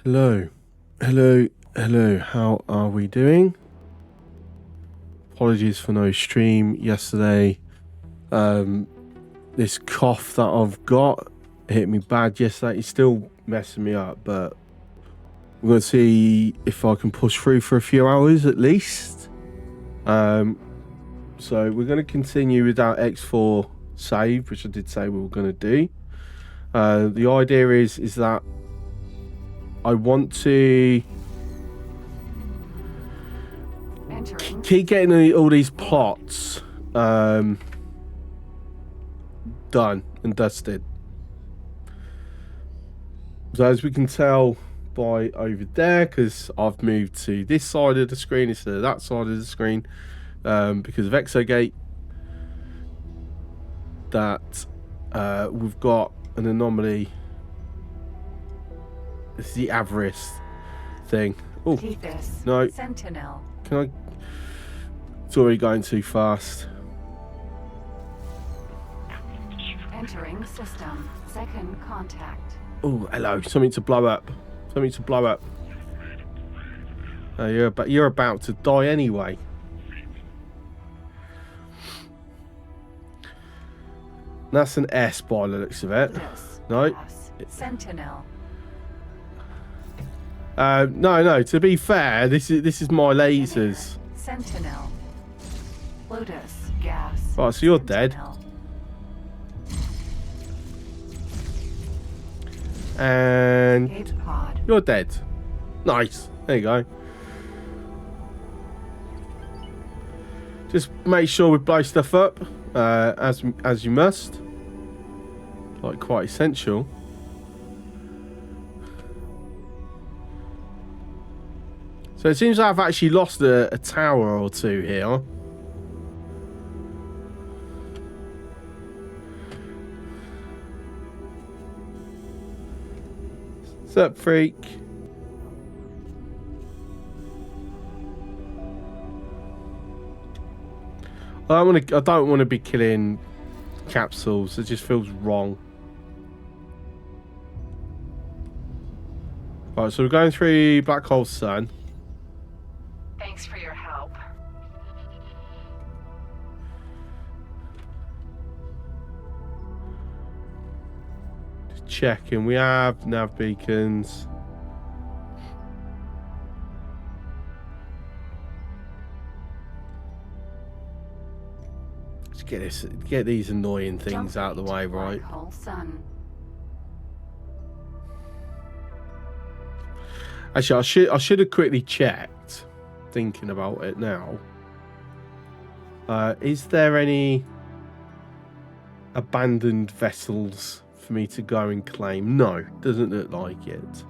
Hello, hello, how are we doing? Apologies for no stream yesterday. This cough that I've got hit me bad yesterday. It's still messing me up, but we're going to see if I can push through for a few hours at least. So we're going to continue with our X4 save, which I did say we were going to do. The idea is that I want to keep getting all these plots done and dusted. So as we can tell by over there, because I've moved to this side of the screen instead of that side of the screen, because of Exogate, that we've got an anomaly. It's the avarice thing. Oh no! Sentinel. Can I? It's already going too fast. Entering system. Second contact. Oh, hello! Something to blow up. Something to blow up. You're about to die anyway. That's an S by the looks of it. No. Sentinel. No. To be fair, this is my lasers. Sentinel. Lotus gas. Right, so you're dead. And you're dead. Nice. There you go. Just make sure we blow stuff up as you must. Like quite essential. So it seems I've actually lost a tower or two here. What's up, freak? I don't want to be killing capsules. It just feels wrong. Right, so we're going through Black Hole Sun. Thanks for your help. Just checking. We have nav beacons. Let's get these annoying things out of the way, right? Black Hole Sun. Actually, I should have quickly checked. Thinking about it now, is there any abandoned vessels for me to go and claim? No, doesn't look like it.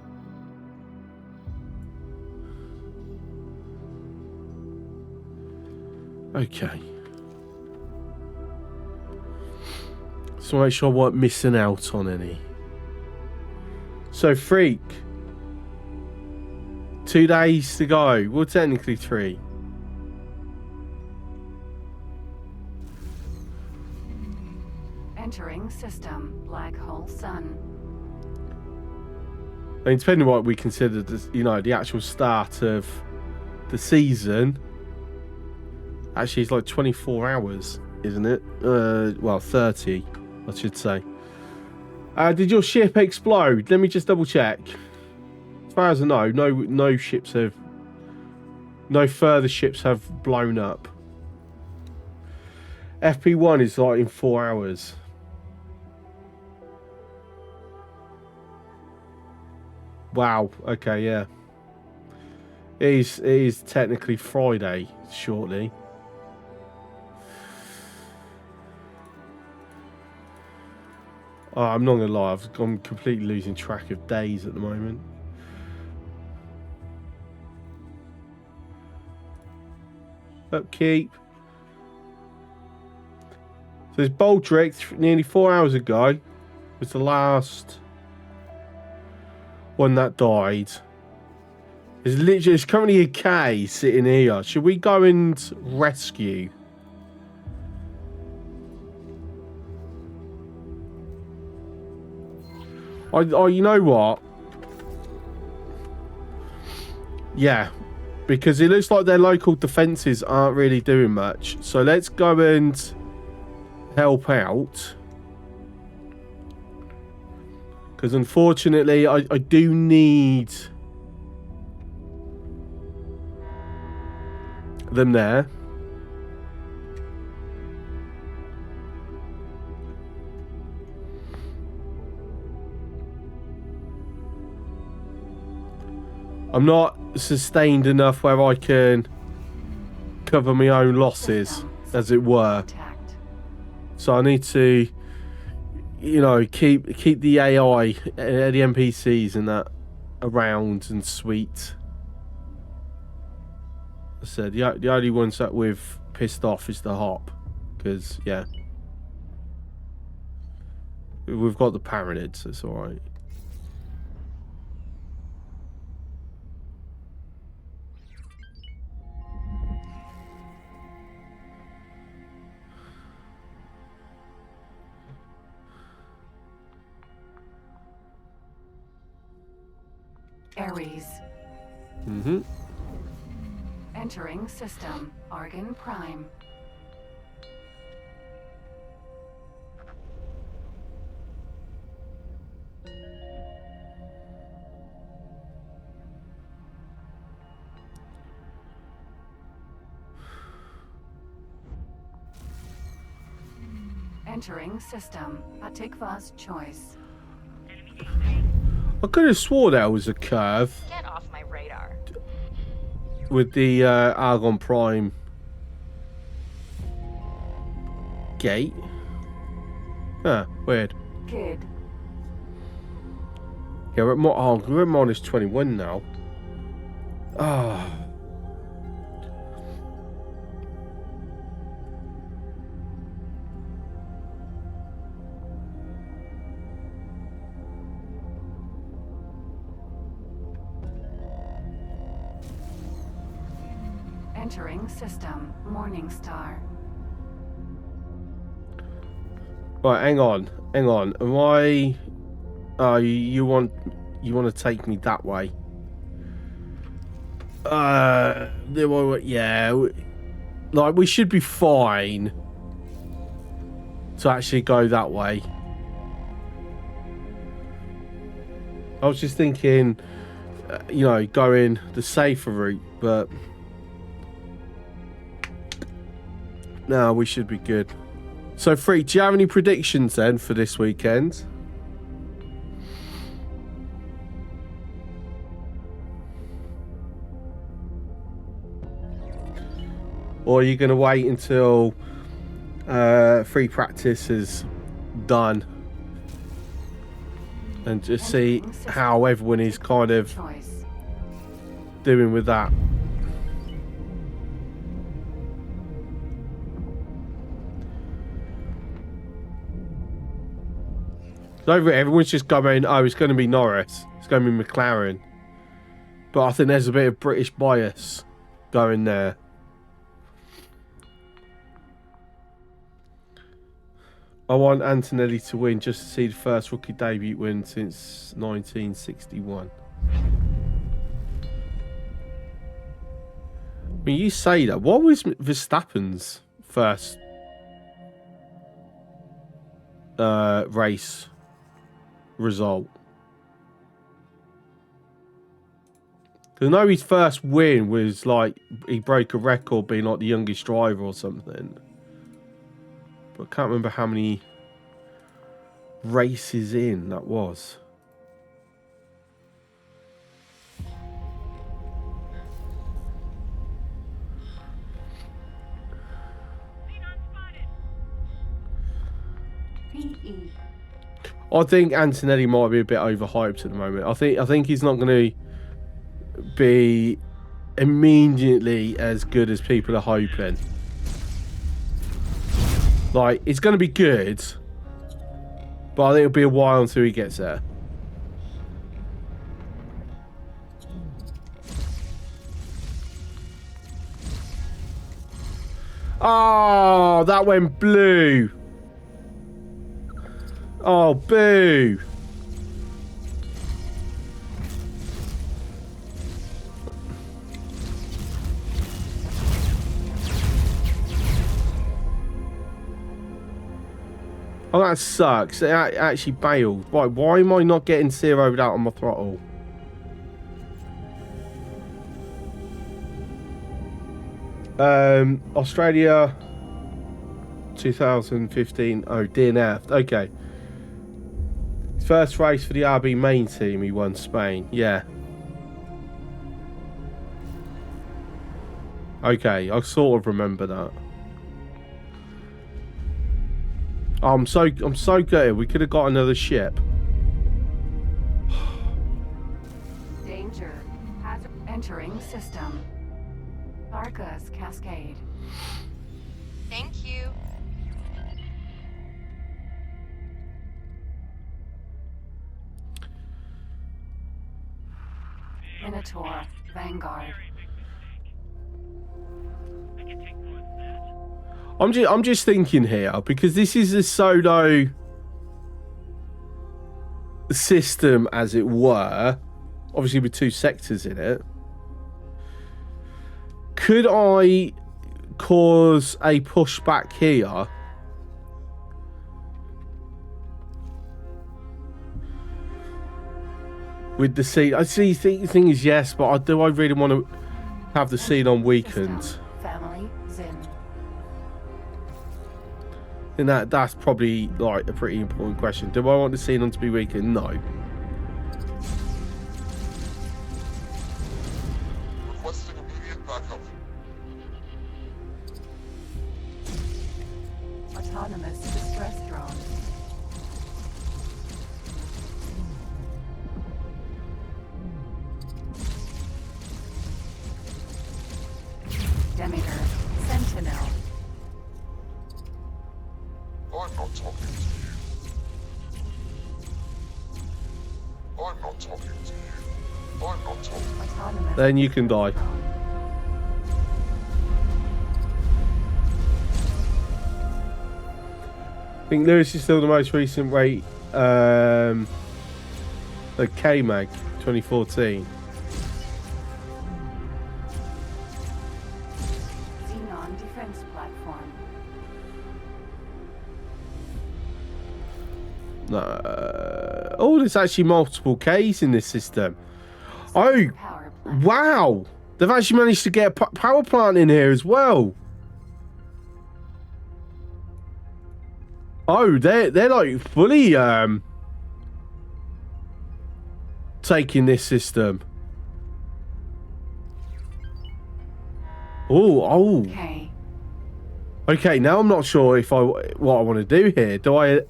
Okay. So make sure I weren't missing out on any. So freak. 2 days to go. Well, technically 3. Entering system. Black Hole Sun. I mean, depending on what we consider this, the actual start of the season. Actually, it's like 24 hours, isn't it? Well, 30, I should say. Did your ship explode? Let me just double check. As far as I know, no further ships have blown up. FP1 is like in 4 hours. Wow. Okay, yeah. It is technically Friday shortly. Oh, I'm not gonna lie, I'm completely losing track of days at the moment. Upkeep. So this Baldric nearly 4 hours ago was the last one that died. There's currently a K sitting here. Should we go and rescue? You know what? Yeah, because it looks like their local defences aren't really doing much. So let's go and help out. Because unfortunately, I do need them there. I'm not sustained enough where I can cover my own losses, as it were. So I need to, you know, keep the AI, the NPCs and that around and sweet. I said the only ones that we've pissed off is the hop, because yeah, we've got the paranoids, so it's all right. Aries. Mm-hmm. Entering system. Argon Prime. Entering system. Atikva's choice. I could have swore that was a curve. Get off my radar. With the Argon Prime gate. Huh, weird. Kid. Yeah, we're at minus 21 now. Ah. Entering system. Morningstar. Right, hang on. Am I? Oh, you want to take me that way? Yeah. Like, we should be fine to actually go that way. I was just thinking, you know, going the safer route, but no, we should be good. So, Freak, do you have any predictions then for this weekend? Or are you going to wait until free practice is done and just see how everyone is kind of doing with that? Over it, everyone's just going, oh, it's going to be Norris, it's going to be McLaren. But I think there's a bit of British bias going there. I want Antonelli to win just to see the first rookie debut win since 1961. I mean, you say that. What was Verstappen's first race result? Because I know his first win was like he broke a record being like the youngest driver or something. But I can't remember how many races in that was. I think Antonelli might be a bit overhyped at the moment. I think he's not going to be immediately as good as people are hoping. Like, it's going to be good, but I think it'll be a while until he gets there. Oh, that went blue. Oh, boo. Oh, that sucks. It actually bailed. Why am I not getting zeroed out on my throttle? Australia 2015. Oh, DNF. Okay. First race for the RB main team, he won Spain. Yeah. Okay, I sort of remember that. Oh, I'm so gutted. We could have got another ship. Danger. Hazard. Entering system. Arcus Cascade. Thank you. Minotaur. Vanguard. I'm just thinking here, because this is a solo system, as it were, obviously with 2 sectors in it. Could I cause a pushback here? With the seed, I see. The thing is, yes, but do I really want to have the seed on weakened? System. Family. Zin. And that's probably like a pretty important question. Do I want the seed on to be weakened? No. Requesting immediate backup. Autonomous distress drone. Demeter. Sentinel. I'm not talking to you. I'm not talking to you. I'm not talking. Autonomous. Then you can die. I think Lewis is still the most recent rate. The K-Mag 2014. Xenon defense platform. Oh, there's actually multiple Ks in this system. Oh, Power plant. wow. They've actually managed to get a power plant in here as well. Oh, they're like fully taking this system. Oh. K. Okay, now I'm not sure if what I want to do here. Do I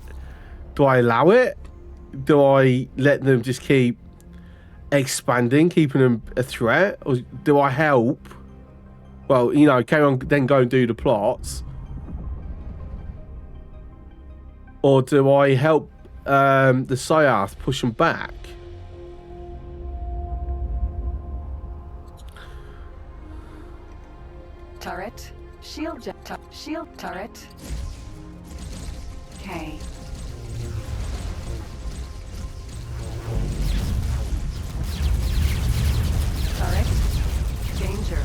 allow it? Do I let them just keep expanding, keeping them a threat, or do I help? Well, you know, carry on, then go and do the plots, or do I help the Syath push them back? Turret. Shield shield turret. K. Turret. Danger.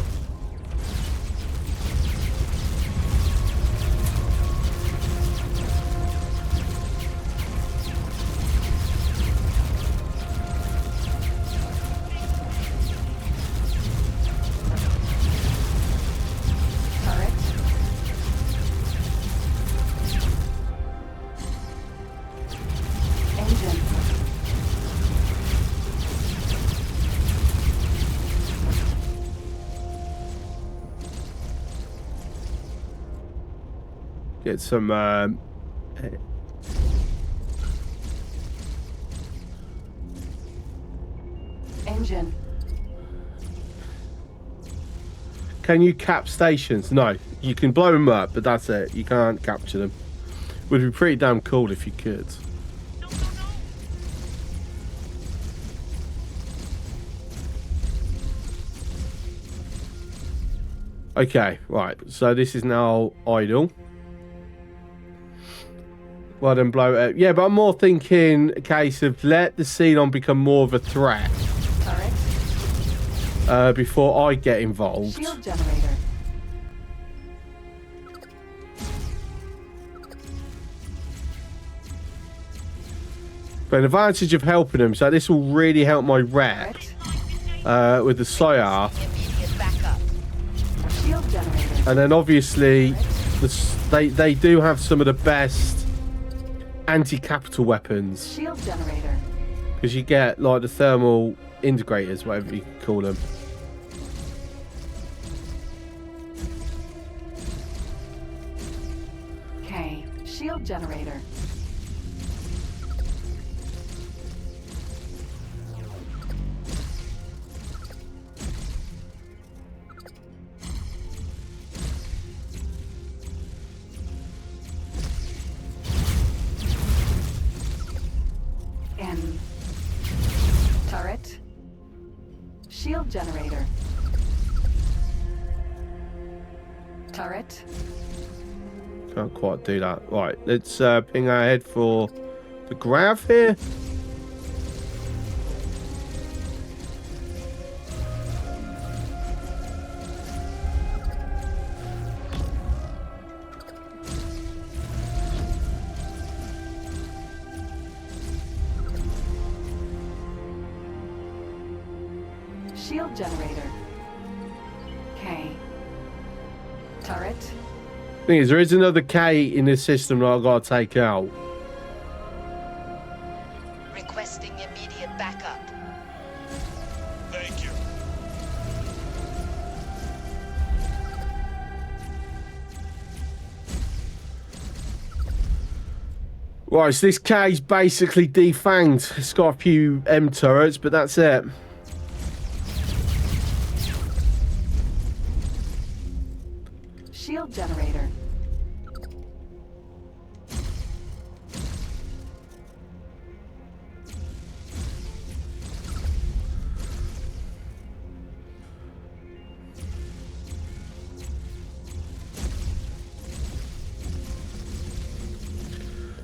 Turret. Engine. Get some Engine. Can you cap stations? No, you can blow them up, but that's it. You can't capture them. Would be pretty damn cool if you could. Okay, right. So this is now idle. Well, then blow it up. Yeah, but I'm more thinking a case of let the Xenon become more of a threat Turret. before I get involved. Shield generator. But an advantage of helping them, so this will really help my rep Turret. with the Sire. Immediate backup. Shield generator. And then obviously, they do have some of the best anti-capital weapons. Shield generator. Because you get like the thermal integrators, whatever you call them. K. Shield generator. N. Turret. Shield generator. Turret. Can't quite do that. Right, let's ping ahead for the grav here. Shield generator. K. Turret. Thing is, there is another K in this system that I've got to take out. Requesting immediate backup. Thank you. Right, so this K's basically defanged. It's got a few M turrets, but that's it. Shield generator.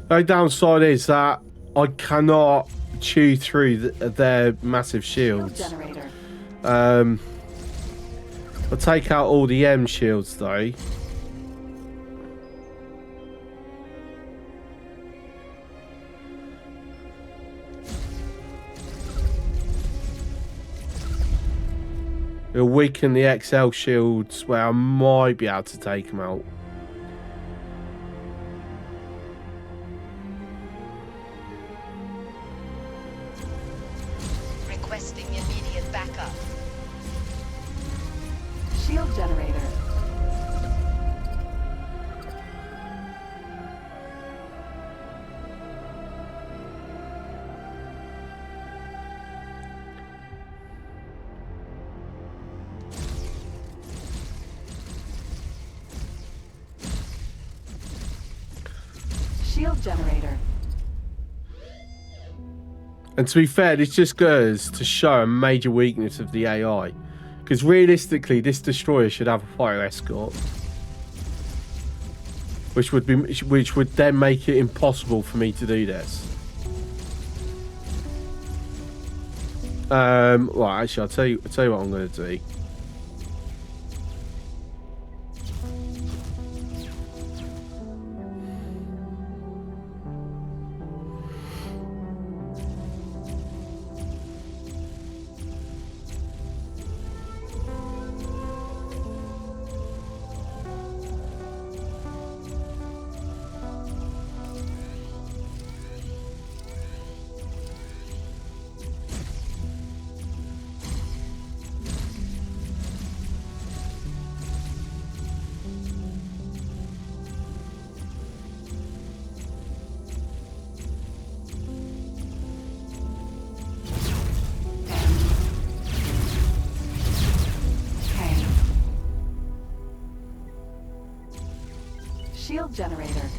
The downside is that I cannot chew through their massive Shield shields. generator. I'll take out all the M shields though. It'll weaken the XL shields where I might be able to take them out. Requesting immediate backup. Shield generator. Shield generator. And to be fair, this just goes to show a major weakness of the AI. Because realistically, this destroyer should have a fire escort, which would then make it impossible for me to do this. Right, actually, I'll tell you what I'm going to do. K. Shield generator.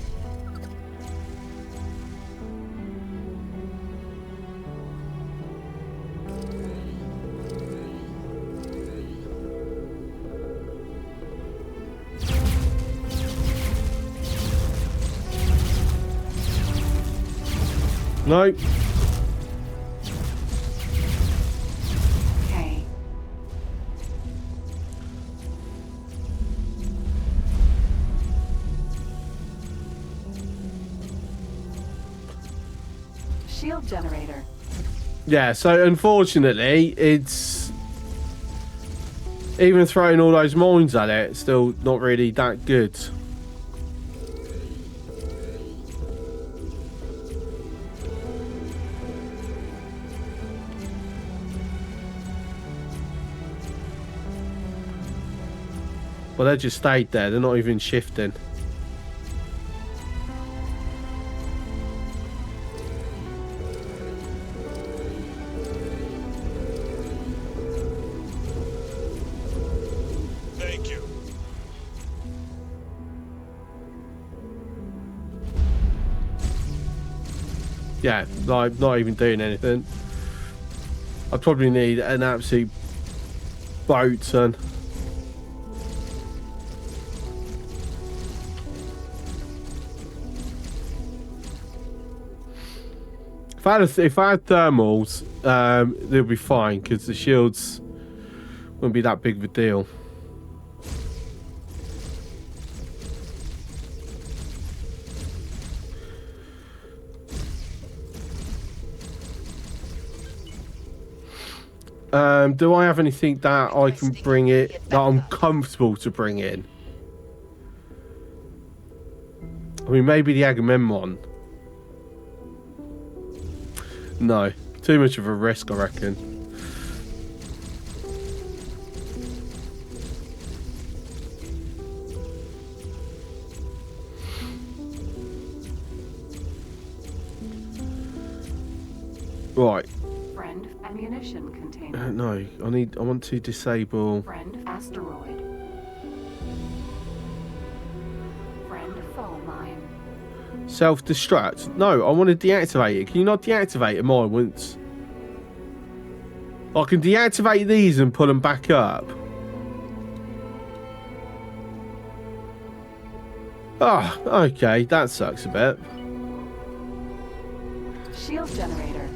No. K. Shield generator. Yeah, so unfortunately, it's... Even throwing all those mines at it, it's still not really that good. Well, they just stayed there. They're not even shifting. Thank you. Yeah, like not even doing anything. I probably need an absolute boat, son. If I had thermals, they'll be fine because the shields wouldn't be that big of a deal. Do I have anything that I can bring it that I'm comfortable to bring in? I mean, maybe the Agamemnon. No, too much of a risk, I reckon. Right. Friend ammunition container. No, I want to disable. Friend asteroid. Friend foe mine. Self-destruct? No, I want to deactivate it. Can you not deactivate mine once? I can deactivate these and put them back up. Oh, okay. That sucks a bit. Shield generator.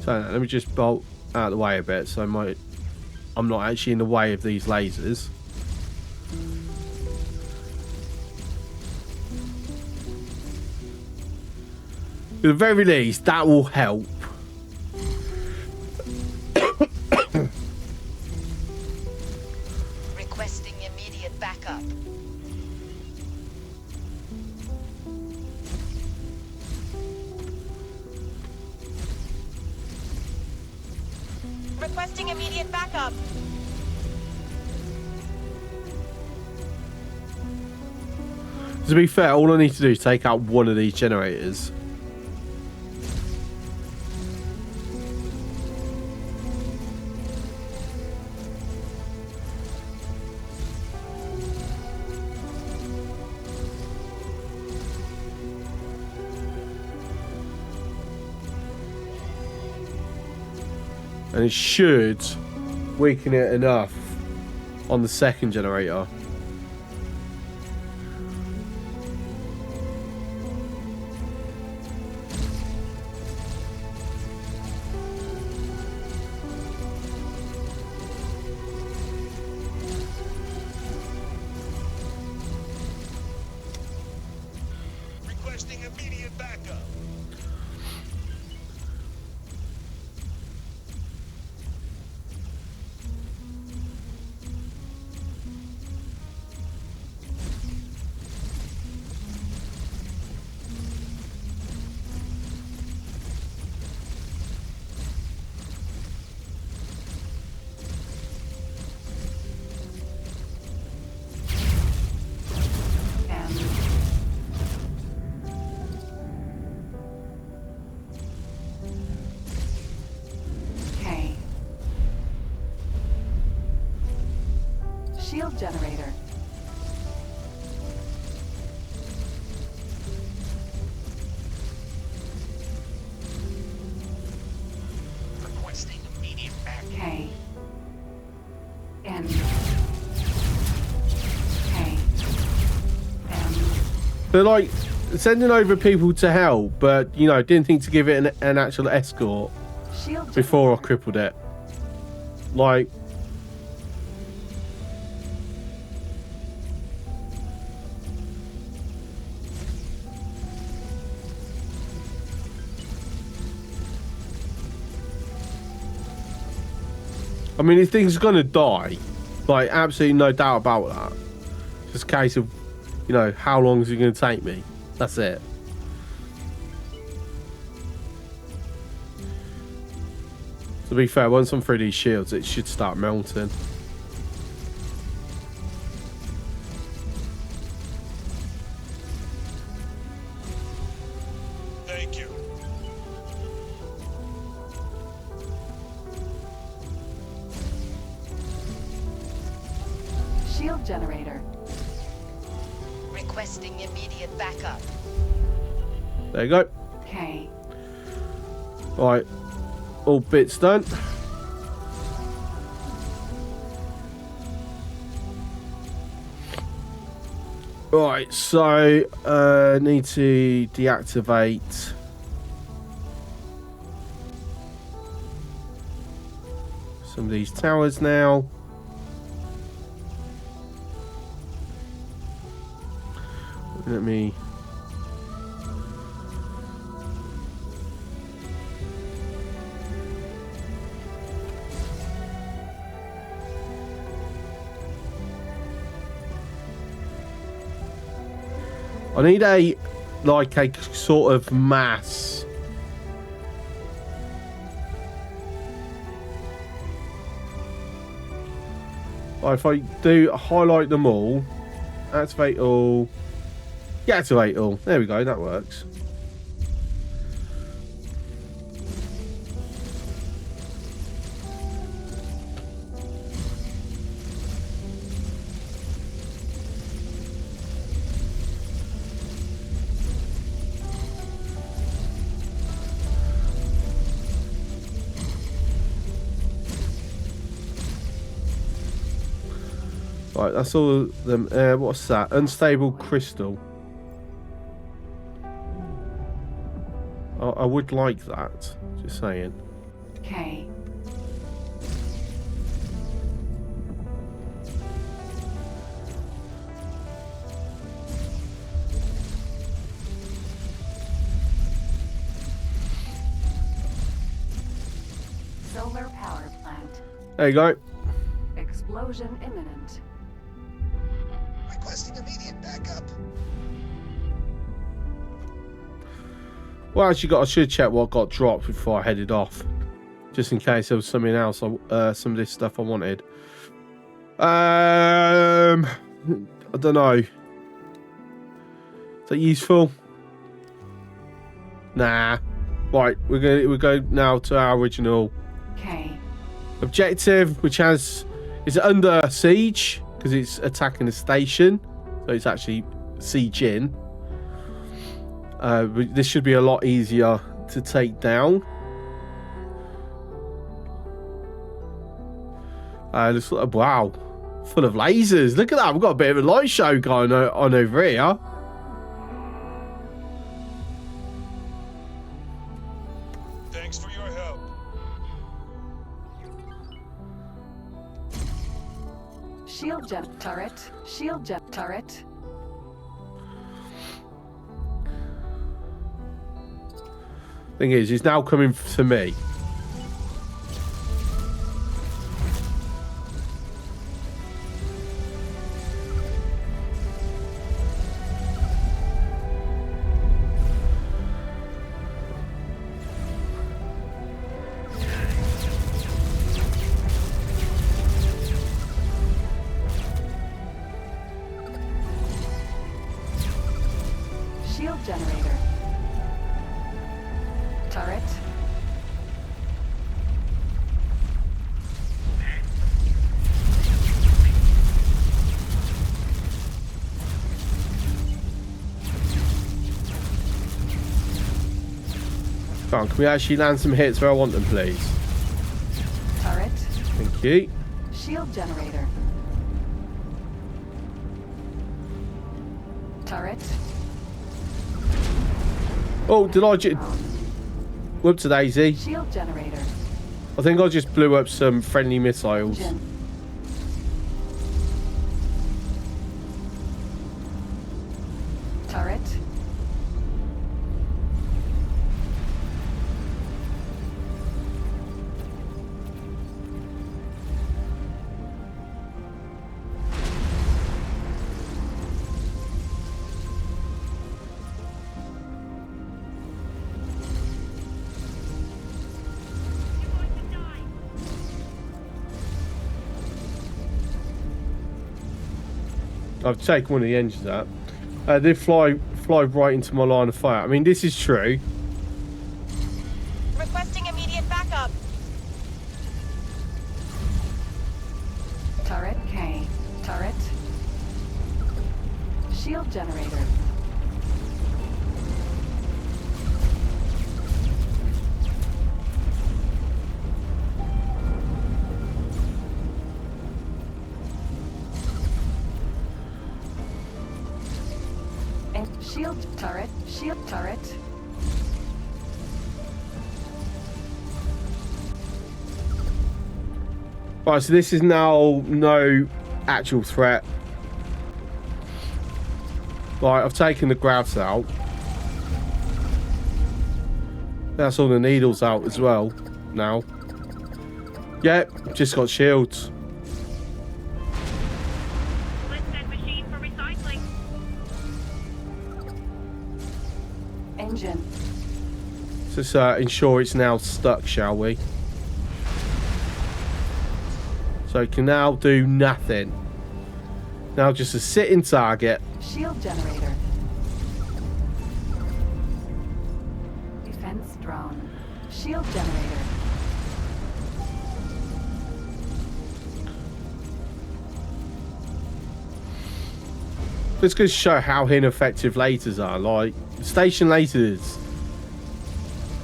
So let me just bolt out of the way a bit so I'm not actually in the way of these lasers. At the very least, that will help. Requesting immediate backup. Requesting immediate backup. To be fair, all I need to do is take out one of these generators. And it should weaken it enough on the second generator. Requesting immediate backup. K. Shield generator. They're like sending over people to help, but you know, didn't think to give it an actual escort Shield before I generator. crippled it. Like, I mean, this thing's gonna die. Like, absolutely no doubt about that. Just a case of, you know, how long is it gonna take me? That's it. To be fair, once I'm through these shields, it should start melting. Thank you. Shield generator. Requesting immediate backup. There you go. Okay. Right. All bits done. Right, so need to deactivate some of these towers now. Let me I need a sort of mass. If I do highlight them all, activate all, deactivate all. There we go, that works. Right, that's all of them. What's that? Unstable crystal. I would like that. Just saying. Okay. Solar power plant. There you go. Explosion imminent. Requesting immediate backup. Well, actually, I should check what got dropped before I headed off, just in case there was something else. Some of this stuff I wanted. I don't know. Is that useful? Nah. Right, we're going now to our original Okay. objective, which is under siege because it's attacking the station, so it's actually sieging. This should be a lot easier to take down. Looks like, wow, full of lasers. Look at that. We've got a bit of a light show going on over here. Thanks for your help. Shield jet turret. Shield jet turret. Thing is, he's now coming to me. Shield generator. Turret. Come on, can we actually land some hits where I want them, please? Turret. Thank you. Shield generator. Turret. Oh, did I just... Whoops a daisy. Shield generator. I think I just blew up some friendly missiles. Engine. Turret. I've taken one of the engines out. They fly right into my line of fire. I mean, this is true. Requesting immediate backup. Turret K. Turret. Shield generator. And shield turret. Shield turret. Right, so this is now no actual threat. Right, I've taken the grabs out. That's all the needles out as well now. Yep, just got shields. Machine for recycling. Engine. Let's ensure it's now stuck, shall we? So it can now do nothing. Now just a sitting target. Shield generator. Defense drone. Shield generator. This goes to show how ineffective lasers are. Like, station lasers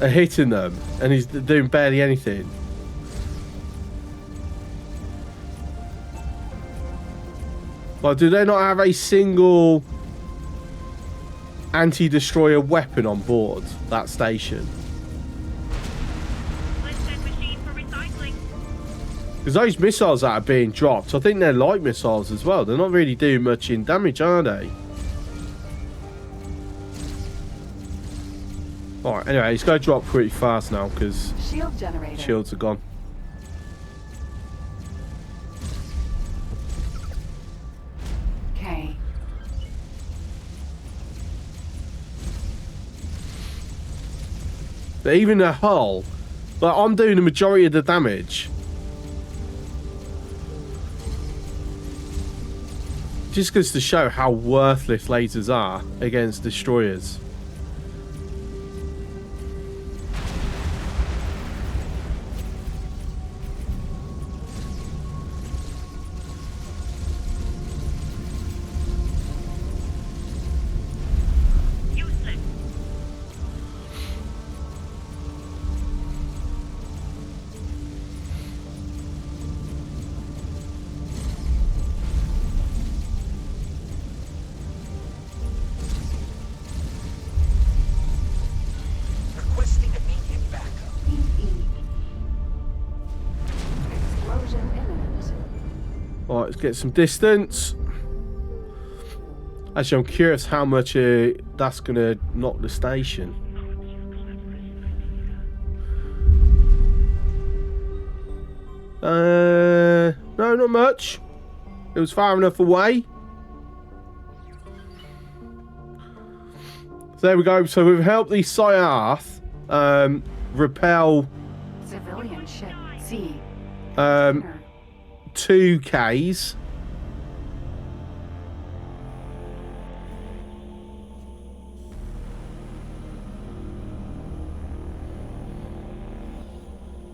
are hitting them and he's doing barely anything. Like, do they not have a single anti-destroyer weapon on board that station? Machine for recycling. Because those missiles that are being dropped, I think they're light missiles as well. They're not really doing much in damage, are they? Alright, anyway, it's going to drop pretty fast now because Shield generator. shields are gone. K. But even the hull, like, I'm doing the majority of the damage. Just goes to show how worthless lasers are against destroyers. Useless. Requesting immediate backup. Explosion imminent. Alright, let's get some distance. Actually, I'm curious how much that's going to knock the station. No, not much. It was far enough away. So there we go. So we've helped the Psyarth repel Civilian ship C. 2 Ks.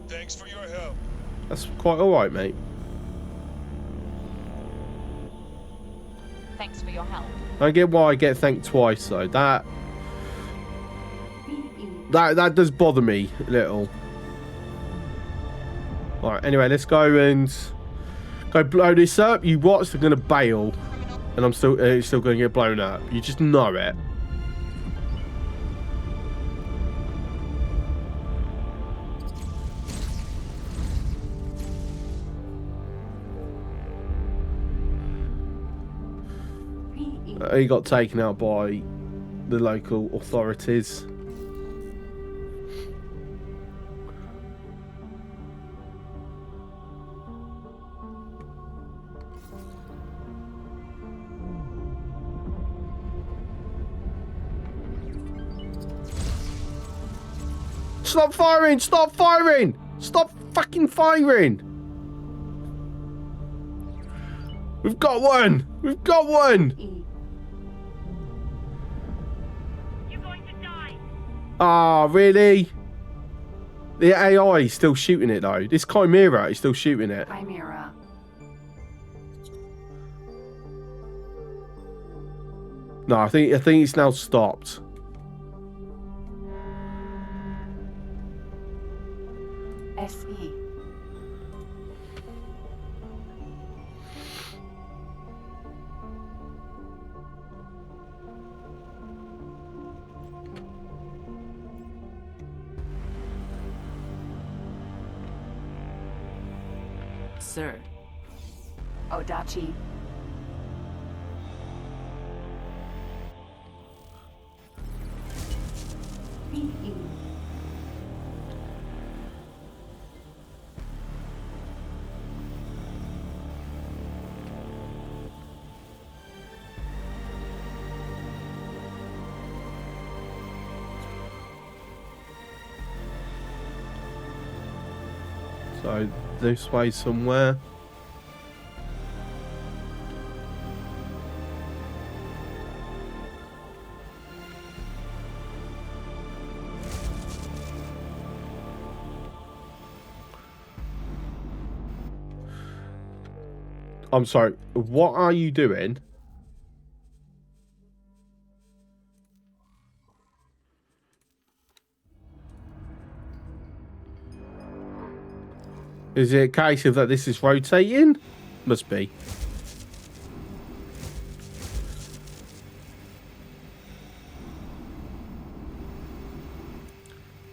Thanks for your help. That's quite alright, mate. Thanks for your help. I get why I get thanked twice though. That does bother me a little. Alright, anyway, let's go and go blow this up. You watch, they're gonna bail. And I'm still it's still gonna get blown up. You just know it. He got taken out by the local authorities. Stop firing! Stop firing! Stop fucking firing! We've got one! We've got one! E. You're going to die. Ah, really? The AI is still shooting it though. This Chimera is still shooting it. Chimera. No, I think it's now stopped. SE. Sir, Odachi. PE. So this way somewhere. I'm sorry, what are you doing? Is it a case of that this is rotating? Must be.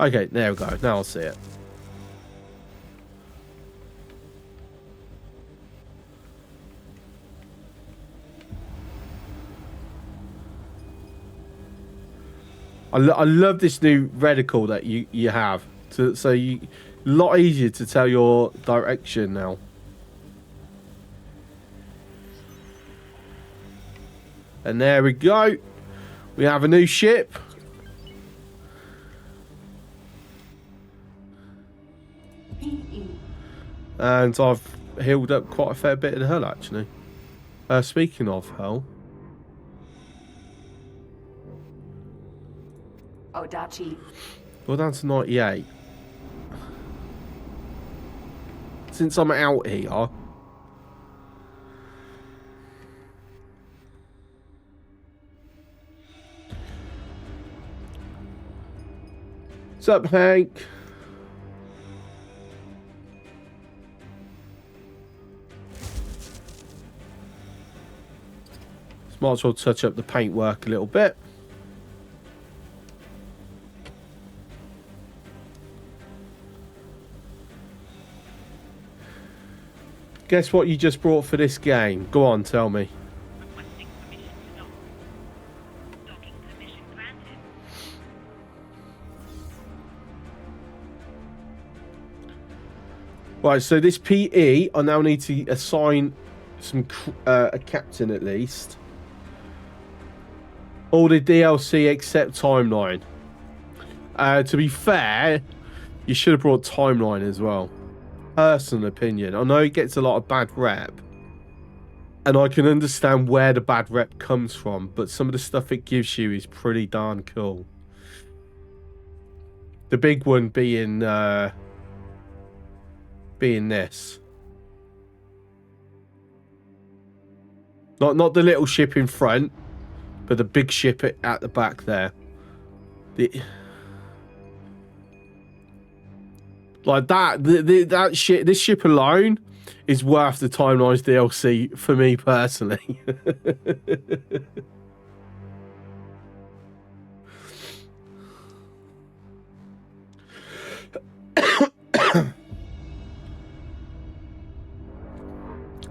Okay, there we go. Now I'll see it. I love this new reticle that you have. So you a lot easier to tell your direction now. And there we go. We have a new ship. PE. And I've healed up quite a fair bit in hull actually. Speaking of hull. Odachi. We're down to 98. Since I'm out here. What's up, Hank? Might as well touch up the paintwork a little bit. Guess what you just brought for this game? Go on, tell me. Requesting permission to dock. Docking permission granted. Right, so this PE, I now need to assign some a captain at least. All the DLC except timeline. To be fair, you should have brought timeline as well. Personal opinion. I know it gets a lot of bad rep. And I can understand where the bad rep comes from. But some of the stuff it gives you is pretty darn cool. The big one being this. Not the little ship in front. But the big ship at the back there. Like that, this ship alone is worth the Timelines DLC for me personally.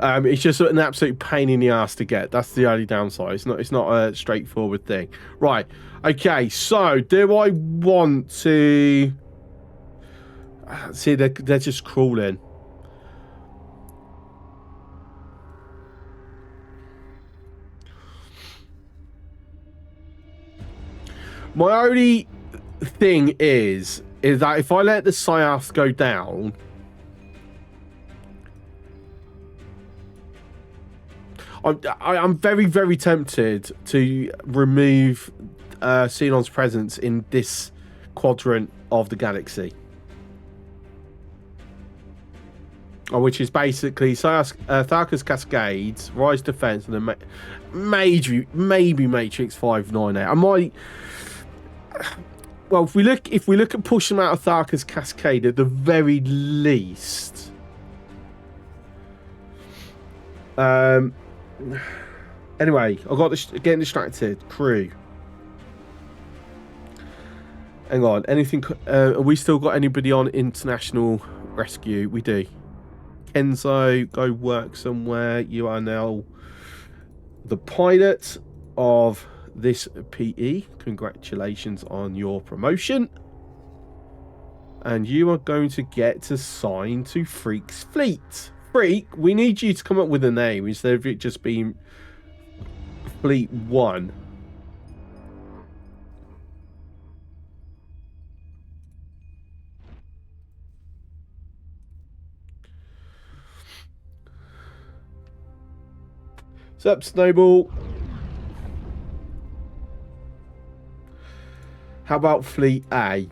It's just an absolute pain in the ass to get. That's the only downside. It's not a straightforward thing. Right. Okay. So, do I want to see? They're just crawling. My only thing is that if I let the Psyath go down, I'm very, very tempted to remove Xenon's presence in this quadrant of the galaxy. Which is basically Tharka's Cascades, Rise Defense, and then maybe Matrix 598. I might. Well, if we look at pushing them out of Tharka's Cascade at the very least. Anyway, I got getting distracted. Crew. Hang on. Anything? Have we still got anybody on international rescue? We do. Kenzo, go work somewhere. You are now the pilot of this PE. Congratulations on your promotion. And you are going to get assigned to Freak's fleet. Freak, we need you to come up with a name instead of it just being Fleet 1. What's up, Snowball? How about Fleet A?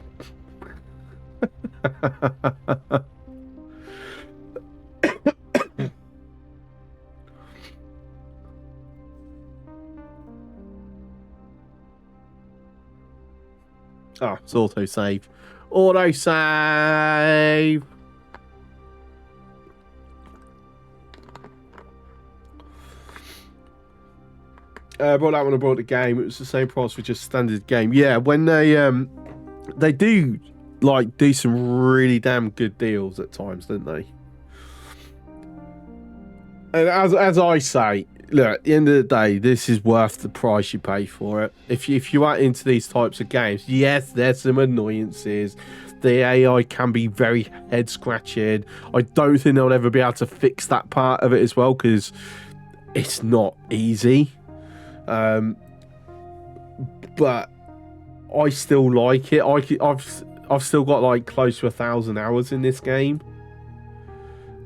Ah, it's autosave. Autosave! Brought that when I bought the game. It was the same price for just standard game. Yeah, when they do like do some really damn good deals at times, don't they? And as I say, look, at the end of the day, this is worth the price you pay for it. If you are into these types of games, yes, there's some annoyances. The AI can be very head scratching. I don't think they'll ever be able to fix that part of it as well, because it's not easy. But I still like it. I've still got like close to 1,000 hours in this game.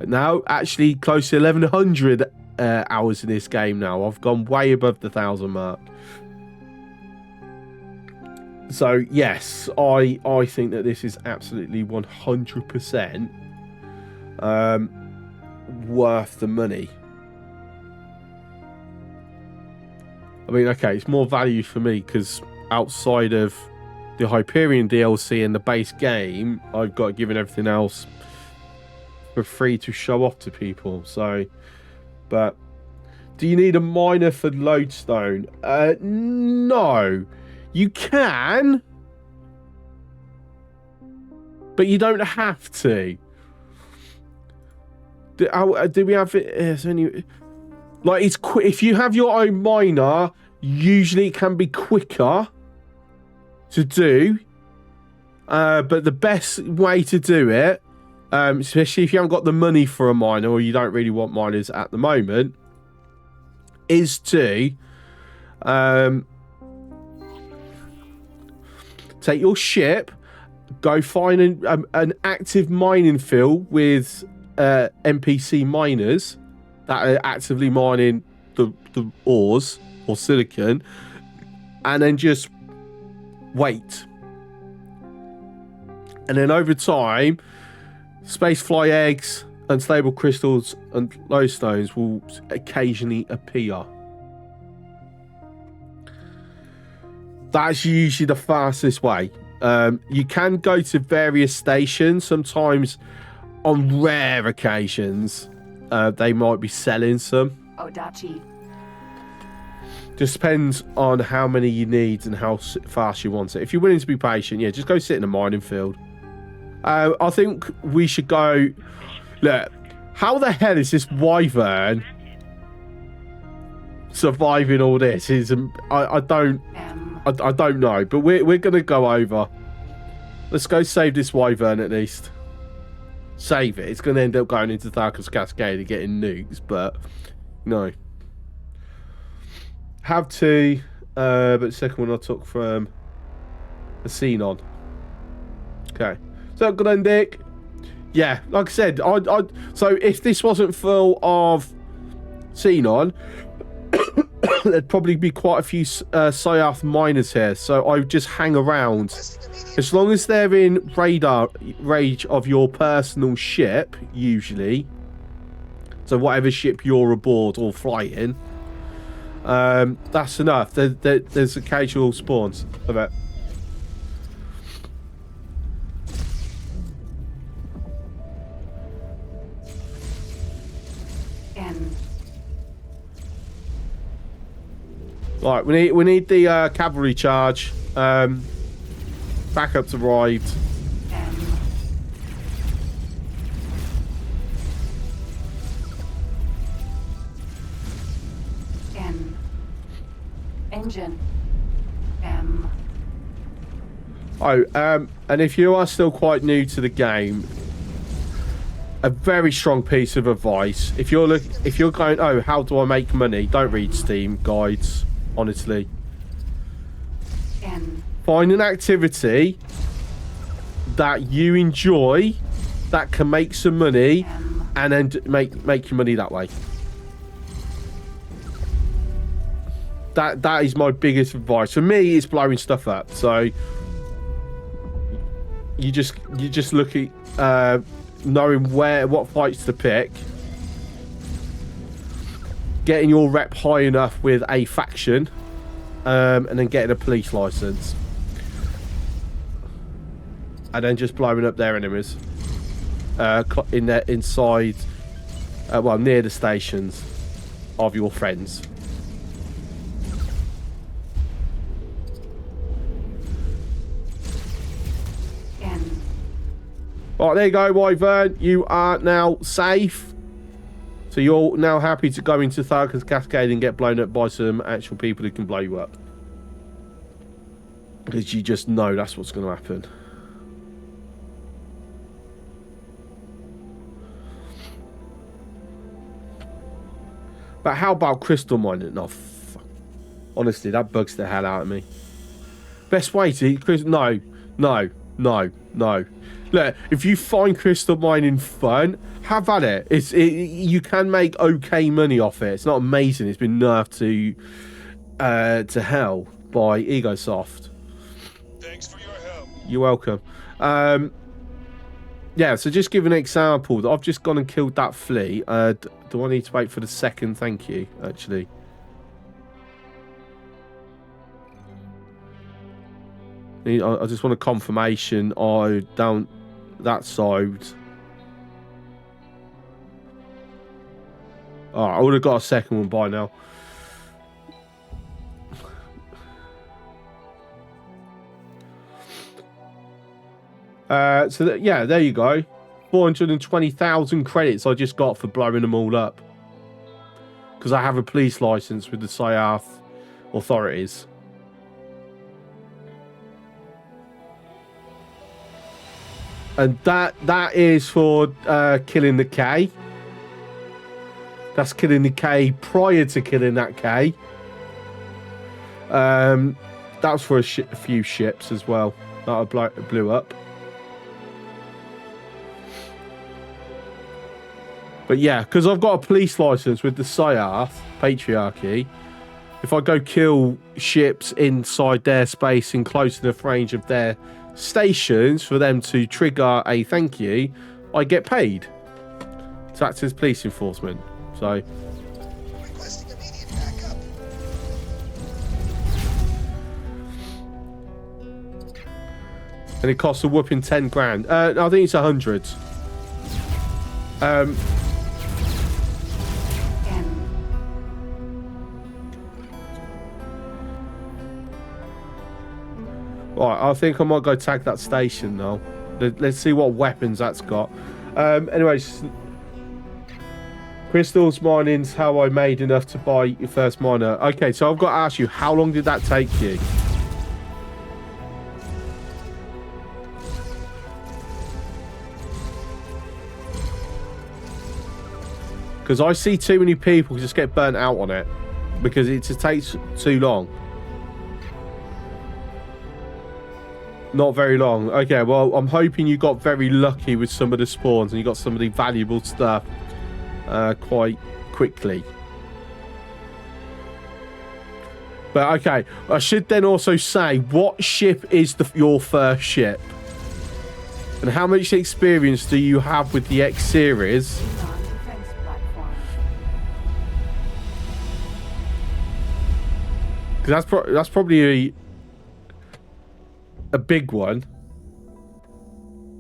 Now, actually, close to 1,100 hours in this game now. I've gone way above the 1,000 mark. So yes, I think that this is absolutely 100% worth the money. I mean, okay, it's more value for me because outside of the Hyperion DLC and the base game, I've got given everything else for free to show off to people. So, but do you need a miner for lodestone? No, you can, but you don't have to. Do we have it? Is there any? Like, it's quick. If you have your own miner, usually it can be quicker to do. But the best way to do it, especially if you haven't got the money for a miner or you don't really want miners at the moment, is to take your ship, go find an active mining field with NPC miners that are actively mining the ores or silicon, and then just wait. And then over time, spacefly eggs, unstable crystals, and lodestones will occasionally appear. That's usually the fastest way. You can go to various stations. Sometimes, on rare occasions, they might be selling some. Odachi. Just depends on how many you need and how fast you want it. If you're willing to be patient, yeah, just go sit in a mining field. I think we should go. Look, How the hell is this wyvern surviving all this? I don't know, but we're gonna go over. Let's go save this wyvern at least. Save it. It's gonna end up going into Tharkus Cascade and getting nukes, but no. Have two, but the second one I took from a Xenon. Okay. So good on Dick. Yeah, like I said, so if this wasn't full of Xenon, there'd probably be quite a few Syath miners here. So I would just hang around. As long as they're in radar range of your personal ship, usually. So whatever ship you're aboard or flying, that's enough. There's occasional spawns of it. Right, we need the cavalry charge. Backups arrived. Engine. M. Oh, and if you are still quite new to the game, a very strong piece of advice: if you're going, oh, how do I make money? Don't read Steam guides. Honestly, find an activity that you enjoy that can make some money, and then make your money that way. That is my biggest advice. For me, it's blowing stuff up. So you just look at knowing what fights to pick, getting your rep high enough with a faction, and then getting a police license, and then just blowing up their enemies inside, well, near the stations of your friends. Right, there you go, Wyvern. You are now safe. So you're now happy to go into Tharkus Cascade and get blown up by some actual people who can blow you up. Because you just know that's what's going to happen. But how about crystal mining? No, honestly, that bugs the hell out of me. Best way to... No. Look, if you find crystal mining fun, have at it. You can make okay money off it. It's not amazing. It's been nerfed to hell by Egosoft. Thanks for your help. You're welcome. Yeah, so just give an example. I've just gone and killed that flea. Do I need to wait for the second? Thank you, actually. I just want a confirmation. Down that side. Alright, I would have got a second one by now. Yeah, there you go. 420,000 credits I just got for blowing them all up. Because I have a police license with the Syath authorities. And that is for killing the K. That's killing the K prior to killing that K. That was for a few ships as well that I blew up. But yeah, because I've got a police license with the Syath Patriarchy, if I go kill ships inside their space in close enough range of their stations for them to trigger a thank you, I get paid. So that's as police enforcement. So Requesting immediate backup. and it costs a whooping 10 grand. I think it's 100. Right, I think I might go tag that station now. Let's see what weapons that's got. Anyways, Crystals mining's how I made enough to buy your first miner. Okay, so I've got to ask you, how long did that take you? Because I see too many people just get burnt out on it because it just takes too long. Not very long. Okay, well, I'm hoping you got very lucky with some of the spawns and you got some of the valuable stuff quite quickly. But okay, I should then also say, what ship is your first ship? And how much experience do you have with the X series? Non-defense platform. Because that's probably a big one.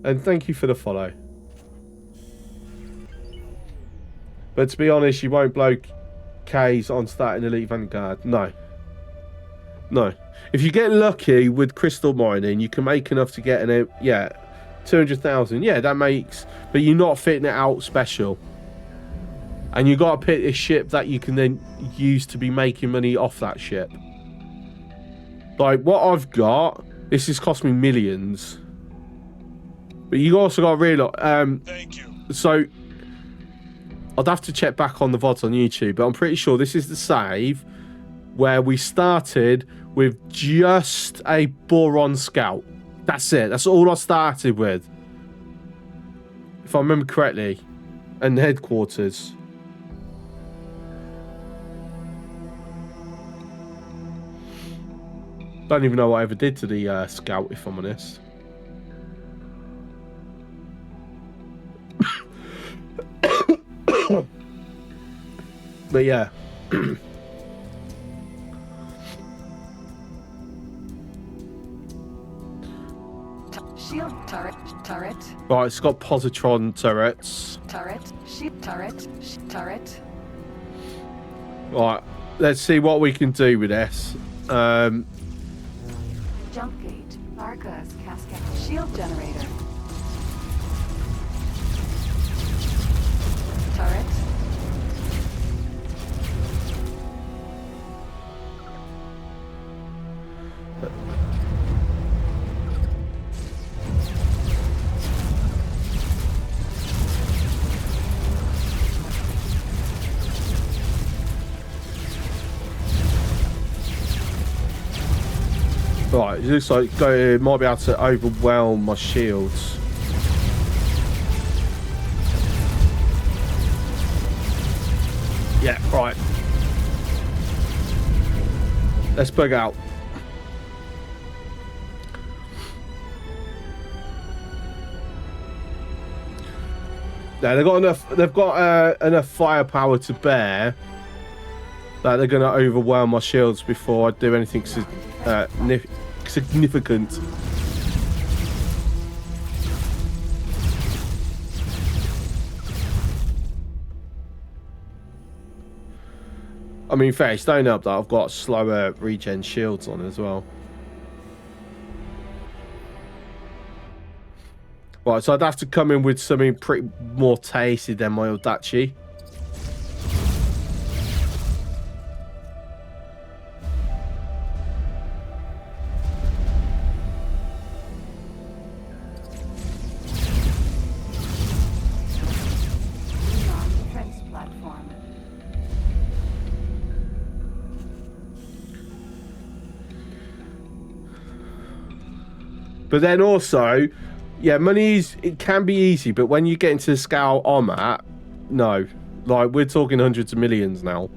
And thank you for the follow. But to be honest, you won't blow K's on starting Elite Vanguard. No. No. If you get lucky with crystal mining, you can make enough to get an... Yeah, 200,000. Yeah, that makes... But you're not fitting it out special. And you got to pick a ship that you can then use to be making money off that ship. Like, what I've got... This has cost me millions. But you also got to realise... Thank you. So... I'd have to check back on the VODs on YouTube, but I'm pretty sure this is the save where we started with just a Boron Scout. That's it. That's all I started with. If I remember correctly. And the headquarters. Don't even know what I ever did to the Scout, if I'm honest. But yeah. Shield turret. Right, it's got positron turrets. Shield turret. Right, let's see what we can do with this. Jump gate. Arcus cascade. Shield generator. Turret. Right, it looks like it might be able to overwhelm my shields. Yeah, right. Let's bug out. Yeah, they've got enough. They've got enough firepower to bear that they're going to overwhelm my shields before I do anything significant. I mean, fair, it's don't help that I've got slower regen shields on as well. Right, so I'd have to come in with something pretty more tasty than my Odachi. But then also, yeah, it can be easy, but when you get into the scale I'm at, no. Like, we're talking hundreds of millions now.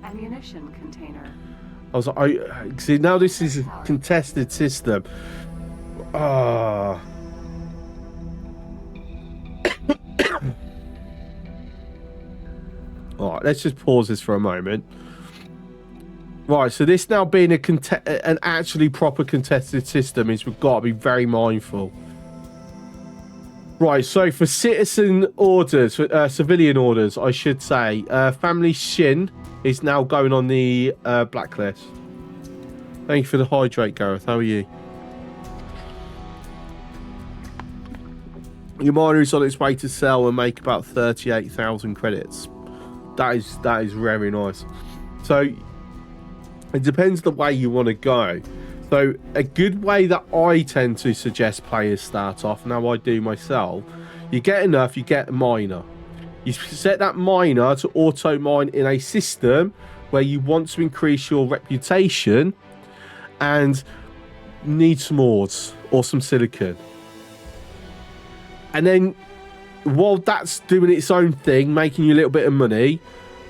Ammunition container. I was like, see, now this is a contested system. Ah. Alright, let's just pause this for a moment. Right, so this now being an actually proper contested system is we've got to be very mindful. Right, so for citizen orders, civilian orders, I should say, Family Shin is now going on the blacklist. Thank you for the hydrate, Gareth. How are you? Your miner is on its way to sell and make about 38,000 credits. That is very nice. So it depends the way you want to go. So a good way that I tend to suggest players start off, now I do myself, you get enough, you get a miner. You set that miner to auto mine in a system where you want to increase your reputation and need some ores or some silicon. And then while that's doing its own thing, making you a little bit of money,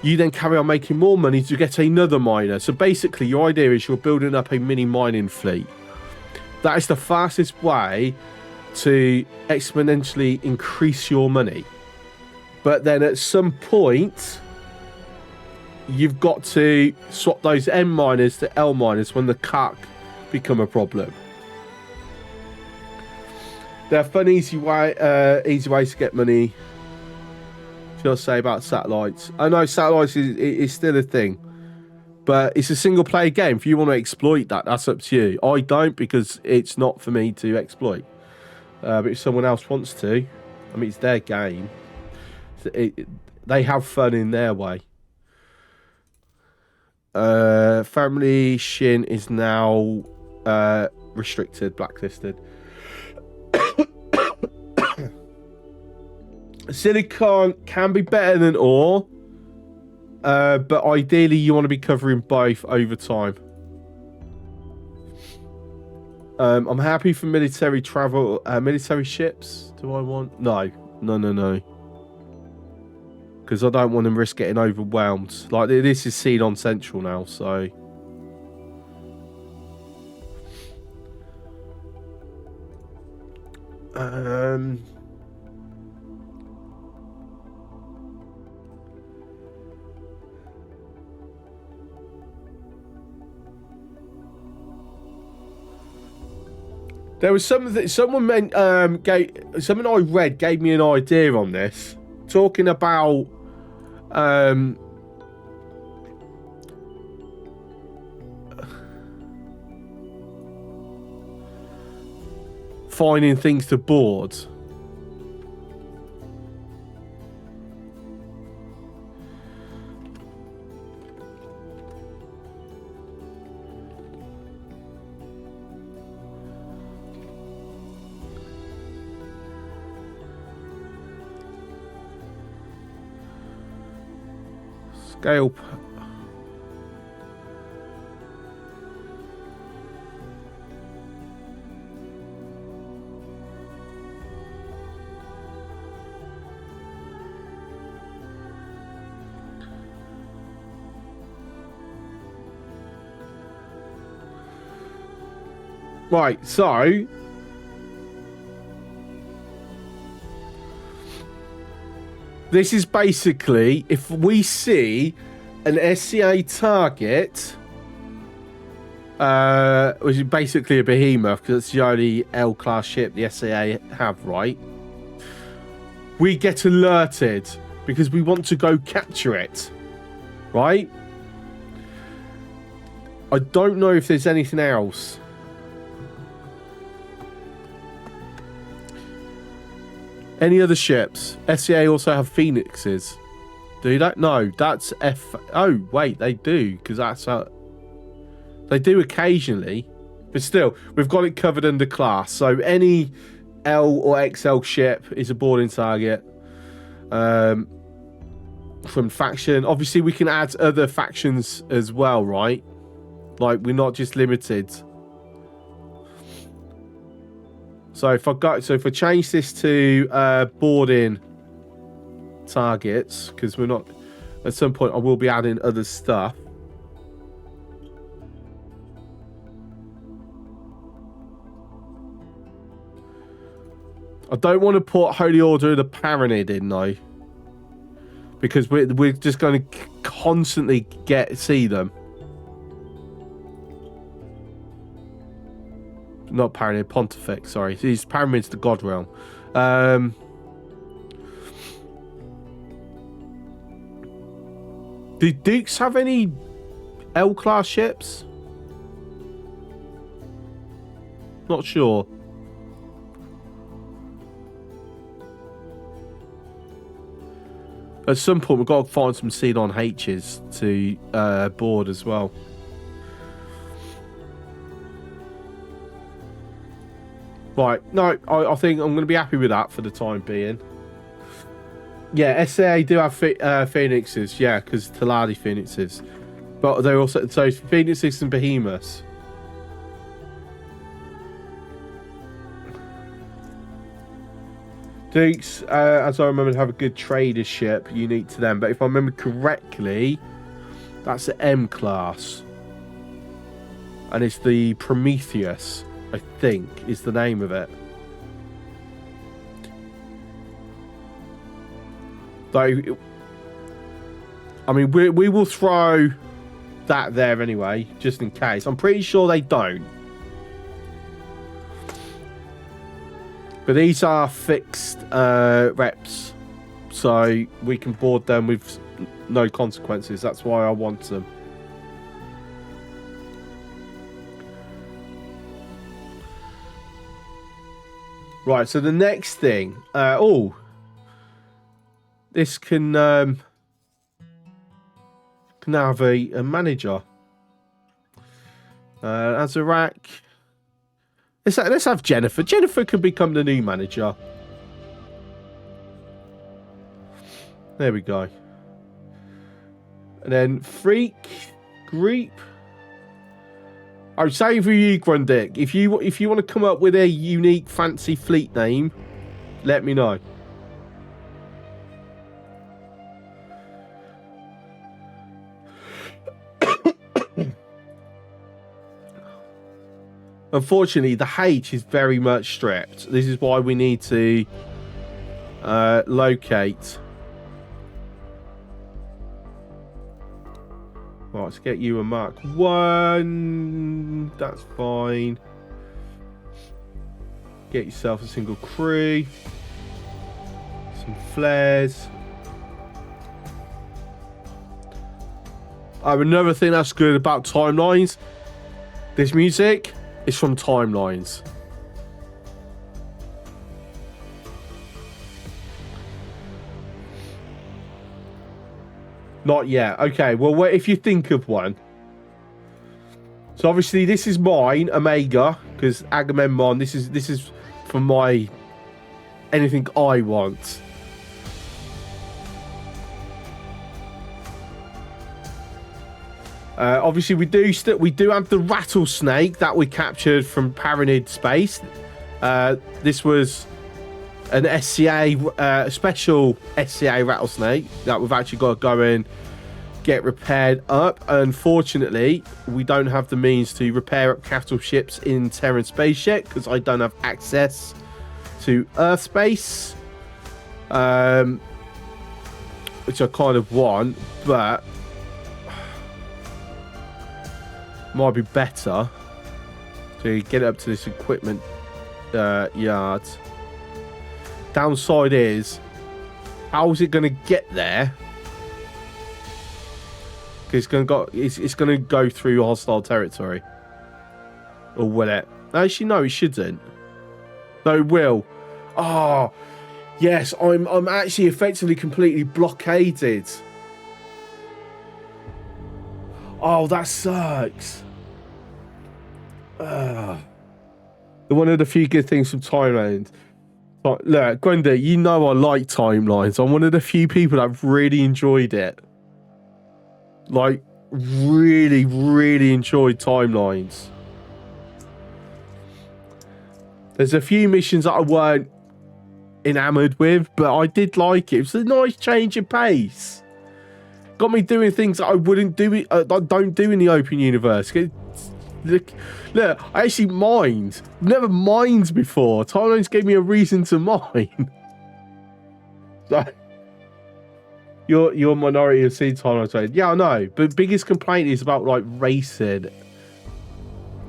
you then carry on making more money to get another miner. So basically your idea is you're building up a mini mining fleet. That is the fastest way to exponentially increase your money. But then at some point, you've got to swap those M miners to L miners when the CAC become a problem. There are fun, easy ways to get money. Should I say about satellites? I know satellites is still a thing, but it's a single player game. If you want to exploit that, that's up to you. I don't, because it's not for me to exploit. But if someone else wants to, I mean, it's their game. They have fun in their way. Family Shin is now restricted, blacklisted. Silicon can be better than ore, but ideally you want to be covering both over time. I'm happy for military travel. Military ships, do I want? No. Because I don't want them risk getting overwhelmed. Like, this is seen on Central now, so... There was something someone something I read gave me an idea on this, talking about finding things to board. Scale. Right, so this is basically, if we see an SCA target, which is basically a behemoth, because it's the only L-class ship the SCA have, right? We get alerted because we want to go capture it, right? I don't know if there's anything else. Any other ships? SCA also have Phoenixes. Do that? No, that's F. Oh, wait, they do, because that's they do occasionally, but still, we've got it covered under class. So any L or XL ship is a boarding target from faction. Obviously, we can add other factions as well, right? Like, we're not just limited. So if I change this to boarding targets, because we're not, at some point I will be adding other stuff. I don't want to put Holy Order of the Paranid in though, because we're just going to constantly see them. Not Paranid, Pontifex, sorry. These Paranid's the God Realm. Do Dukes have any L-class ships? Not sure. At some point, we've got to find some Cedon H's to board as well. Right, no, I think I'm going to be happy with that for the time being. Yeah, SAA do have Phoenixes, yeah, because Taladi Phoenixes. But they're also, so Phoenixes and Behemoths. Dukes, as I remember, have a good trader ship unique to them. But if I remember correctly, that's the M class. And it's the Prometheus, I think, is the name of it. Though, I mean, we will throw that there anyway, just in case. I'm pretty sure they don't. But these are fixed reps, so we can board them with no consequences. That's why I want them. Right, so the next thing... this can now have a manager. Azarak... Let's have Jennifer. Jennifer can become the new manager. There we go. And then Freak Group. I'm saying for you, Grundick, if you want to come up with a unique fancy fleet name, let me know. Unfortunately, the H is very much stripped. This is why we need to locate. Right, let's get you a Mark 1. That's fine. Get yourself a single crew. Some flares. Another thing that's good about timelines. This music is from timelines. Not yet. Okay, well, what if you think of one? So obviously this is mine, Omega, because Agamemnon, this is for my anything I want. Obviously we do have the rattlesnake that we captured from Paranid Space. This was an SCA, a special SCA rattlesnake that we've actually got to go and get repaired up. Unfortunately, we don't have the means to repair up capital ships in Terran space yet because I don't have access to Earth space, which I kind of want, but might be better to get up to this equipment yard. Downside is, how is it going to get there? Because it's going to go through hostile territory, or will it? Actually, no, it shouldn't. No, it will. Oh, yes, I'm actually effectively completely blockaded. Oh, that sucks. One of the few good things from Timelines. Look, Gwenda, you know I like Timelines. I'm one of the few people that really enjoyed it. Like, really, really enjoyed Timelines. There's a few missions that I weren't enamored with, but I did like it. It was a nice change of pace. Got me doing things that I wouldn't do. I don't do in the open universe. Look, I actually mined. Never mined before. Timelines gave me a reason to mine. So, your minority have seen Timelines. Yeah, I know. But biggest complaint is about like racing,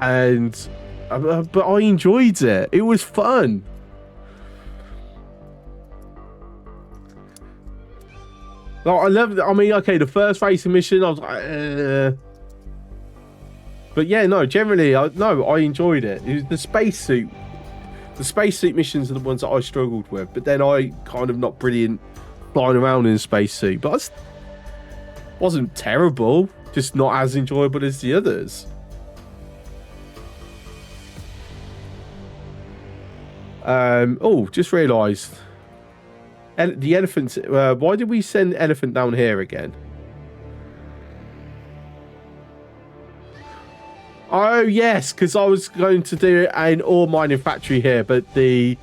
and but I enjoyed it. It was fun. Like, I loved it. I mean, okay, the first racing mission, I was like, but yeah, no, generally, I enjoyed it. It was the spacesuit. The spacesuit missions are the ones that I struggled with, but then I kind of not brilliant flying around in a spacesuit, but it wasn't terrible, just not as enjoyable as the others. Oh, just realised. The elephants. Why did we send elephant down here again? Oh yes, because I was going to do an ore mining factory here, but the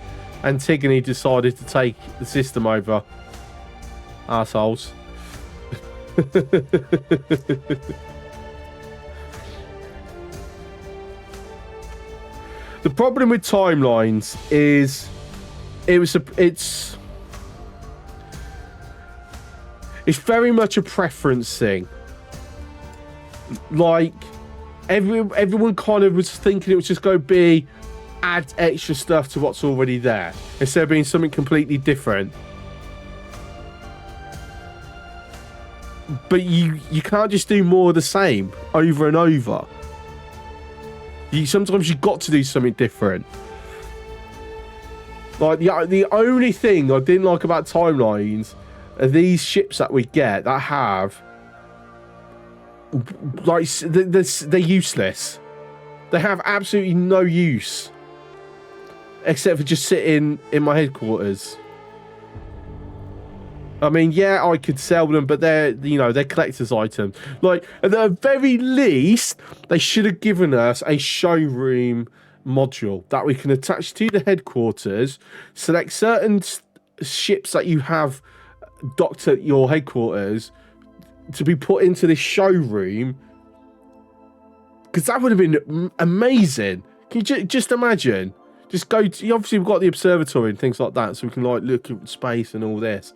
Antigone decided to take the system over. Arseholes. The problem with timelines is it's very much a preference thing. Like everyone kind of was thinking it was just going to be add extra stuff to what's already there instead of being something completely different. But you can't just do more of the same over and over. Sometimes you've got to do something different. Like the only thing I didn't like about timelines are these ships that we get that have, like, they're useless. They have absolutely no use except for just sitting in my headquarters. I mean, yeah, I could sell them, but they're collector's items. Like, at the very least, they should have given us a showroom module that we can attach to the headquarters, select certain ships that you have docked at your headquarters to be put into this showroom, because that would have been amazing. Can you just imagine? Just go to, obviously we've got the observatory and things like that, so we can like look at space and all this.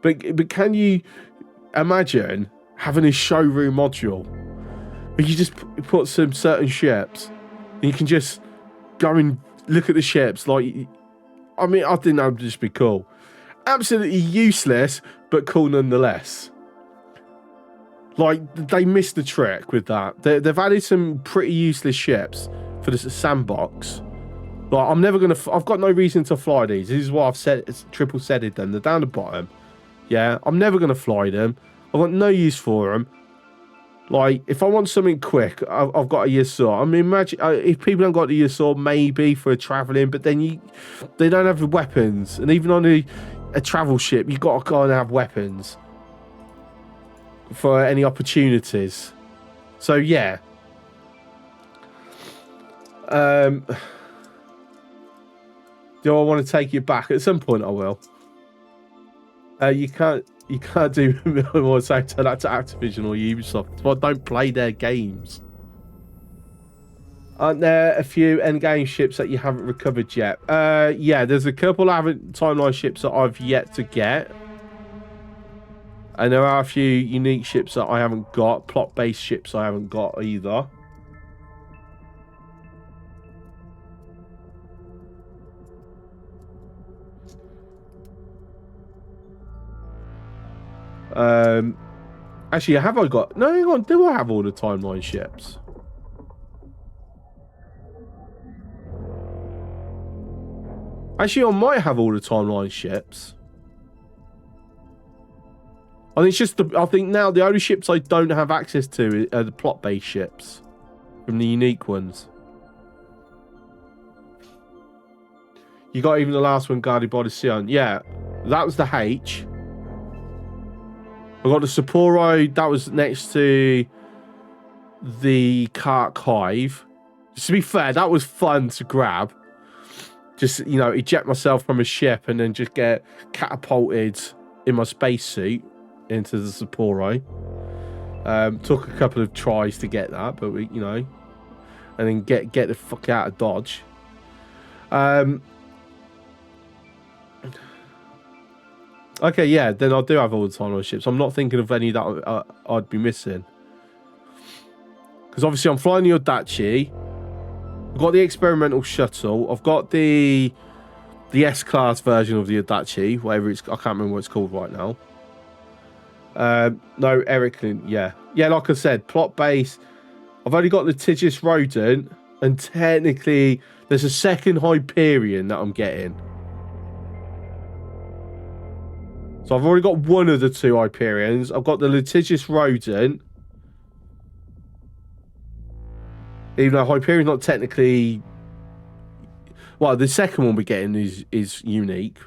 But can you imagine having a showroom module where you just put some certain ships and you can just go and look at the ships? Like, I mean, I think that would just be cool. Absolutely useless, but cool nonetheless. Like, they missed the trick with that. They've added some pretty useless ships for the sandbox. Like, I've got no reason to fly these. This is what I've said. It's triple saided them. They're down the bottom. Yeah, I'm never going to fly them. I've got no use for them. Like, if I want something quick, I've got a Yasur. I mean, imagine if people haven't got the Yasur, maybe for traveling, but then they don't have the weapons. And even on a travel ship, you've got to kind of have weapons for any opportunities. So, yeah. Do I want to take you back? At some point, I will. You can't do more say to that to Activision or Ubisoft. Well, don't play their games. Aren't there a few endgame ships that you haven't recovered yet? Yeah, there's a couple of timeline ships that I've yet to get. And there are a few unique ships that I haven't got. Plot-based ships I haven't got either. Actually, have I got... No, hang on. Do I have all the timeline ships? Actually, I might have all the timeline ships. I think it's just I think now the only ships I don't have access to are the plot-based ships from the unique ones. You got even the last one guarded by the Sion. Yeah, that was the H. I got the Sapporo, that was next to the Archive. Just to be fair, that was fun to grab. Just, you know, eject myself from a ship and then just get catapulted in my spacesuit into the Sapporo. Took a couple of tries to get that, but we, you know, and then get the fuck out of Dodge. Okay, yeah, then I do have all the timeline ships. I'm not thinking of any that I'd be missing. Because obviously I'm flying the Odachi. I've got the experimental shuttle. I've got the S-class version of the Odachi, whatever it's... I can't remember what it's called right now. No, Eriklin, yeah. Yeah, like I said, plot base. I've only got the Tigis Rodent, and technically there's a second Hyperion that I'm getting. So I've already got one of the 2 Hyperions. I've got the litigious rodent. Even though Hyperion's not technically... Well, the second one we're getting is unique.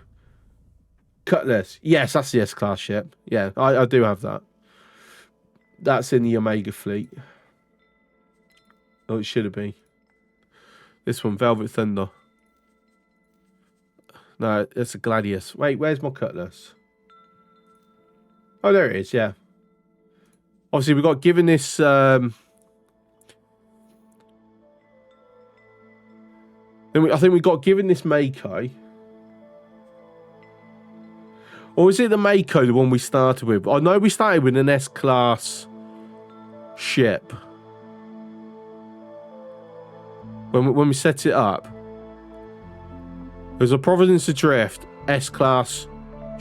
Cutlass. Yes, that's the S-class ship. Yeah, I do have that. That's in the Omega fleet. Oh, it should have been. This one, Velvet Thunder. No, it's a Gladius. Wait, where's my Cutlass? Oh, there it is, yeah. Obviously, we got given this... I think we got given this Mako. Or was it the Mako, the one we started with? I know we started with an S-class ship. When we set it up. There's a Providence Adrift S-class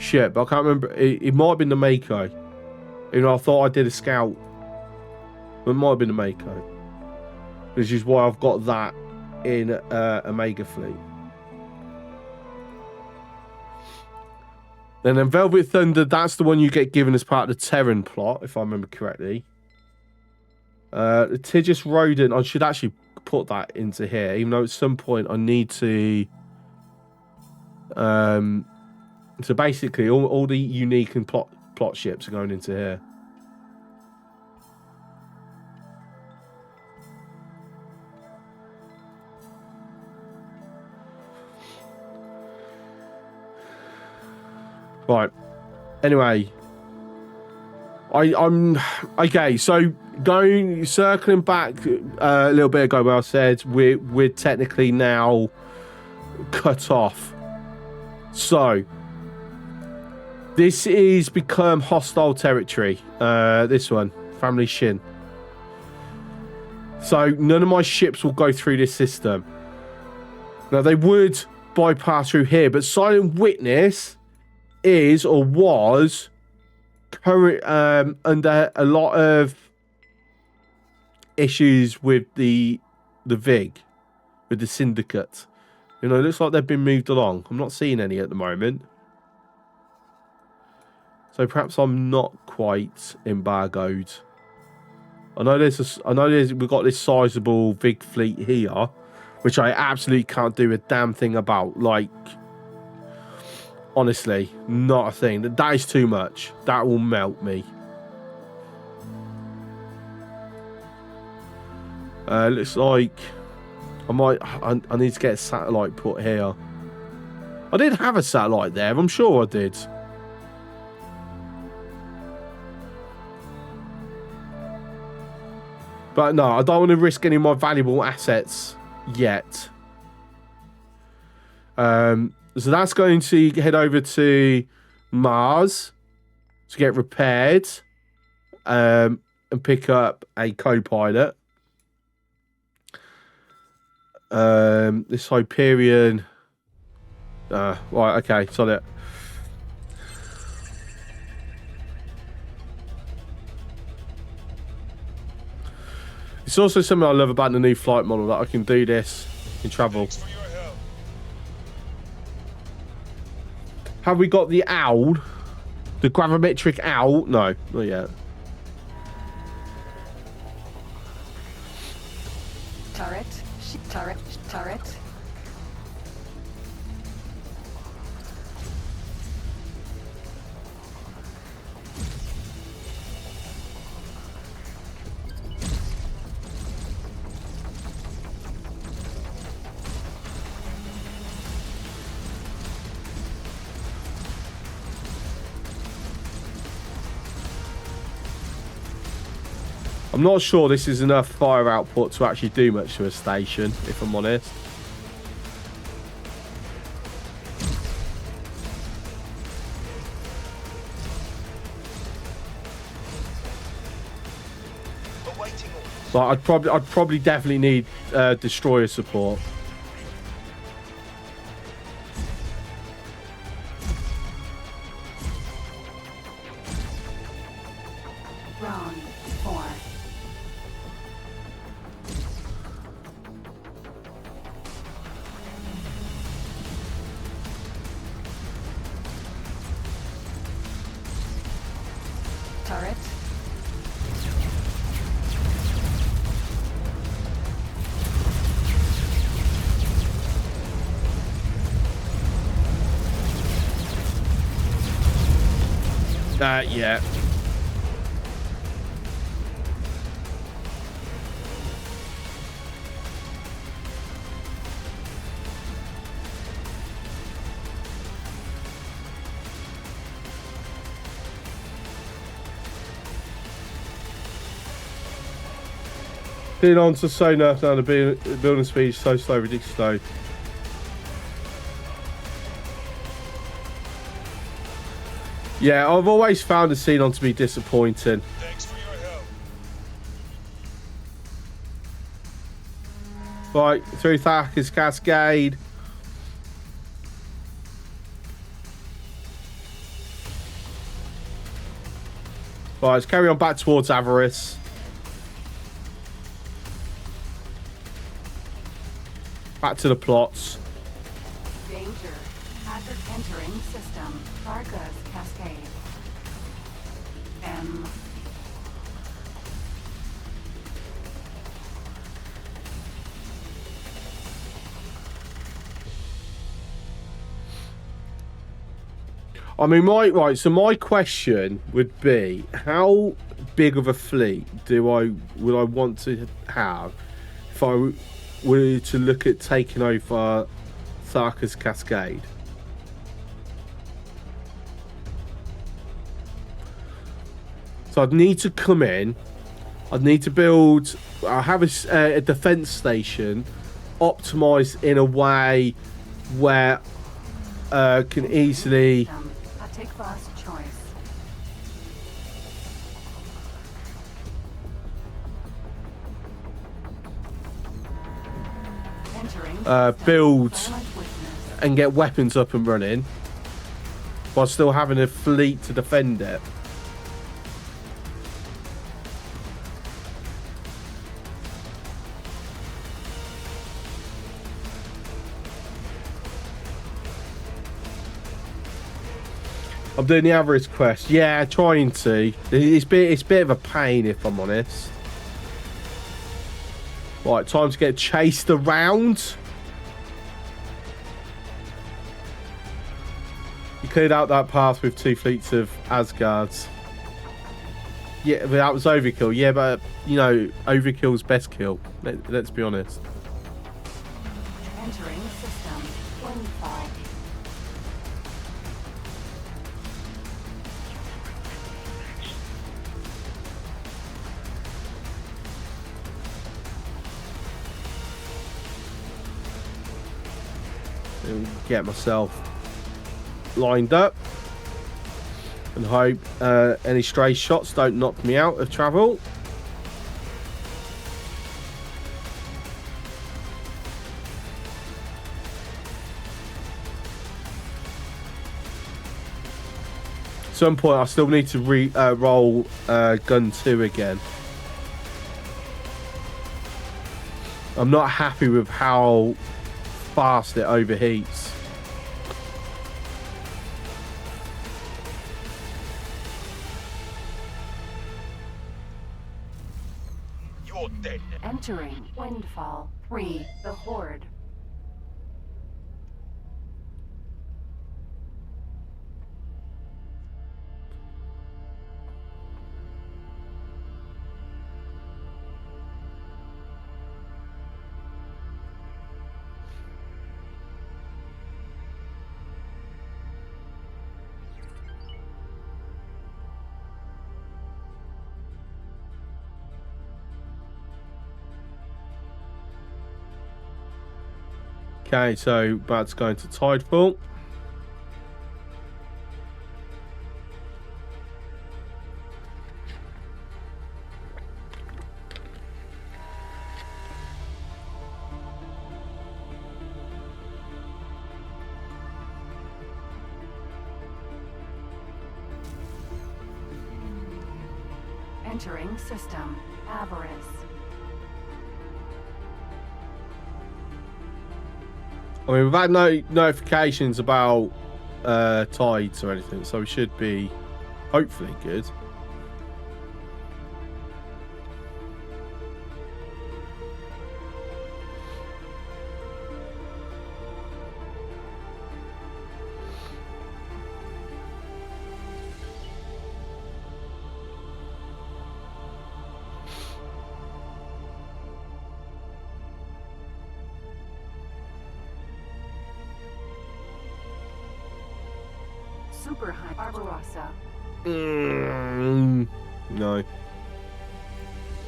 ship. I can't remember. It might have been the Mako. You know, I thought I did a scout. But it might have been the Mako. Which is why I've got that in a Mega fleet. And then Velvet Thunder, that's the one you get given as part of the Terran plot, if I remember correctly. Litigious Rodent, I should actually put that into here, even though at some point I need to... so basically, all the unique and plot ships are going into here. Right. Anyway, I'm okay. So circling back a little bit ago, where I said we're technically now cut off. So this is become hostile territory. This one, Family Shin. So none of my ships will go through this system. Now they would bypass through here, but Silent Witness is or was current under a lot of issues with the VIG, with the syndicate. You know, it looks like they've been moved along. I'm not seeing any at the moment, so perhaps I'm not quite embargoed. I know we've got this sizable VIG fleet here, which I absolutely can't do a damn thing about. Like, honestly, not a thing. That is too much. That will melt me. Looks like I need to get a satellite put here. I did have a satellite there. I'm sure I did. But no, I don't want to risk any of my valuable assets yet. So that's going to head over to Mars to get repaired and pick up a co-pilot. This Hyperion. Right, okay, solid. It's also something I love about the new flight model, that I can do this in travel. Have we got the owl? The gravimetric owl? No, not yet. Turret. Turret. I'm not sure this is enough fire output to actually do much to a station, if I'm honest. So I'd probably definitely need destroyer support. Wrong. 4. Yeah. Being on to so nerfed now, the building speed is so slow, ridiculous slow. Yeah, I've always found the Xenon to be disappointing. Thanks for your help. Right, through Thacker's Cascade. Right, let's carry on back towards Avarice. Back to the plots. Danger. Hazard entering system. Vargas Cascade. M. I mean, so my question would be, how big of a fleet would I want to have if I were to look at taking over Tharka's Cascade? So I'd need to come in. I'd need to build. I have a defense station optimized in a way where can easily. I take first choice. Entering Build silent witness. and get weapons up and running while still having a fleet to defend it. I'm doing the Avarice quest. Yeah, trying to. It's a bit of a pain, if I'm honest. Right, time to get chased around. You cleared out that path with 2 fleets of Asgards. Yeah, but that was overkill. Yeah, but, you know, overkill's best kill. Let's be honest. Entering system. Windfall. And get myself lined up and hope any stray shots don't knock me out of travel. At some point I still need to roll gun 2 again. I'm not happy with how fast it overheats. You're dead. Entering Windfall 3. The Horde. Okay, so about to go into Tidefall. Entering system. Avarice. I mean, we've had no notifications about tides or anything, so we should be hopefully good. Superhigh Barbarossa. No.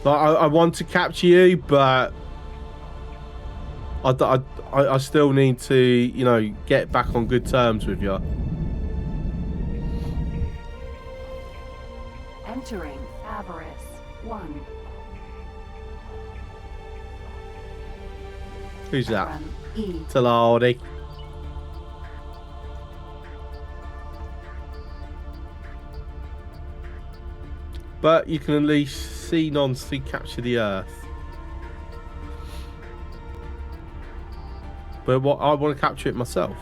Like, I want to capture you, but I still need to, you know, get back on good terms with you. Entering Avarice 1. Who's that? Run E. Taladi. But you can unleash Xenons to capture the Earth. But what I want to capture it myself.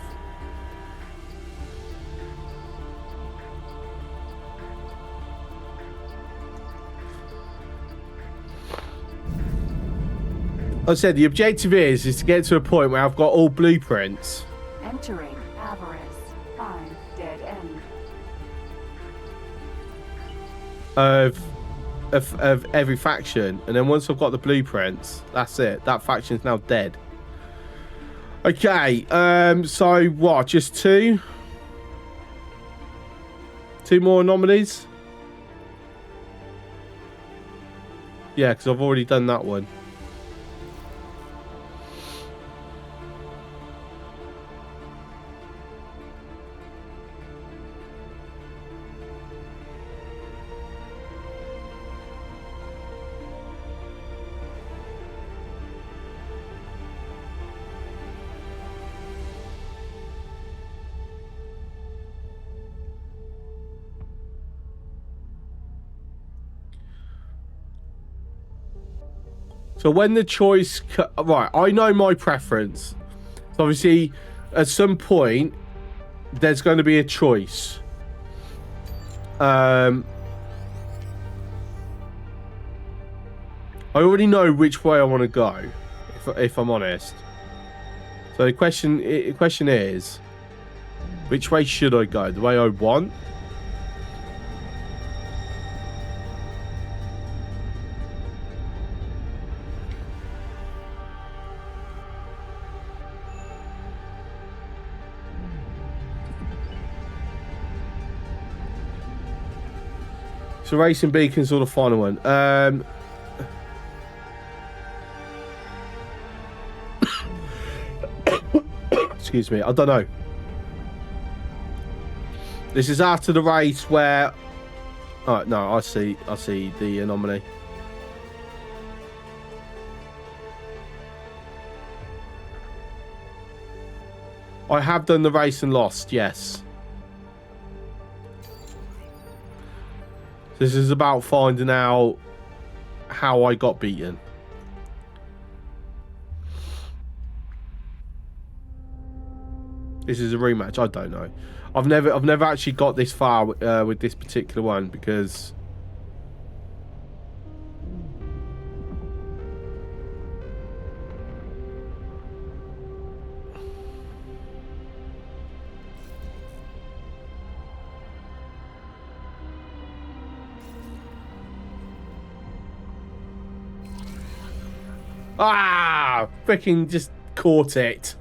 I said the objective is to get to a point where I've got all blueprints. Entering Avarice 5. Dead end. Of every faction, and then once I've got the blueprints, that's it. That faction's now dead. Okay, so what? Just two more anomalies? Yeah, because I've already done that one. So when the choice... Right, I know my preference. So obviously, at some point, there's going to be a choice. I already know which way I want to go, if I'm honest. So the question is, which way should I go? The way I want? So Racing Beacon's all the final one. Excuse me, I don't know. This is after the race where... Oh, no, I see the anomaly. I have done the race and lost, yes. This is about finding out how I got beaten. This is a rematch. I don't know. I've never actually got this far with this particular one because freaking just caught it.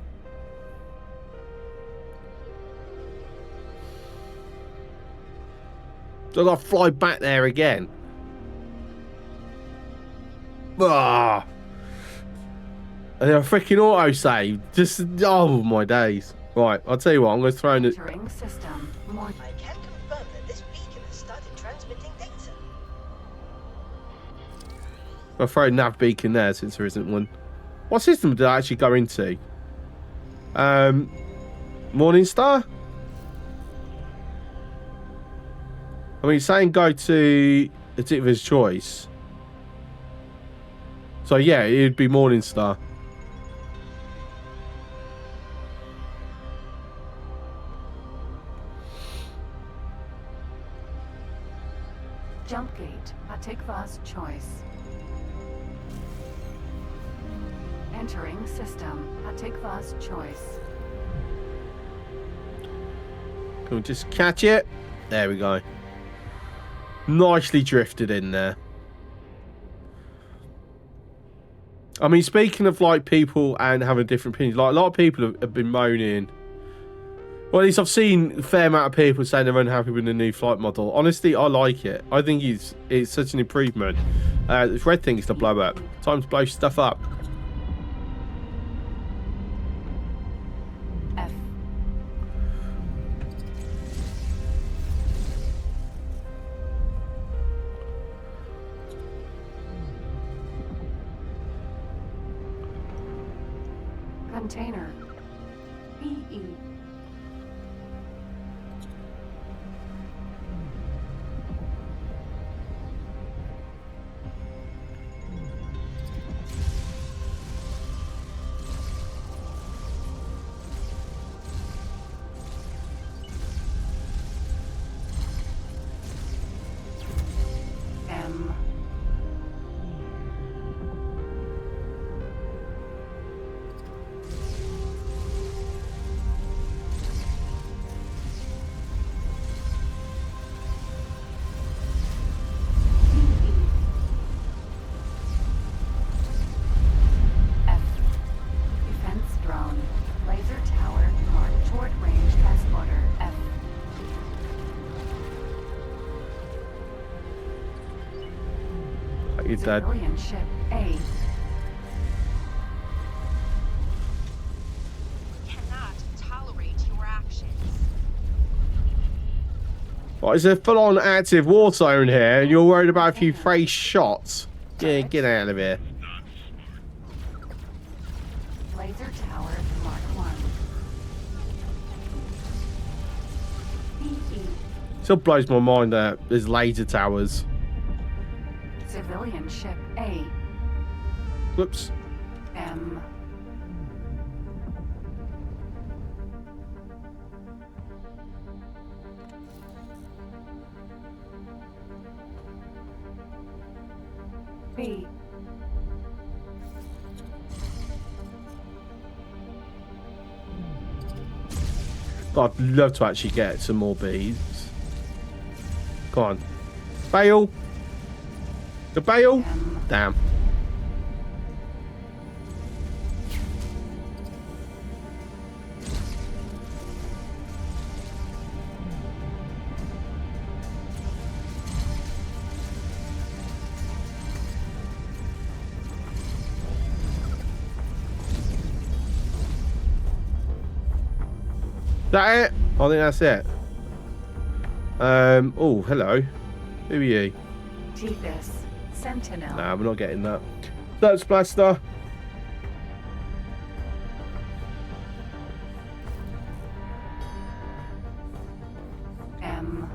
So I gotta fly back there again. And then a freaking auto-save. Just, oh my days. Right, I'll tell you what, I'm going to throw in it. System. I can confirm that this beacon has started transmitting data. I'll throw a nav beacon there since there isn't one. What system did I actually go into? Morningstar? I mean, saying go to a tip of his choice. So yeah, it'd be Morningstar. Jump gate. Atikva's choice. Entering system. Atikva's choice. Can we just catch it? There we go. Nicely drifted in there. I mean, speaking of like people and having different opinions, like a lot of people have been moaning Well, at least I've seen a fair amount of people saying they're unhappy with the new flight model. Honestly, I like it. I think it's such an improvement. There's red things to blow up. Time to blow stuff up. F. Container. PE. M. F. Defense drone. Laser tower marked short range transporter. F. You're dead. Civilian ship A. Cannot tolerate your actions. Right, it's a full-on active war zone here, and you're worried about a few stray shots. Yeah, get out of here. Laser tower Mark 1. PE. Still blows my mind that there's laser towers. Civilian ship A. Whoops. M. B. God, I'd love to actually get some more beads. Come on. Bail. The bail. M. Damn. That it? I think that's it. Oh, hello. Who are you? Tethys. Sentinel. Nah, we're not getting that. That's Blaster. M.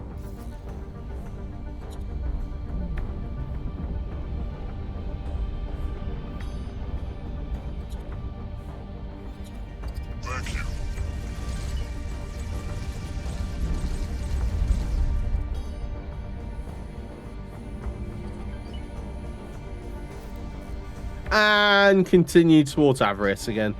Thank you. And continue towards Avarice again.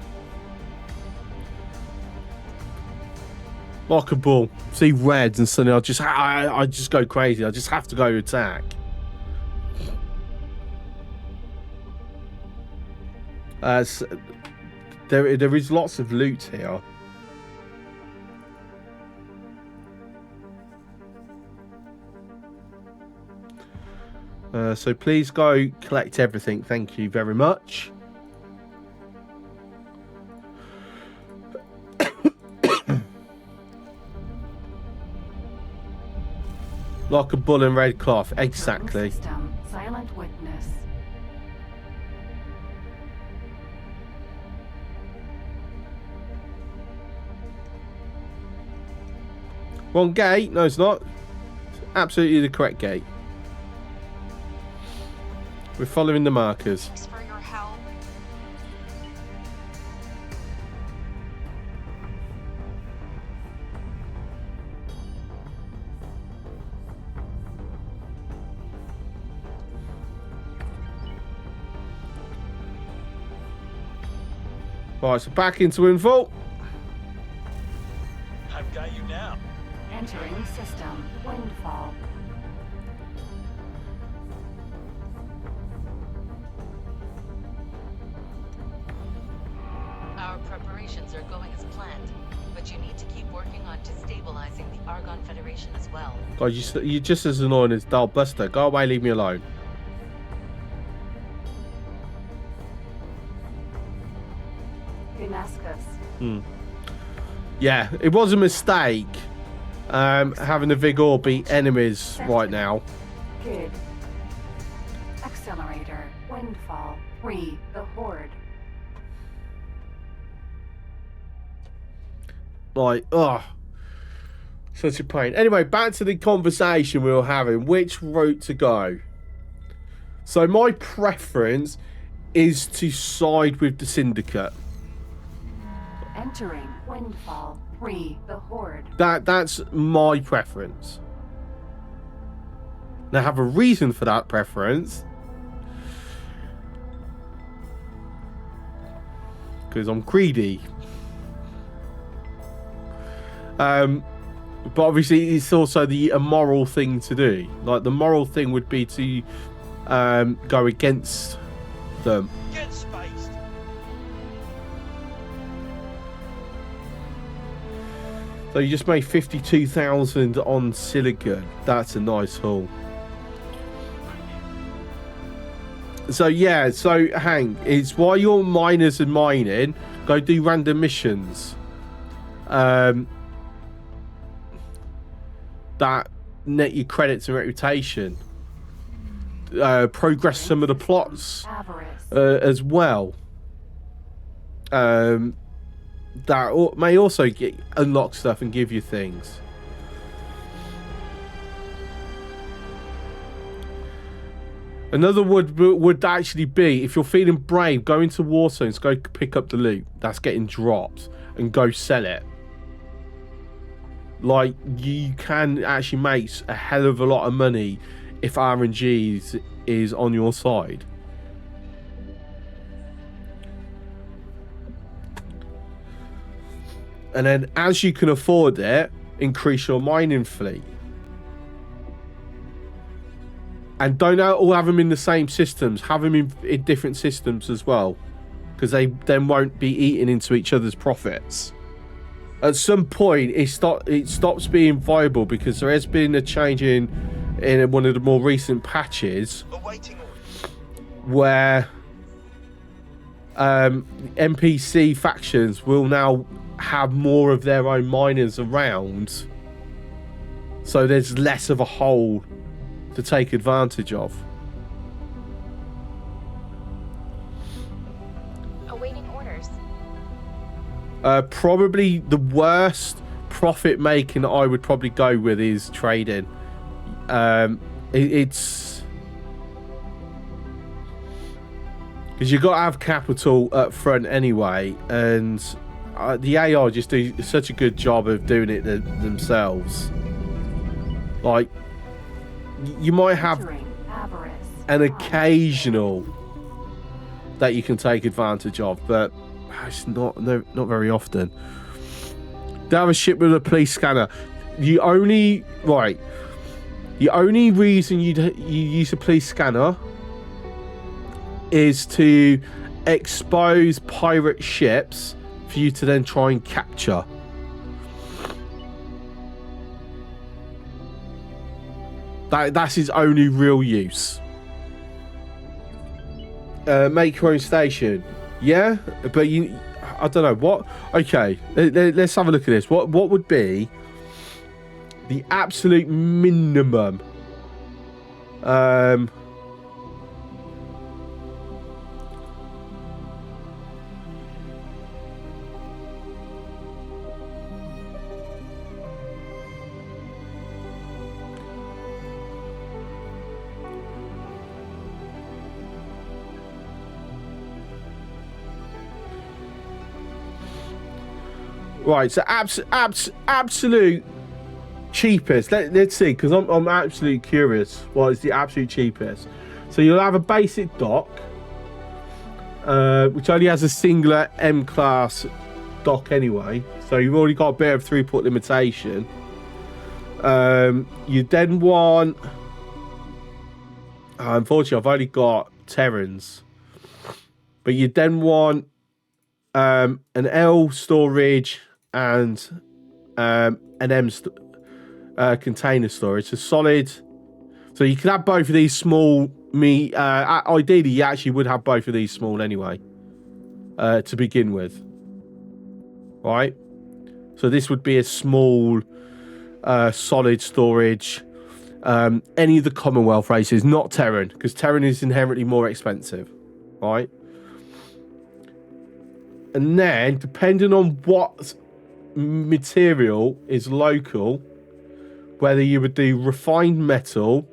Like a bull. See reds and suddenly I just go crazy. I just have to go attack. There is lots of loot here. So please go collect everything. Thank you very much. Like a bull in red cloth. Exactly. System. Silent witness. Wrong gate. No, it's not. It's absolutely the correct gate. We're following the markers. Thanks for your help. Right, so back into info. I've got you now. Entering system. Windfall. Our Our preparations are going as planned, but you need to keep working on destabilizing the Argon Federation as well. God, you're just as annoying as Darl Buster. Go away, leave me alone. Damascus. Yeah, it was a mistake having the Vigor beat enemies right now. Good. Accelerator. Windfall. 3. The Horde. Like, ugh. Such a pain. Anyway, back to the conversation we were having. Which route to go? So my preference is to side with the Syndicate. Entering. Windfall. 3. The Horde. That's my preference. Now, I have a reason for that preference. Because I'm greedy. But obviously it's also the immoral thing to do. Like, the moral thing would be to go against them. Get spaced. So you just made 52,000 on silicon. That's a nice haul. So yeah, so Hank, it's while you're miners and mining, go do random missions. That net you credits and reputation. Progress some of the plots as well. That may also unlock stuff and give you things. Another would actually be, if you're feeling brave, go into war zones, go pick up the loot that's getting dropped and go sell it. Like, you can actually make a hell of a lot of money if RNG is on your side. And then as you can afford it, increase your mining fleet. And don't all have them in the same systems. Have them in different systems as well. Because they then won't be eating into each other's profits. At some point, it stops being viable because there has been a change in one of the more recent patches where NPC factions will now have more of their own miners around. So there's less of a hole to take advantage of. Awaiting orders. Probably the worst profit making that I would probably go with is trading. It's because you've got to have capital up front anyway, and the AI just do such a good job of doing it themselves. Like, you might have an occasional that you can take advantage of, but it's not very often. They have a ship with a police scanner. The only reason you use a police scanner is to expose pirate ships for you to then try and capture. That's his only real use. Make your own station. Yeah, but I don't know what. Okay, let's have a look at this. What would be the absolute minimum? Right, so absolute cheapest. Let's see, because I'm absolutely curious what is the absolute cheapest. So you'll have a basic dock, which only has a singular M-class dock anyway. So you've already got a bit of throughput limitation. You then want... unfortunately, I've only got Terrans. But you then want an L storage and an M container storage. So solid. So you could have both of these small. Ideally, you actually would have both of these small anyway. To begin with, right? So this would be a small, solid storage. Any of the Commonwealth races, not Terran, because Terran is inherently more expensive, right? And then, depending on what material is local, whether you would do refined metal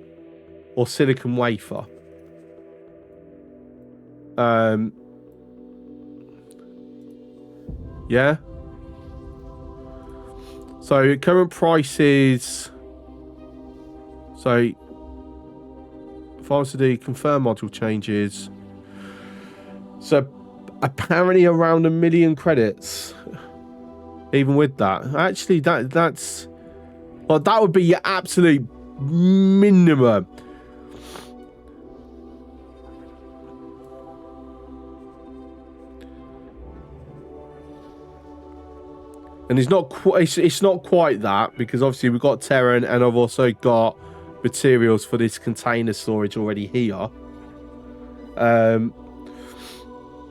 or silicon wafer. Yeah. So current prices. So if I was to do confirm module changes, so apparently around 1 million credits. Even with that, actually, that's well, that would be your absolute minimum. And it's not quite that, because obviously we've got Terran and I've also got materials for this container storage already here.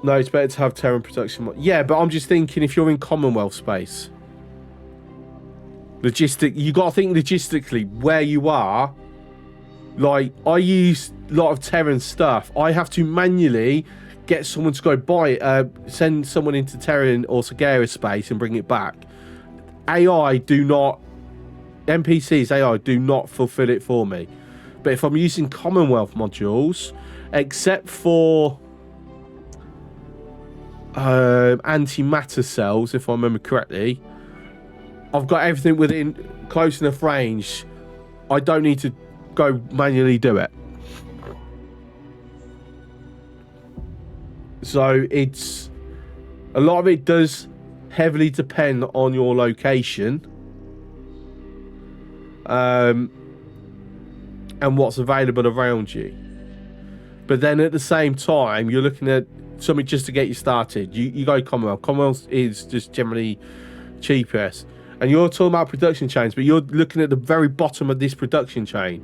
No, it's better to have Terran production. Yeah, but I'm just thinking if you're in Commonwealth space, you got to think logistically where you are. Like, I use a lot of Terran stuff. I have to manually get someone to go buy it, send someone into Terran or Sagara space and bring it back. NPCs AI do not fulfill it for me. But if I'm using Commonwealth modules, except for antimatter cells, if I remember correctly, I've got everything within close enough range. I don't need to go manually do it. So it's a lot of it does heavily depend on your location and what's available around you. But then at the same time, you're looking at something just to get you started. You go Commonwealth. Commonwealth is just generally cheapest. And you're talking about production chains, but you're looking at the very bottom of this production chain,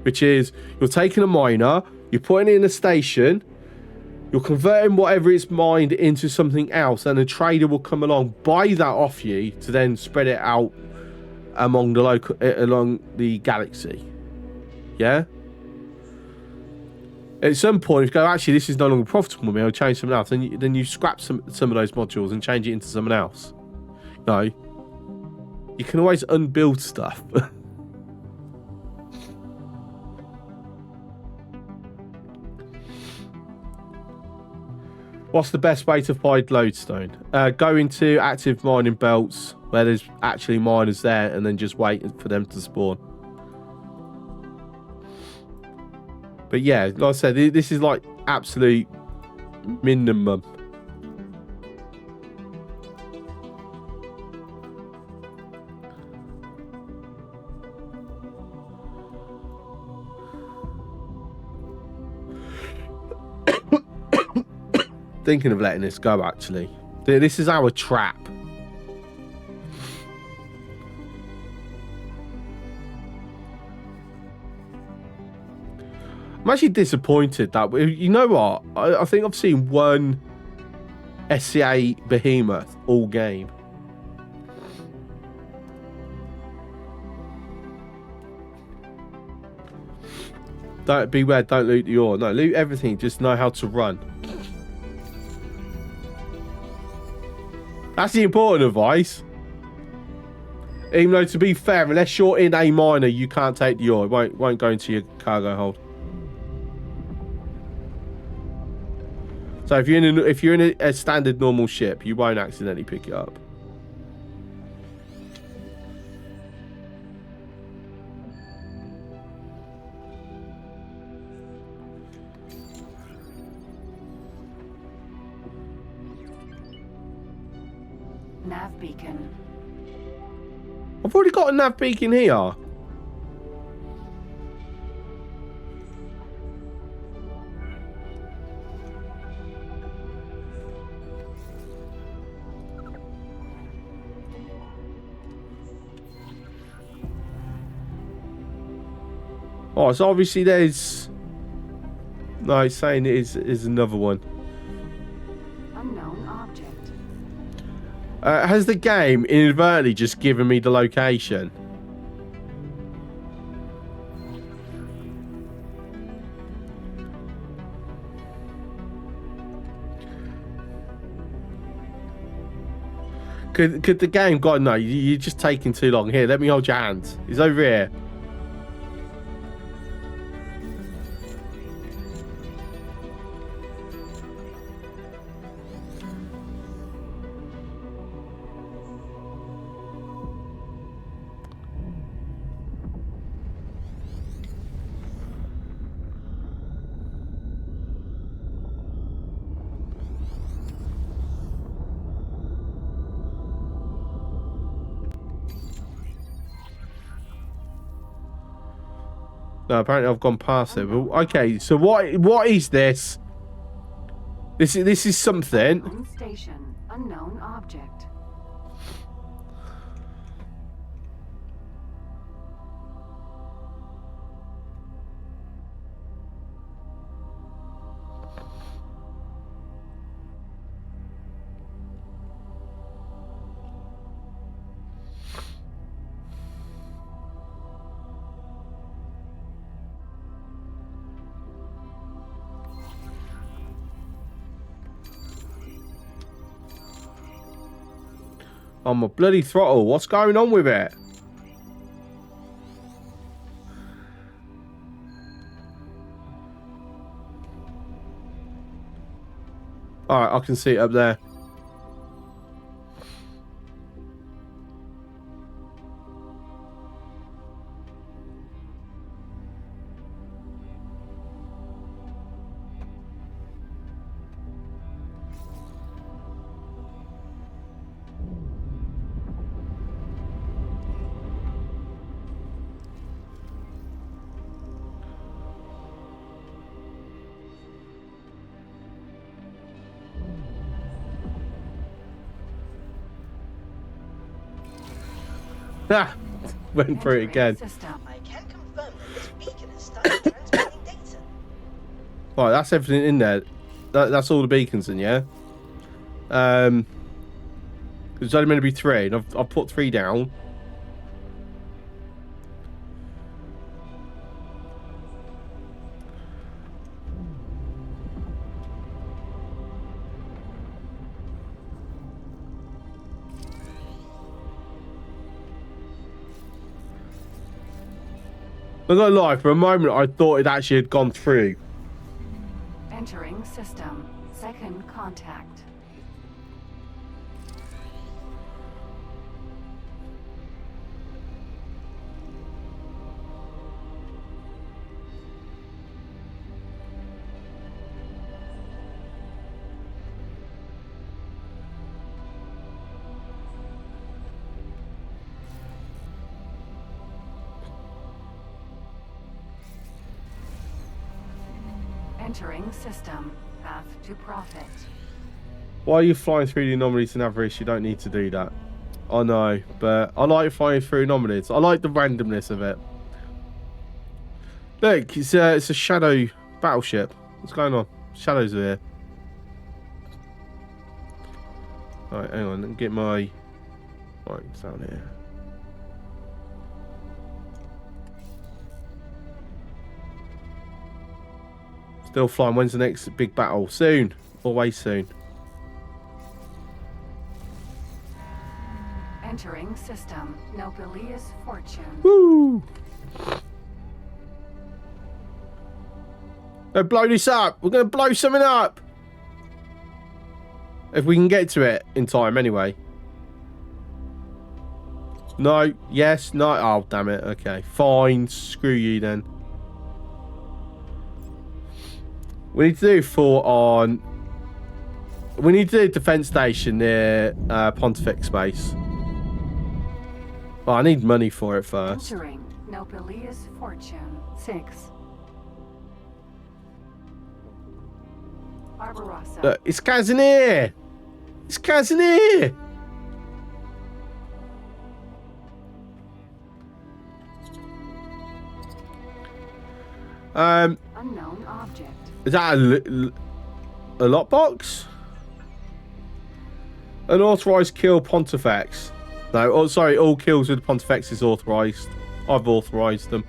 which is you're taking a miner, you're putting it in a station, you're converting whatever it's mined into something else, and a trader will come along, buy that off you to then spread it out among along the galaxy. Yeah. At some point, if you go, actually, this is no longer profitable for me, I'll change something else. Then you scrap some of those modules and change it into something else. No. You can always unbuild stuff. What's the best way to find lodestone? Go into active mining belts where there's actually miners there and then just wait for them to spawn. But yeah, like I said, this is like absolute minimum. Thinking of letting this go, actually. This is our trap. I'm actually disappointed that, you know what? I think I've seen one SCA behemoth all game. Don't beware, don't loot the ore. No, loot everything, just know how to run. That's the important advice. Even though, to be fair, unless you're in a miner, you can't take the ore. It won't go into your cargo hold. So if you're in a standard normal ship, you won't accidentally pick it up. Nav beacon. I've already got a nav beacon here. Oh, so obviously there's... No, it's saying it is another one. Unknown object. Has the game inadvertently just given me the location? Could the game... God, no, you're just taking too long. Here, let me hold your hand. He's over here. No, apparently I've gone past it. But, okay, so what is this? This is something. Unknown station. Unknown object. On my bloody throttle. What's going on with it? Alright, I can see it up there. Ah, went through it again. System. I can confirm that this beacon has started transmitting data. Right, that's everything in there. That's all the beacons in, yeah? There's only meant to be 3, and I've put 3 down. I'm not gonna lie, for a moment I thought it actually had gone through. Entering system. Second contact. Entering system. Path to profit. Why are you flying through the anomalies in Avarice? You don't need to do that. I know, but I like flying through anomalies. I like the randomness of it. Look, it's a shadow battleship. What's going on? Shadows are here. Alright, hang on. Let me get my... Right, it's down here. Still flying. When's the next big battle? Soon. Always soon. Entering system. Nobilious fortune. Woo! Let's blow this up. We're going to blow something up. If we can get to it in time, anyway. No. Yes. No. Oh, damn it. Okay. Fine. Screw you then. We need to do 4 on... We need to do a defense station near Pontifex Space. Well, I need money for it first. Entering Nobilious fortune. 6. Barbarossa. Look, it's Casimir! It's Casimir! Unknown object. Is that a lockbox? Unauthorized kill Pontifex. No, oh sorry, all kills with Pontifex is authorized. I've authorized them.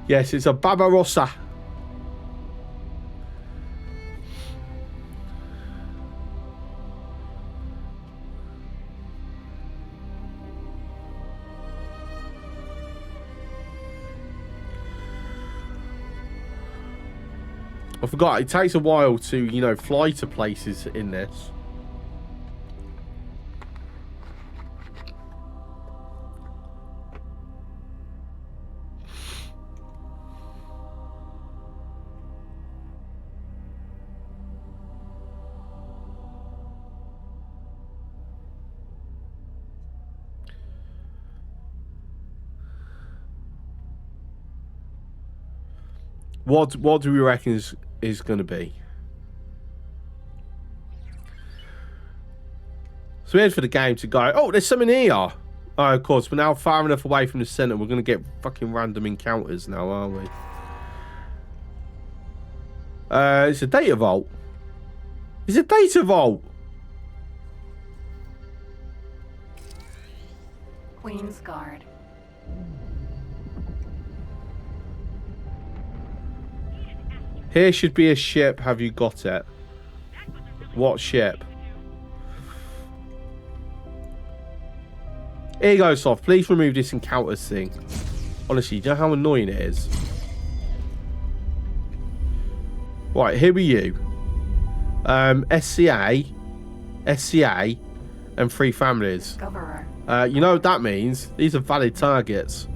Yes, it's a Barbarossa. I forgot, it takes a while to, you know, fly to places in this. What do we reckon is going to be? So we head for the game to go. Oh, there's something here. Oh, of course, we're now far enough away from the center. We're going to get fucking random encounters now, aren't we? It's a data vault. It's a data vault. Queen's Guard. Here should be a ship. Have you got it? What ship? Here you go, Soft. Please remove this encounters thing. Honestly, do you know how annoying it is? Right, here are you. SCA, and 3 families. Discoverer. You know what that means? These are valid targets.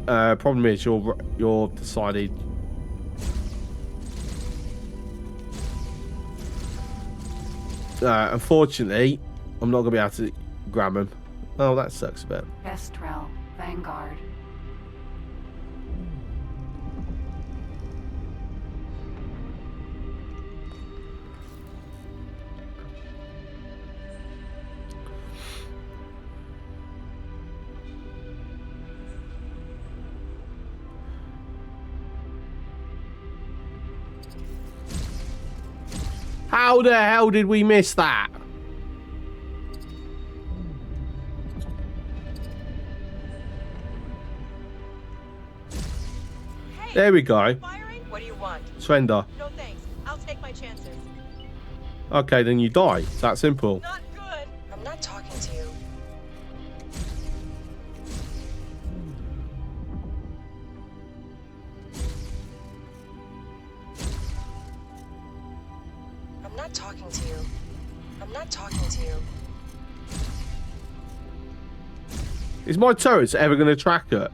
Problem is, you're decided. Unfortunately, I'm not gonna be able to grab him. Oh, that sucks a bit. Kestrel. Vanguard. How the hell did we miss that? Hey, There we go. firing? What do you want? Surrender. No thanks. I'll take my chances. Okay, then you die. It's that simple. Not good. I'm not talking to you. I'm not talking to you. I'm not talking to you. Is my turrets ever going to track it?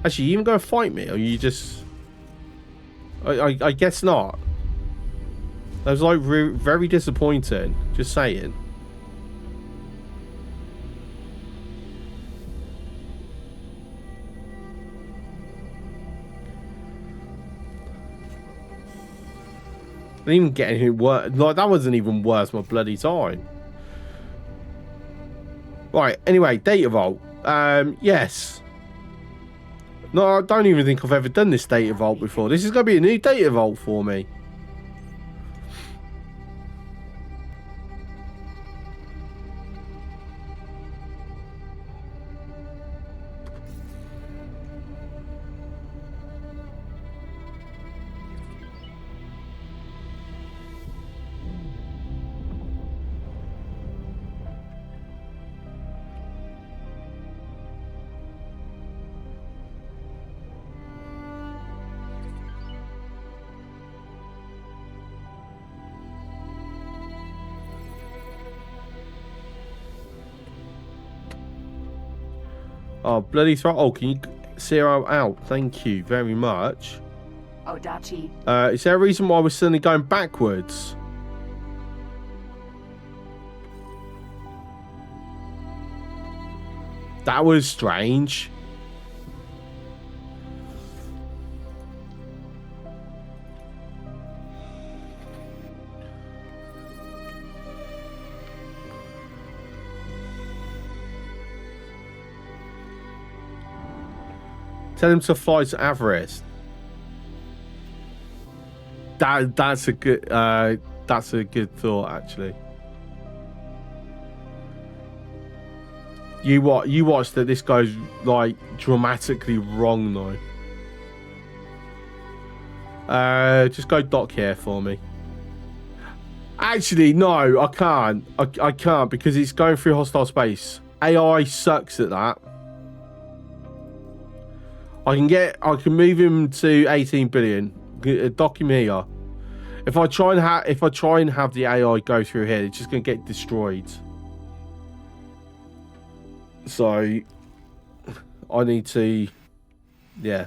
Actually, you even going to fight me? Or you just... I guess not. That was like very disappointing. Just saying. I didn't even get anything worse. Like, that wasn't even worth my bloody time. Right, anyway, data vault. Yes. No, I don't even think I've ever done this data vault before. This is going to be a new data vault for me. Oh, bloody throttle. Can you zero out? Thank you very much. Odachi. Is there a reason why we're suddenly going backwards? That was strange. Tell him to fly to Everest. That's a good thought, actually. You watch that this goes like dramatically wrong though. Just go dock here for me. Actually, no, I can't. I can't because it's going through hostile space. AI sucks at that. I can move him to 18 billion. Dock him here. If I try and have the AI go through here, it's just gonna get destroyed. So I need to, yeah.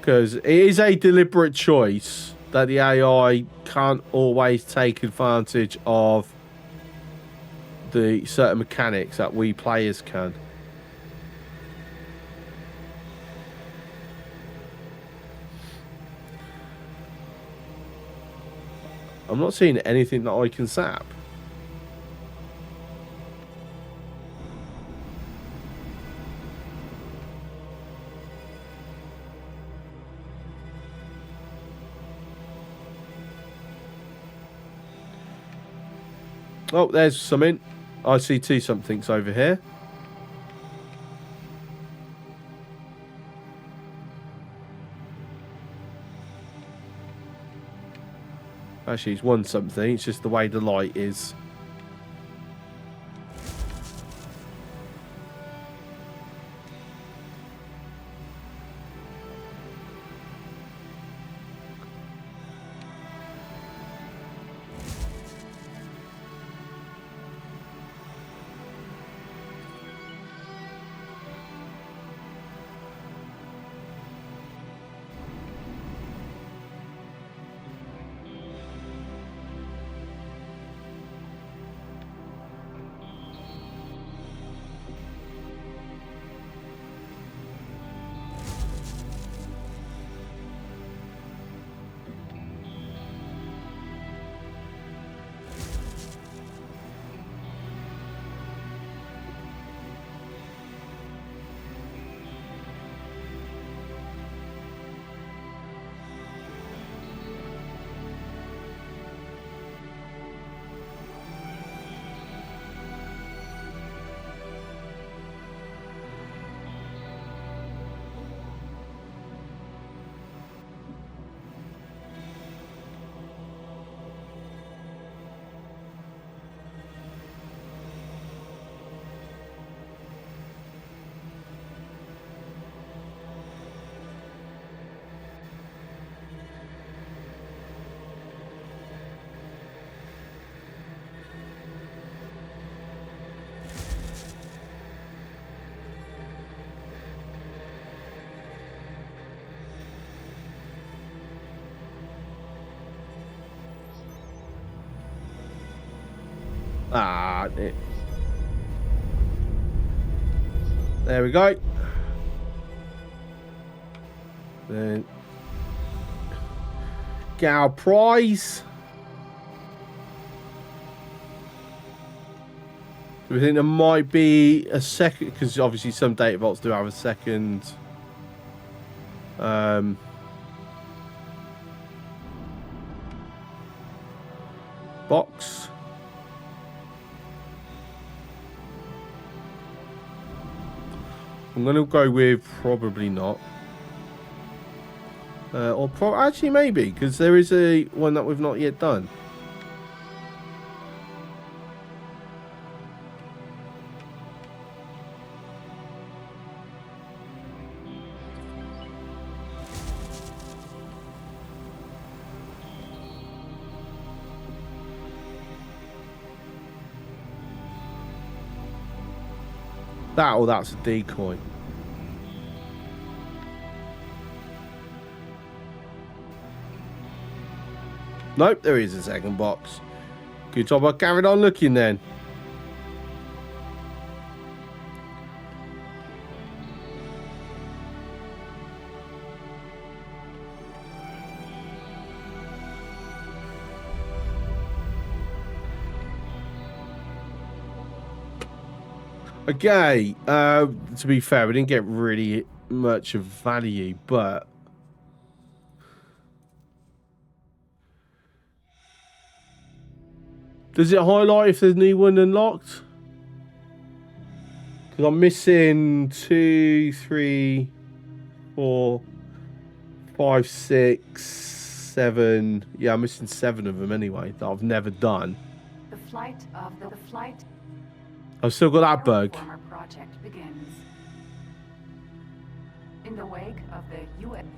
Because it is a deliberate choice that the AI can't always take advantage of the certain mechanics that we players can. I'm not seeing anything that I can sap. Oh, there's something. I see two somethings over here. Actually, it's one something. It's just the way the light is. There we go. Then get our prize. We think there might be a second, because obviously some data vaults do have a second box. I'm going to go with probably not. Or actually maybe, because there is a one that we've not yet done. That's a decoy. Nope, there is a second box. Good job, I carried on looking then. Okay, to be fair, we didn't get really much of value, but does it highlight if there's a new one unlocked? Because I'm missing 2, 3, 4, 5, 6, 7. Yeah, I'm missing 7 of them anyway that I've never done. The flight of the flight. I've still got that bug. Terraformer project begins. In the wake of the UN,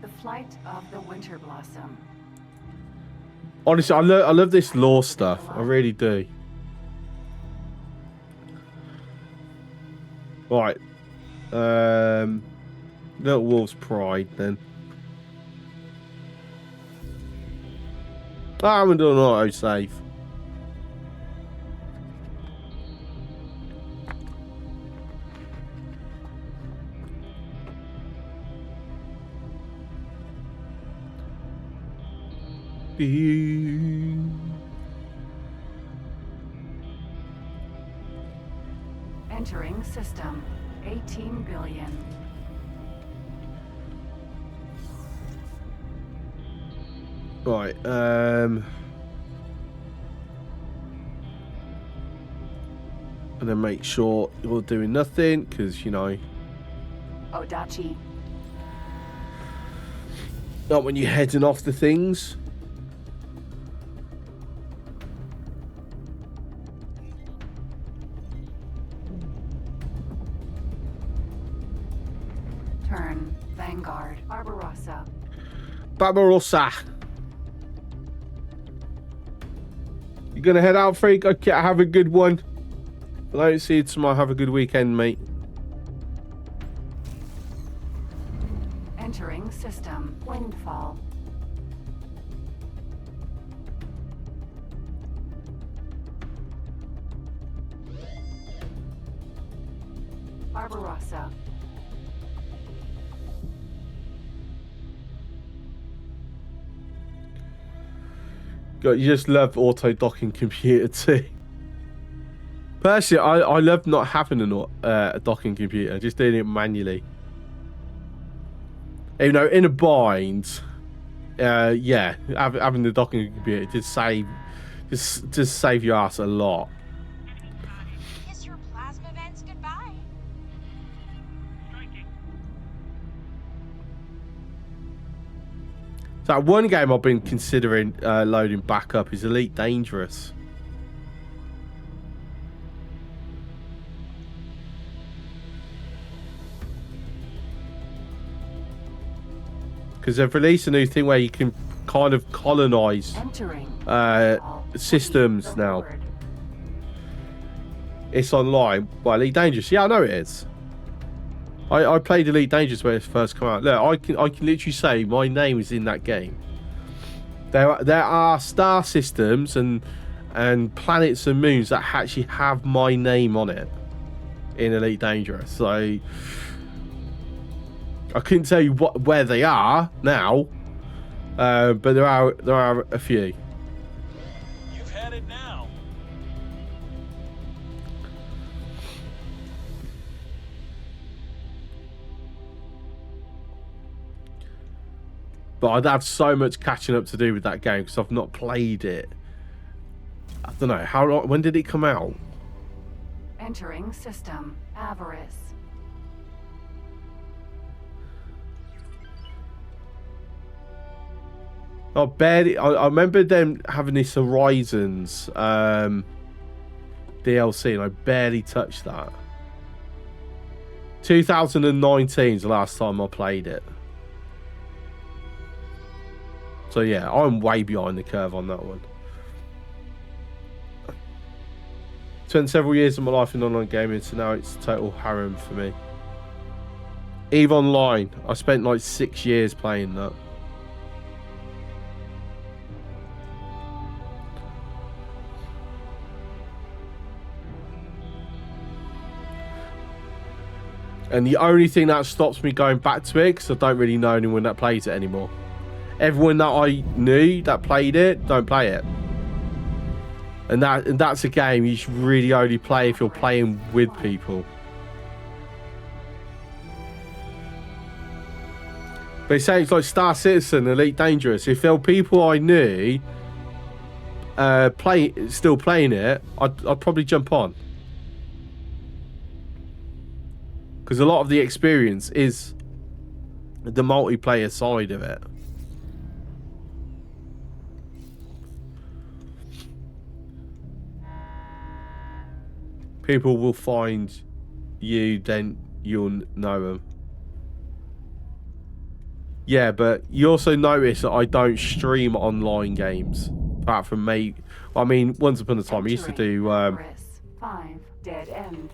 the flight of the Winter Blossom. Honestly, I love this lore stuff. I really do. Right. Little Wolf's Pride then. I haven't done autosave. Entering system. 18 billion. Right, and then make sure you're doing nothing, because, you know, Odachi. not when you're heading off the things. Turn. Vanguard. Barbarossa. Barbarossa. You gonna head out, Freak? Okay, have a good one. If I don't see you tomorrow, have a good weekend, mate. Entering system. Windfall. Barbarossa. God, you just love auto-docking computer too. Personally, I love not having a docking computer, just doing it manually. You know, in a bind, yeah, having the docking computer just save your ass a lot. Kiss your plasma vents goodbye. Striking. So one game I've been considering loading back up is Elite Dangerous. Because they've released a new thing where you can kind of colonize systems now. It's online. Well, Elite Dangerous, yeah, I know it is. I played Elite Dangerous when it first came out. Look, I can literally say my name is in that game. There are star systems and planets and moons that actually have my name on it in Elite Dangerous. So I couldn't tell you where they are now, but there are a few. You've had it now. But I'd have so much catching up to do with that game because I've not played it. I don't know how long. When did it come out? Entering system. Avarice. I remember them having this Horizons DLC, and I barely touched that. 2019 is the last time I played it. So yeah, I'm way behind the curve on that one. Spent several years of my life in online gaming, so now it's total harem for me. EVE Online, I spent like 6 years playing that. And the only thing that stops me going back to it, because I don't really know anyone that plays it anymore. Everyone that I knew that played it, don't play it. And that's a game you should really only play if you're playing with people. But say it's like Star Citizen, Elite Dangerous. If there were people I knew still playing it, I'd probably jump on. Because a lot of the experience is the multiplayer side of it. People will find you, then you'll know them. Yeah, but you also notice that I don't stream online games. Apart from me. I mean, once upon a time, I used to do... 5 dead ends.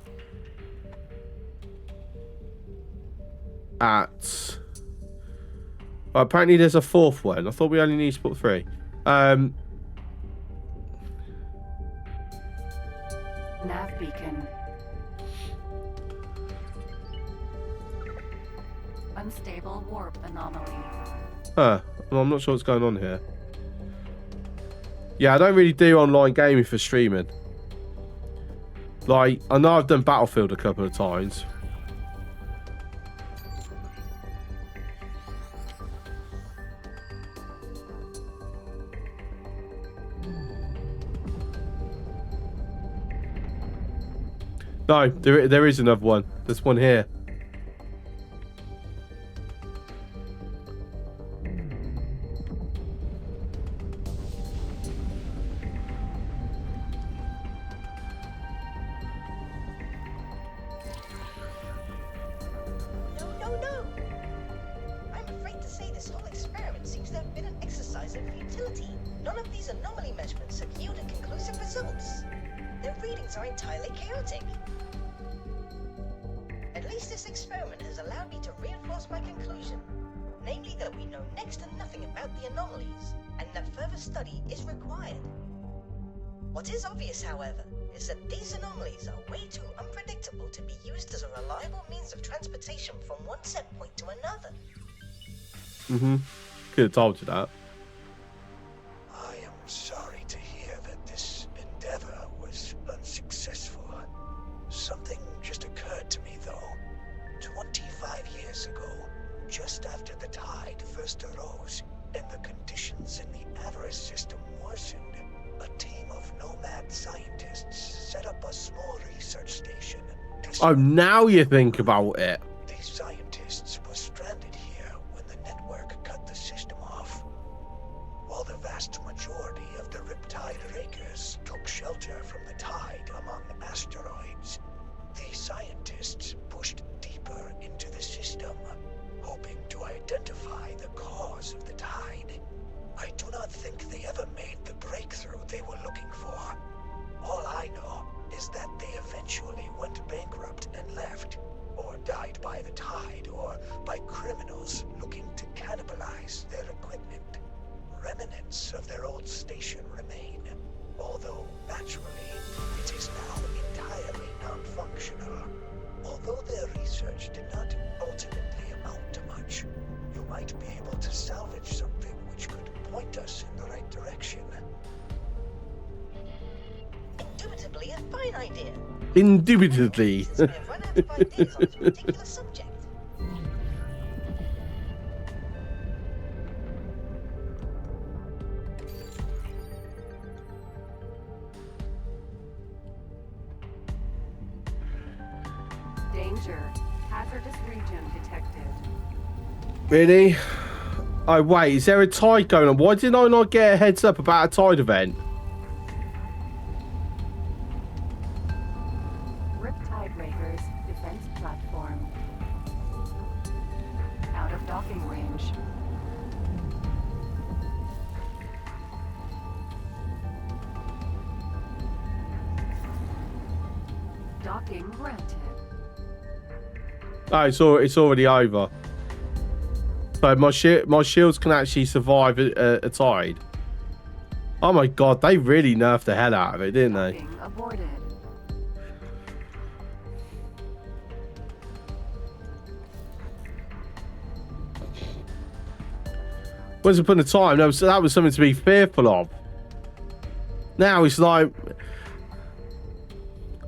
Apparently there's a fourth one. I thought we only need to put 3. Nav beacon. Unstable warp anomaly. Well, I'm not sure what's going on here. Yeah, I don't really do online gaming for streaming. Like, I know I've done Battlefield a couple of times. No, there is another one. There's one here. No. I'm afraid to say this whole experiment seems to have been an exercise in futility. None of these anomaly measurements have yielded conclusive results. Their readings are entirely chaotic. At least this experiment has allowed me to reinforce my conclusion, namely that we know next to nothing about the anomalies, and that further study is required. What is obvious, however, is that these anomalies are way too unpredictable to be used as a reliable means of transportation from one set point to another. Could have told you that. I am sorry to hear that this endeavor was unsuccessful. Something just occurred to me, though. 25 years ago, just after the tide first arose and the conditions in the Avarice system worsened, a team of nomad scientists set up a small research station to... Oh, now you think about it. These scientists were stranded here when the network cut the system off. While the vast majority of the Riptide Rakers took shelter from the tide among asteroids, these scientists pushed deeper into the system, hoping to identify the cause of the tide. I do not think they ever made the breakthrough they were looking for. All I know is that they eventually went bankrupt and left, or died by the tide, or by criminals looking to cannibalize their equipment. Remnants of their old station remain, although naturally it is now entirely non-functional. Although their research did not ultimately amount to much, you might be able to salvage something which could point us in the right direction. Indubitably a fine idea. Indubitably. Since we have run out of ideas on this particular subject. Danger. Hazardous region detected. Really? Oh, wait. Is there a tide going on? Why did I not get a heads up about a tide event? Riptide Rakers defense platform. Out of docking range. Docking granted. Oh, it's already over. So my shields can actually survive a tide. Oh my god, they really nerfed the hell out of it, didn't they? Docking aborted. Once upon a time, that was something to be fearful of. Now it's like,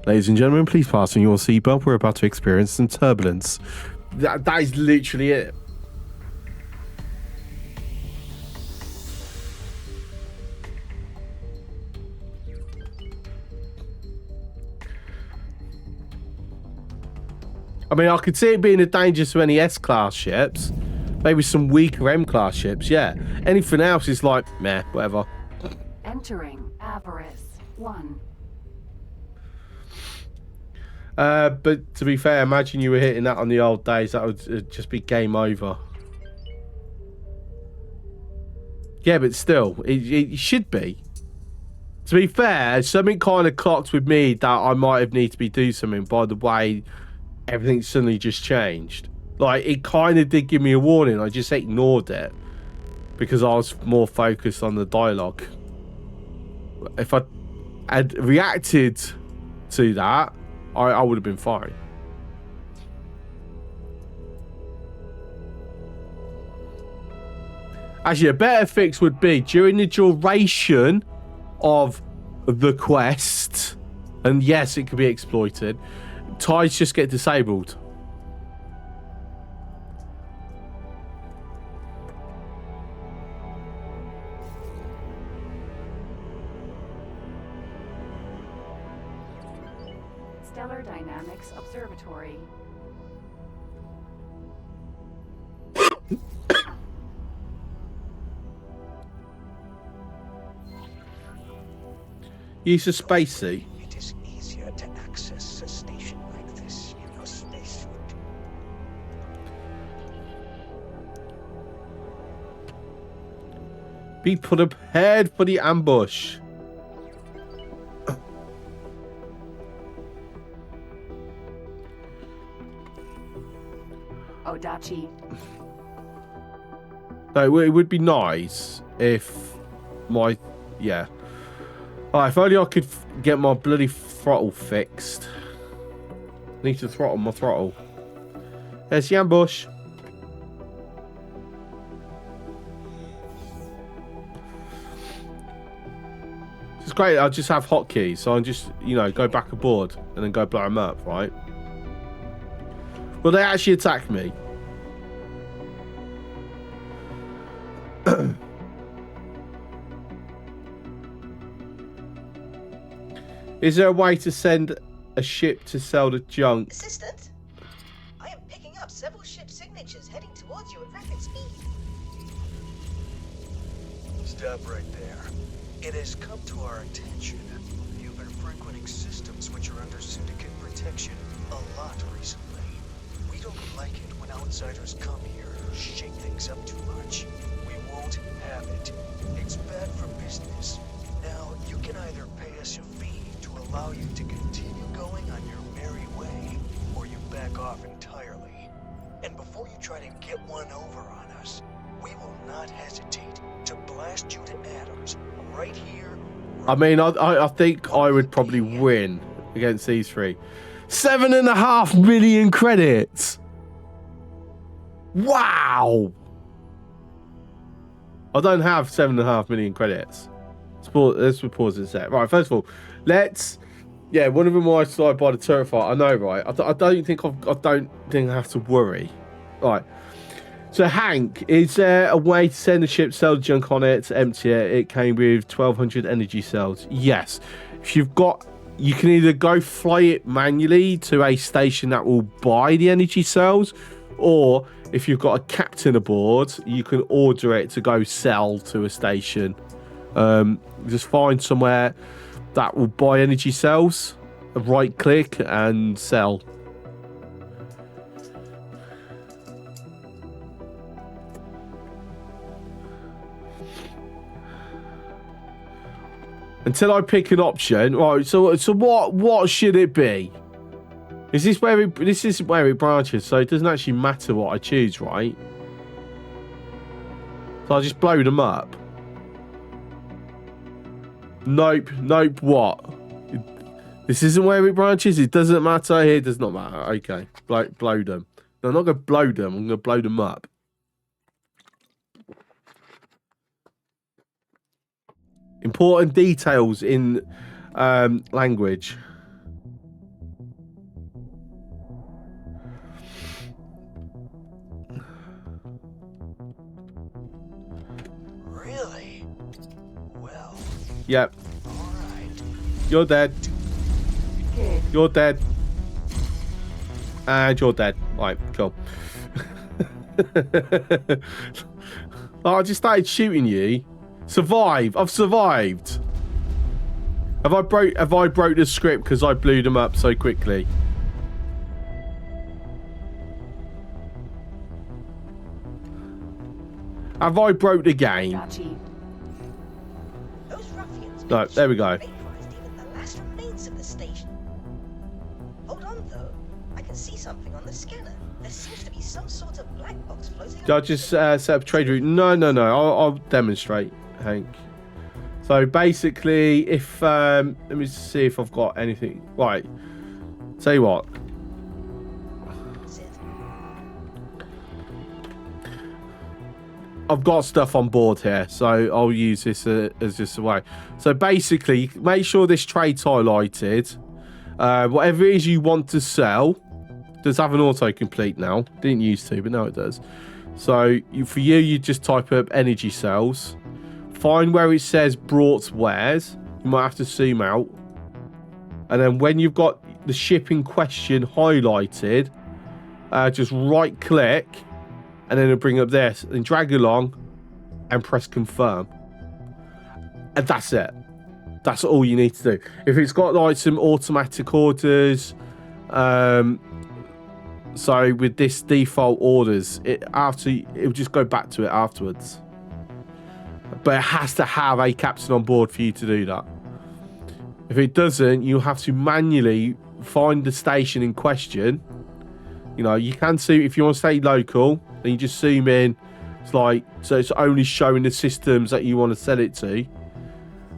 ladies and gentlemen, please fasten your seatbelt. We're about to experience some turbulence. That is literally it. I mean, I could see it being a danger to any S-class ships. Maybe some weaker M-class ships, yeah. Anything else is like, meh, whatever. Entering Avarice 1. But to be fair, imagine you were hitting that on the old days. That would just be game over. Yeah, but still, it should be. To be fair, something kind of clocked with me that I might have need to be doing something by the way everything suddenly just changed. Like, it kind of did give me a warning. I just ignored it because I was more focused on the dialogue. If I had reacted to that, I would have been fine. Actually, a better fix would be during the duration of the quest, and yes, it could be exploited, ties just get disabled. Stellar Dynamics Observatory. Use a spacesuit. It is easier to access a station like this in your spacesuit. Be prepared for the ambush. Odachi. No, it would be nice if my... Yeah. Alright, if only I could get my bloody throttle fixed. Need to throttle my throttle. There's the ambush. It's great. I'll just have hotkeys, so I'll just, you know, go back aboard and then go blow them up, right? Will they actually attack me? Is there a way to send a ship to sell the junk? Assistant, I am picking up several ship signatures heading towards you at rapid speed. Stop right there. It has come to our attention you've been frequenting systems which are under syndicate protection a lot recently. We don't like it when outsiders come here and shake things up too much. We won't have it. It's bad for business. Now, you can either pay us a fee to allow you to continue going on your merry way, or you back off entirely. And before you try to get one over on us, we will not hesitate to blast you to atoms right here. I mean, I think I would probably win against these three. 7.5 million credits. Wow. I don't have 7.5 million credits. Let's pause and set. Right, first of all, let's... Yeah, one of them was slide by the turret fight. I know, right? I don't think I have to worry. Right. So, Hank, is there a way to send the ship, sell the junk on it, empty it? It came with 1,200 energy cells. Yes. If you've got... You can either go fly it manually to a station that will buy the energy cells, or if you've got a captain aboard, you can order it to go sell to a station. Just find somewhere that will buy energy cells, right click and sell. Until I pick an option, right? So what should it be? Is this where this is where it branches? So it doesn't actually matter what I choose, right? So I just blow them up. Nope. What? This isn't where it branches. It doesn't matter. Here does not matter. Okay, blow them. No, I'm not gonna blow them. I'm gonna blow them up. Important details in language. Really? Well, Yep. all right. You're dead. Good. You're dead. And you're dead. Right, cool. I just started shooting you. Survive. I've survived. Have I broke the script because I blew them up so quickly? Have I broke the game? Dachi. Those ruffians No, there we go. vaporized even the last remains of the station. Hold on, though. I can see something on the scanner. There seems to be some sort of black box floating. Did I just set up a trade route? No. I'll demonstrate, Hank. So basically, if let me see if I've got anything. Right. Tell you what. I've got stuff on board here, so I'll use this as just a way. So basically, make sure this trade's highlighted. Whatever it is you want to sell does have an autocomplete now. Didn't used to, but now it does. So for you just type up energy cells. Find where it says brought wares. You might have to zoom out. And then when you've got the ship in question highlighted, just right click. And then it'll bring up this and drag along and press confirm. And that's it. That's all you need to do. If it's got like some automatic orders, so with this default orders, it'll just go back to it afterwards. But it has to have a captain on board for you to do that. If it doesn't, you'll have to manually find the station in question. You know, you can see if you want to stay local. Then you just zoom in. It's like, so it's only showing the systems that you want to sell it to.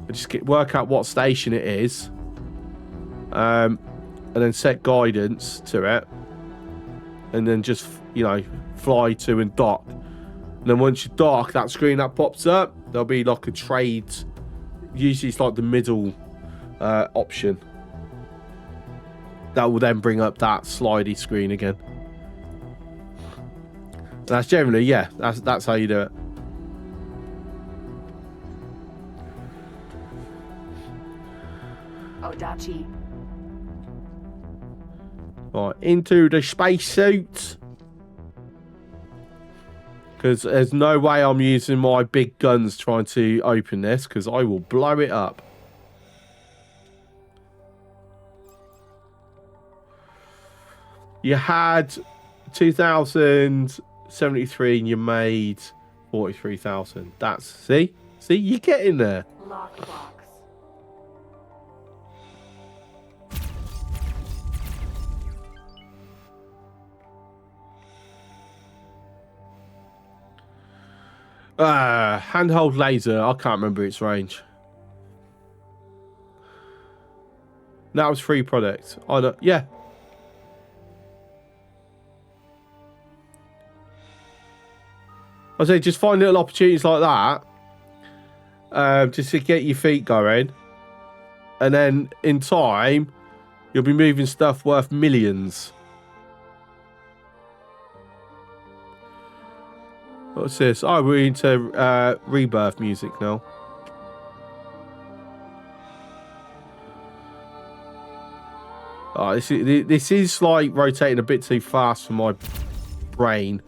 But just work out what station it is. And then set guidance to it. And then just, fly to and dock. And then once you dock, that screen that pops up, there'll be like a trade. Usually it's like the middle option. That will then bring up that slidey screen again. That's generally, yeah, that's how you do it. Oh, Dachi. Right, into the spacesuit. Because there's no way I'm using my big guns trying to open this, because I will blow it up. You had 2,073 and you made 43,000. That's, see, you get in there. Lockbox. Handheld laser. I can't remember its range. That was free product. I know. Yeah. I say just find little opportunities like that, just to get your feet going, and then in time, you'll be moving stuff worth millions. What's this? Oh, we're into rebirth music now. Oh, this is like rotating a bit too fast for my brain.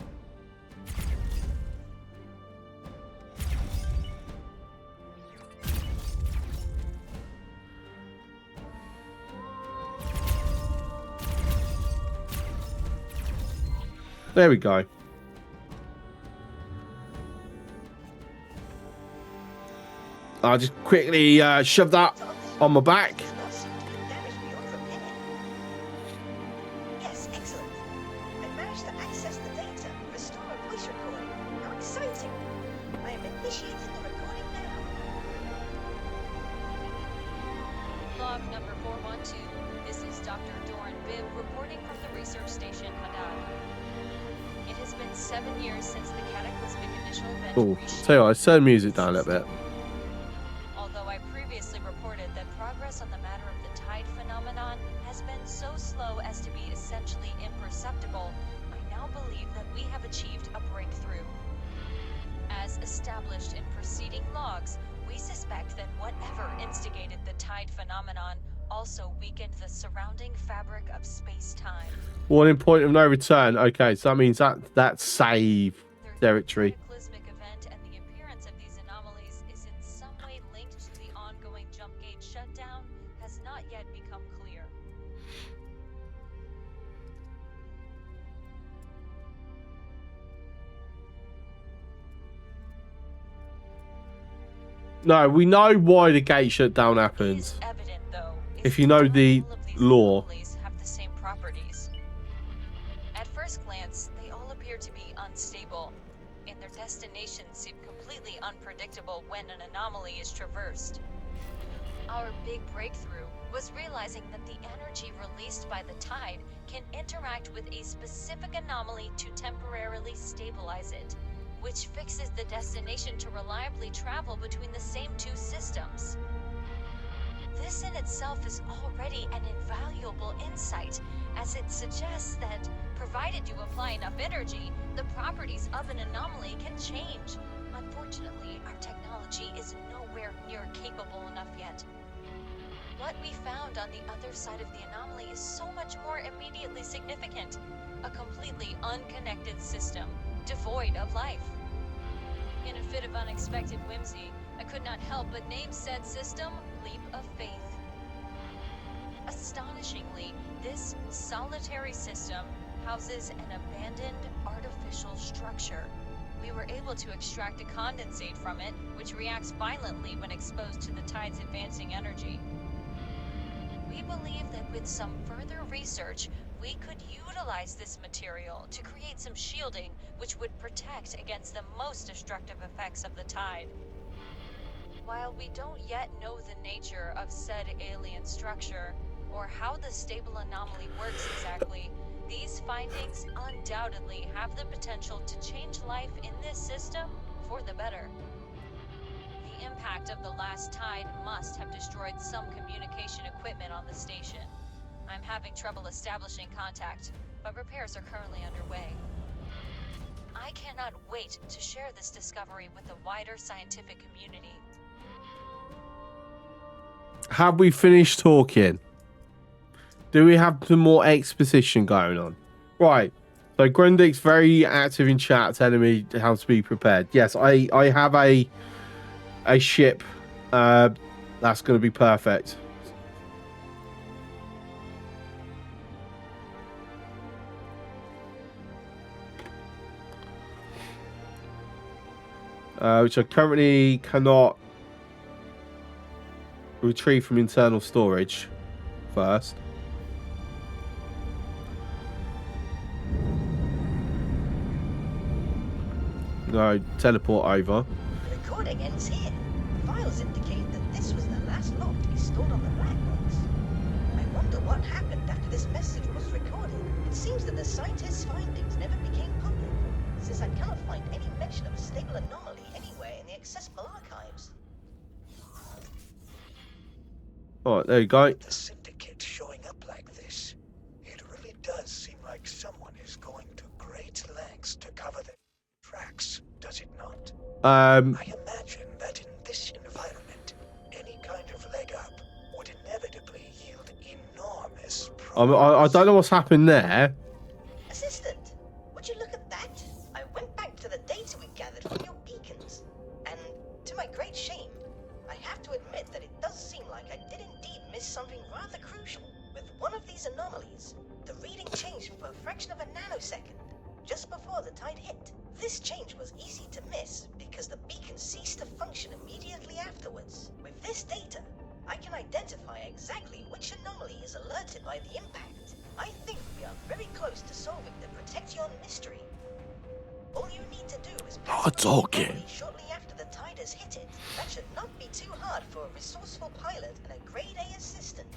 There we go. I'll just quickly shove that on my back. Yes, excellent. I managed to access the data, restore a voice recording. How exciting! I am initiating the recording now. Log number 412. This is Dr. Doran Bibb reporting from the research station Hadad. It has been 7 years since the cataclysmic initial event Oh, reached. tell you what, let's turn music down a little bit. Although I previously reported that progress on the matter of the tide phenomenon has been so slow as to be essentially imperceptible, I now believe that we have achieved a breakthrough. As established in preceding logs, we suspect that whatever instigated the tide phenomenon also weakened the surrounding fabric of space-time. Warning, point of no return. Okay, so that means that's save territory. The cataclysmic event and the appearance of these anomalies is in some way linked to the ongoing jump gate shutdown has not yet become clear. No, we know why the gate shutdown It happens. is evident, though, If you know that the all of these lore. anomalies have the same properties. At first glance, they all appear to be unstable, and their destinations seem completely unpredictable when an anomaly is traversed. Our big breakthrough was realizing that the energy released by the tide can interact with a specific anomaly to temporarily stabilize it, which fixes the destination to reliably travel between the same two systems. This in itself is already an invaluable insight, as it suggests that, provided you apply enough energy, the properties of an anomaly can change. Unfortunately, our technology is nowhere near capable enough yet. What we found on the other side of the anomaly is so much more immediately significant. A completely unconnected system, devoid of life. In a fit of unexpected whimsy, I could not help but name said system Leap of Faith. Astonishingly, this solitary system houses an abandoned artificial structure. We were able to extract a condensate from it, which reacts violently when exposed to the tide's advancing energy. We believe that with some further research, we could utilize this material to create some shielding which would protect against the most destructive effects of the tide. While we don't yet know the nature of said alien structure, or how the stable anomaly works exactly, these findings undoubtedly have the potential to change life in this system for the better. The impact of the last tide must have destroyed some communication equipment on the station. I'm having trouble establishing contact, but repairs are currently underway. I cannot wait to share this discovery with the wider scientific community. Have we finished talking? Do we have some more exposition going on? Right. So Grundig's very active in chat telling me how to be prepared. Yes, I have a ship. That's going to be perfect. Which I currently cannot retrieve from internal storage first. No, teleport over. The recording ends here. The files indicate that this was the last log to be stored on the black box. I wonder what happened after this message was recorded. It seems that the scientist's findings never became public, since I cannot find any mention of a stable anomaly anywhere in the accessible archives. Alright, there you go. The syndicate showing up like this, it really does seem like someone is going to great lengths to cover the tracks, does it not? I imagine that in this environment, any kind of leg up would inevitably yield enormous I don't know what's happened there. Assistant, would you look at that? I went back to the data we gathered from your beacons, and to my great shame, I have to admit that it does seem like I did indeed miss something rather crucial. With one of these anomalies, the reading changed for a fraction of a nanosecond, just before the tide hit. This change was easy to miss because the beacon ceased to function immediately afterwards. With this data, I can identify exactly which anomaly is alerted by the impact. I think we are very close to solving the Protection mystery. All you need to do is pass talking. shortly after the tide has hit it. That should not be too hard for a resourceful pilot and a grade A assistant.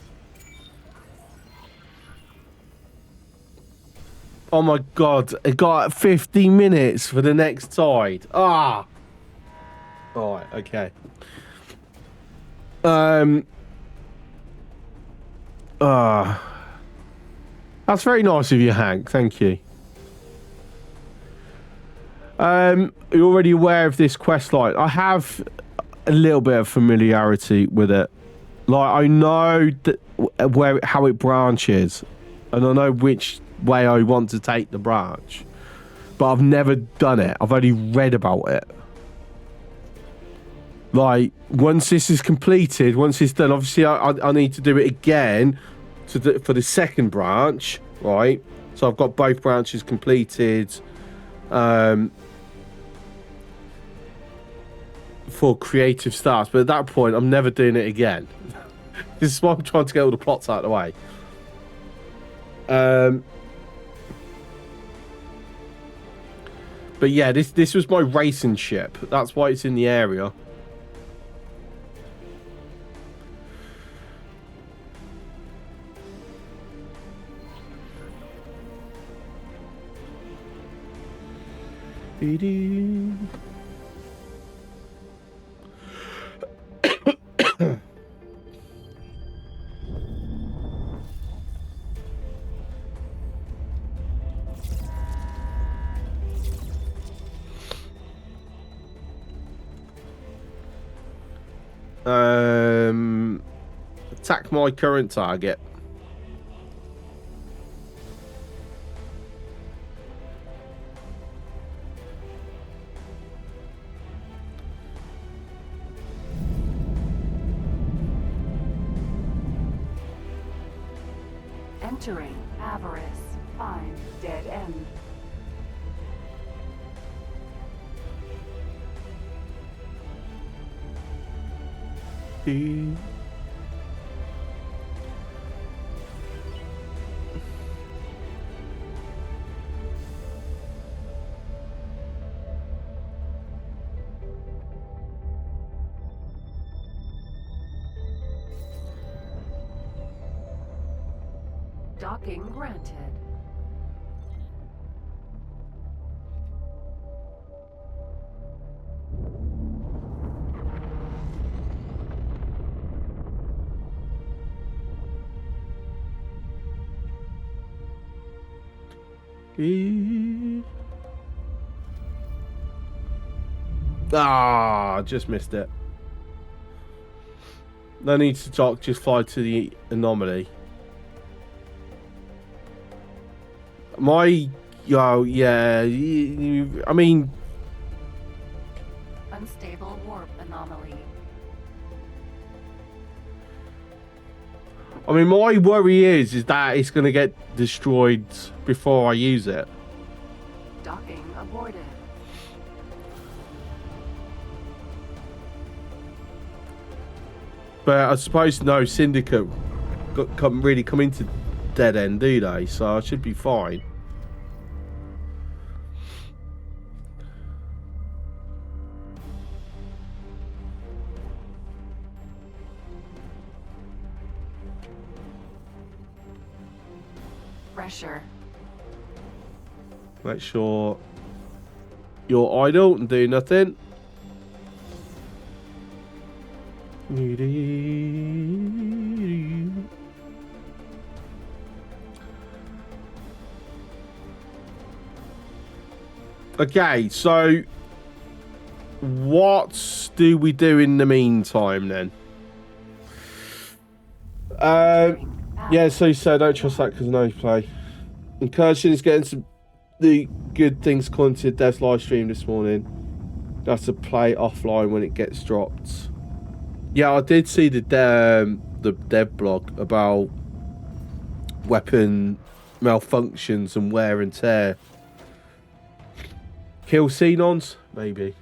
Oh my god, it got 50 minutes for the next tide. Ah! Alright, okay. That's very nice of you, Hank. Thank you. You're already aware of this quest line. I have a little bit of familiarity with it. Like, I know that how it branches, and I know which way I want to take the branch, but I've never done it. I've only read about it. Like, once this is completed, once it's done, obviously I need to do it again for the second branch, right? So I've got both branches completed for creative starts, but at that point I'm never doing it again. This is why I'm trying to get all the plots out of the way. But yeah, this was my racing ship. That's why it's in the area. Attack my current target. Entering Avarice. Find dead end. Docking granted. Ah, just missed it. No need to dock, just fly to the anomaly. Yeah, I mean... Unstable warp anomaly. I mean, my worry is that it's going to get destroyed before I use it. Docking aborted. But I suppose no Syndicate really come into dead end, do they? So I should be fine. Pressure. Make sure you're idle and do nothing. Okay, so what do we do in the meantime then? Yeah, so don't trust that because no play. Incursion is getting some the good things according to Dev's live stream this morning. That's to play offline when it gets dropped. Yeah, I did see the dev blog about weapon malfunctions and wear and tear. Kill Xenons? Maybe.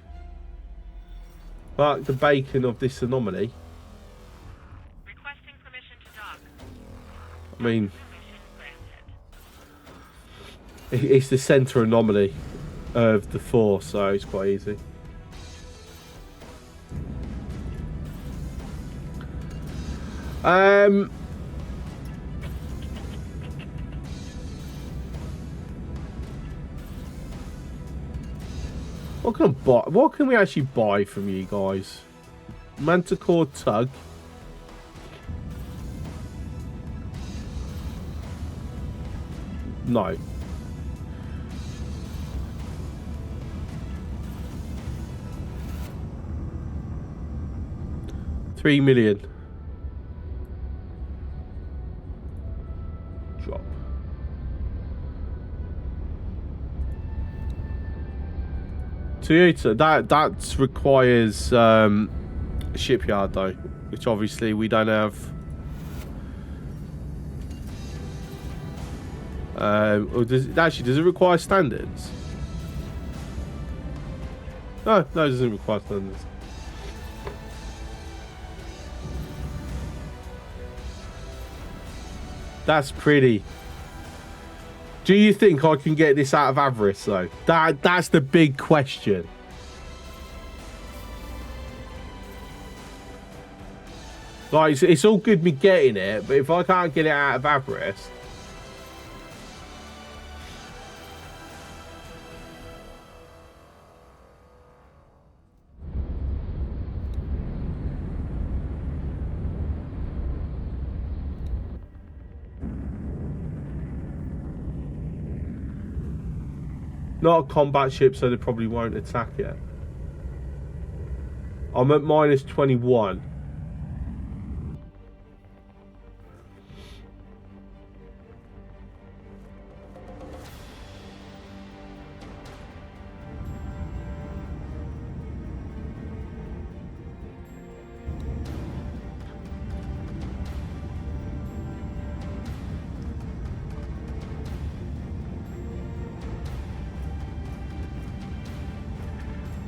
But the bacon of this anomaly. Requesting permission to dock. I mean, Permission granted. it's the center anomaly of the force, so it's quite easy. What can I buy? What can we actually buy from you guys? Manticore Tug. No. $3 million. Drop. Toyota, that requires a shipyard though, which obviously we don't have. Or does it require standards? No, it doesn't require standards. That's pretty. Do you think I can get this out of avarice though? That's the big question. Like, it's all good me getting it, but if I can't get it out of avarice. Not a combat ship, so they probably won't attack it. I'm at minus 21.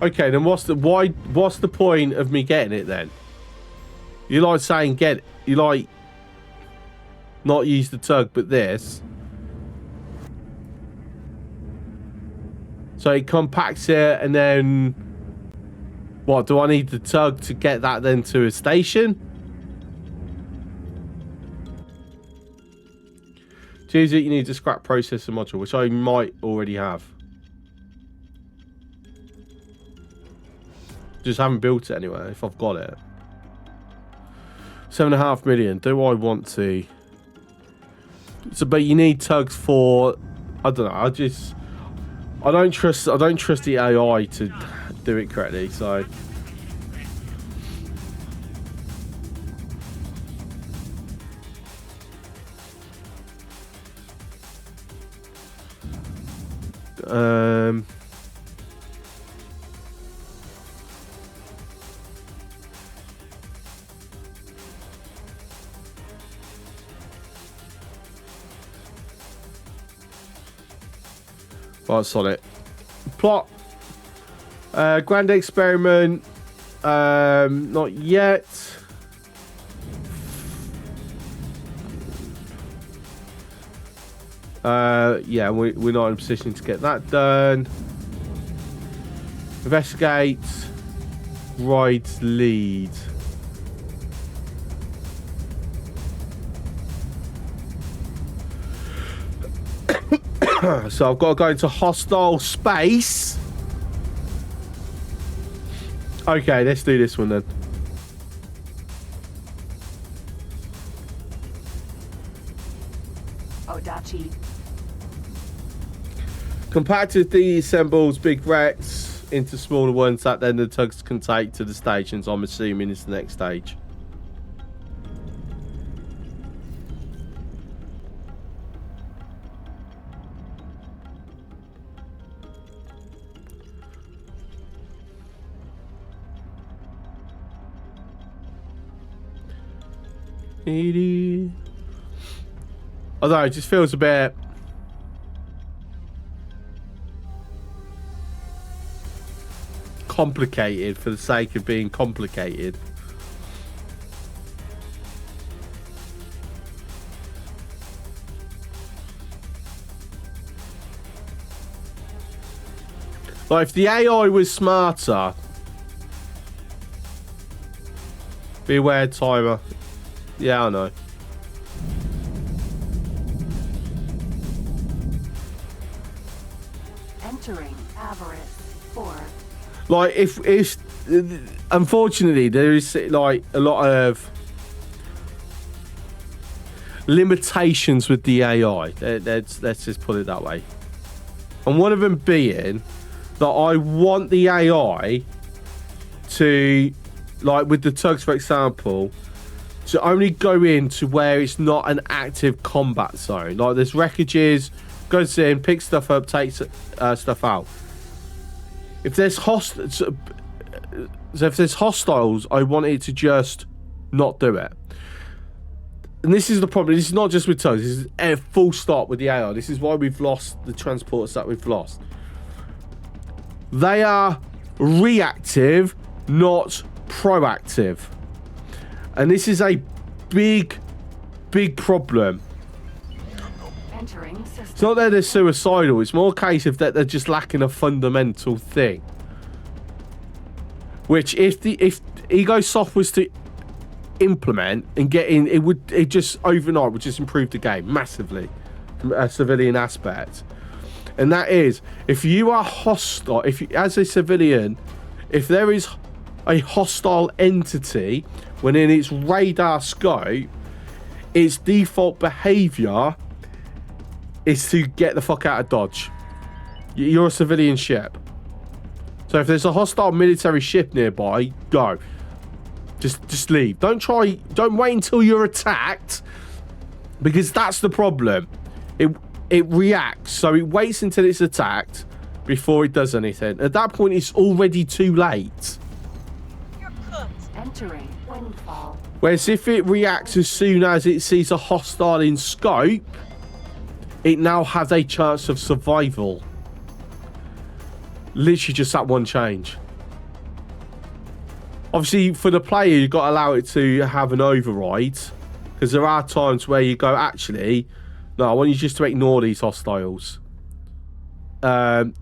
Okay, then what's the point of me getting it then? You like saying get it, you like not use the tug but this. So it compacts it and then what, do I need the tug to get that then to a station? To use it you need to scrap processor module, which I might already have. Just haven't built it anyway, if I've got it. 7.5 million. Do I want to? So, but you need tugs for. I don't know. I don't trust the AI to do it correctly. So. Right, solid. Plot. Grand experiment. Not yet. Yeah, we're not in a position to get that done. Investigate. Rides lead. So I've got to go into hostile space. Okay, let's do this one then. Odachi. Compacted deassembles big wrecks into smaller ones that then the tugs can take to the stations. I'm assuming it's the next stage. Although it just feels a bit complicated for the sake of being complicated. Like if the AI was smarter. Beware timer. Yeah, I know. Entering avarice 4. Like if unfortunately there is like a lot of limitations with the AI. Let's just put it that way. And one of them being that I want the AI to, like with the tugs, for example, to only go into where it's not an active combat zone. Like there's wreckages, goes in, picks stuff up, takes stuff out. If there's hostiles, I want it to just not do it. And this is the problem. This is not just with tugs. This is a full stop with the AI. This is why we've lost the transporters that we've lost. They are reactive, not proactive. And this is a big problem. Entering system. It's not that they're suicidal. It's more a case of that they're just lacking a fundamental thing. Which if Ego Soft was to implement and get in, it just overnight would just improve the game massively from a civilian aspect. And that is, if you are hostile, as a civilian, if there is a hostile entity within its radar scope, its default behavior is to get the fuck out of Dodge. You're a civilian ship. So if there's a hostile military ship nearby, go. Just leave. Don't wait until you're attacked, because that's the problem. It reacts, so it waits until it's attacked before it does anything. At that point, it's already too late. You're cooked. Entering windfall. Whereas if it reacts as soon as it sees a hostile in scope, it now has a chance of survival. Literally just that one change. Obviously, for the player, you've got to allow it to have an override, because there are times where you go, actually, no, I want you just to ignore these hostiles. An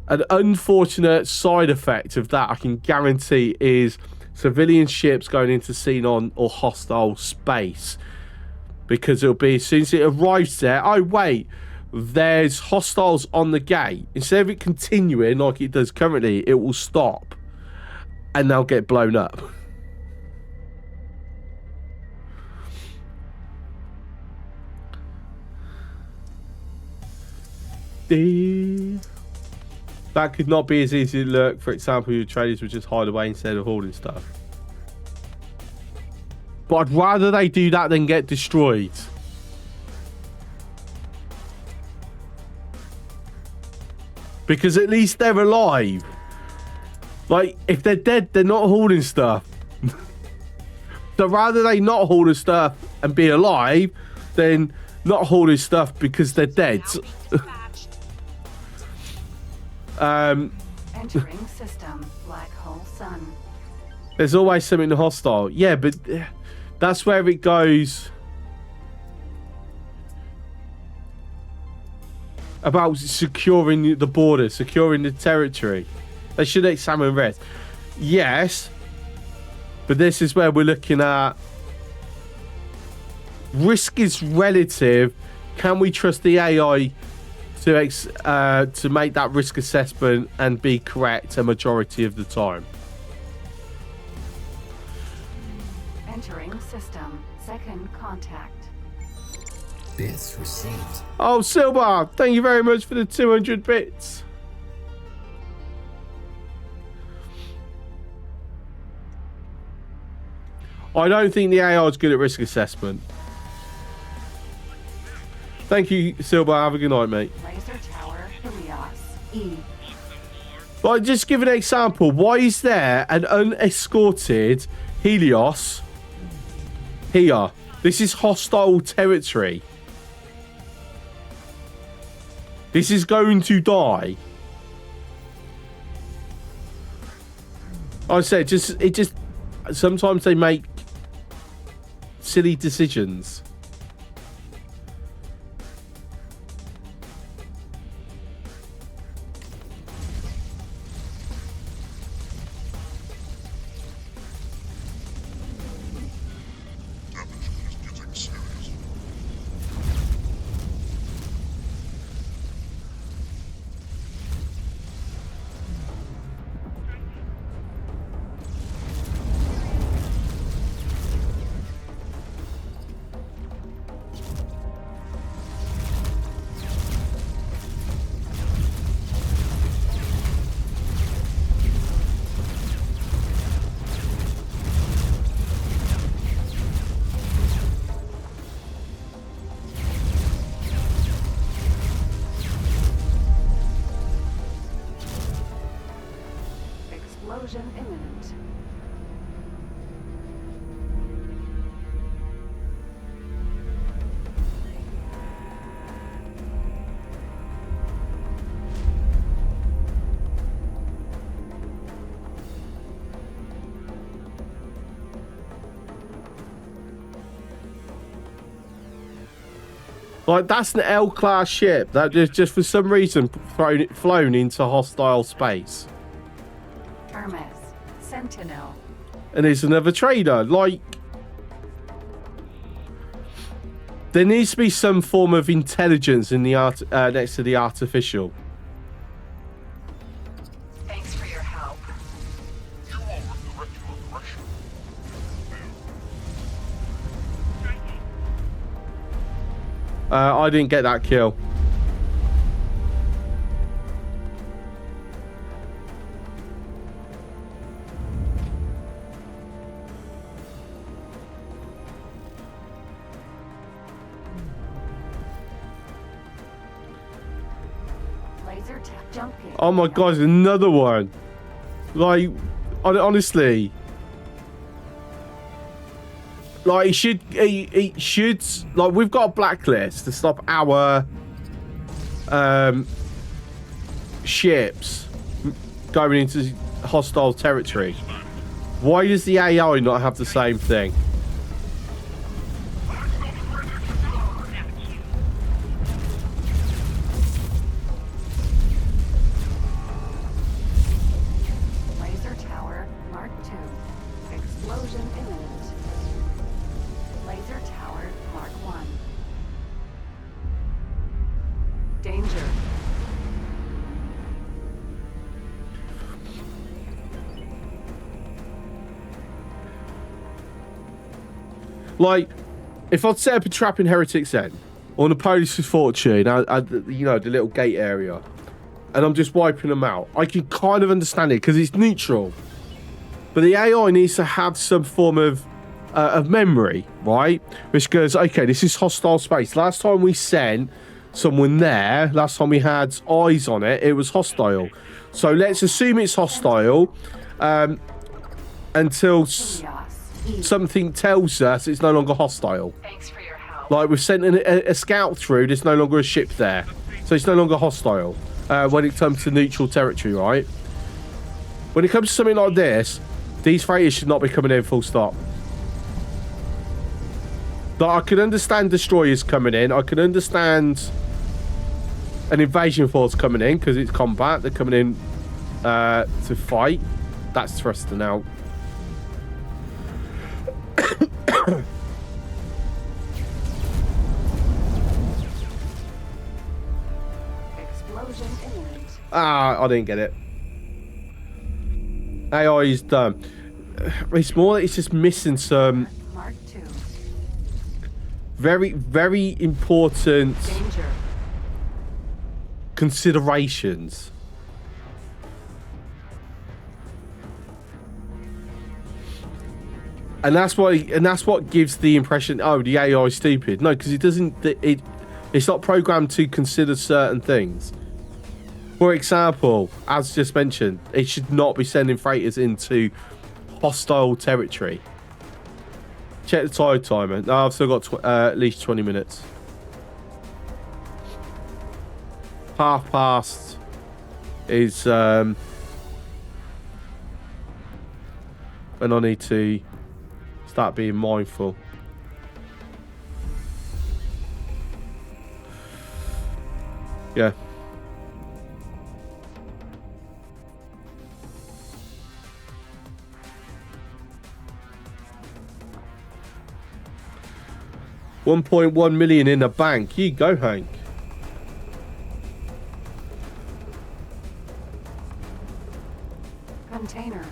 unfortunate side effect of that, I can guarantee, is civilian ships going into xenon or hostile space, because it'll be, as soon as it arrives there, oh wait, there's hostiles on the gate. Instead of it continuing like it does currently, it will stop and they'll get blown up. That could not be as easy to look. For example, your traders would just hide away instead of hoarding stuff. But I'd rather they do that than get destroyed. Because at least they're alive. Like, if they're dead, they're not hoarding stuff. So rather they not hoarding stuff and be alive, than not hoarding stuff because they're dead. Entering system. Black hole sun. There's always something hostile. Yeah, but that's where it goes about securing the border, securing the territory. They should examine rest. Yes, but this is where we're looking at risk is relative. Can we trust the AI to make that risk assessment and be correct a majority of the time? Entering system. Second contact. Bits received. Oh, Silver, thank you very much for the 200 bits. I don't think the AI is good at risk assessment. Thank you, Silver. Have a good night, mate. Laser tower. Helios. E. Like, just give an example. Why is there an unescorted Helios here? This is hostile territory. This is going to die. I said, sometimes they make silly decisions. Like, that's an L-class ship that just for some reason flown into hostile space. Hermes. Sentinel. And it's another trader. Like, there needs to be some form of intelligence in the next to the artificial. Thanks for your help. You all redirect your aggression. I didn't get that kill. Laser tap jumping. Oh my god, another one. Like, honestly. Like, he should, like, we've got a blacklist to stop our ships going into hostile territory. Why does the AI not have the same thing? Laser tower Mark II. Explosion imminent. Laser tower Mark I. Danger. Like, if I'd set up a trap in Heretic's End, or Napoleon's Fortune, you know, the little gate area, and I'm just wiping them out, I can kind of understand it because it's neutral. But the AI needs to have some form of memory, right? Which goes, okay, this is hostile space. Last time we sent someone there, last time we had eyes on it, it was hostile. So let's assume it's hostile until something tells us it's no longer hostile. Thanks for your help. Like, we've sent a scout through, there's no longer a ship there. So it's no longer hostile when it comes to neutral territory, right? When it comes to something like this, these freighters should not be coming in full stop. But I can understand destroyers coming in. I can understand an invasion force coming in because it's combat. They're coming in to fight. That's thrusting out. Explosion imminent. Ah, I didn't get it. AI is done. It's more that it's just missing some Mark II. very, very important Danger. considerations. And that's what gives the impression, oh, the AI is stupid. No, because it doesn't. It's not programmed to consider certain things. For example, as just mentioned, it should not be sending freighters into hostile territory. Check the tide timer. No, I've still got at least 20 minutes. 1:30 is when I need to start being mindful. Yeah. $1.1 million in the bank. You go, Hank. Container.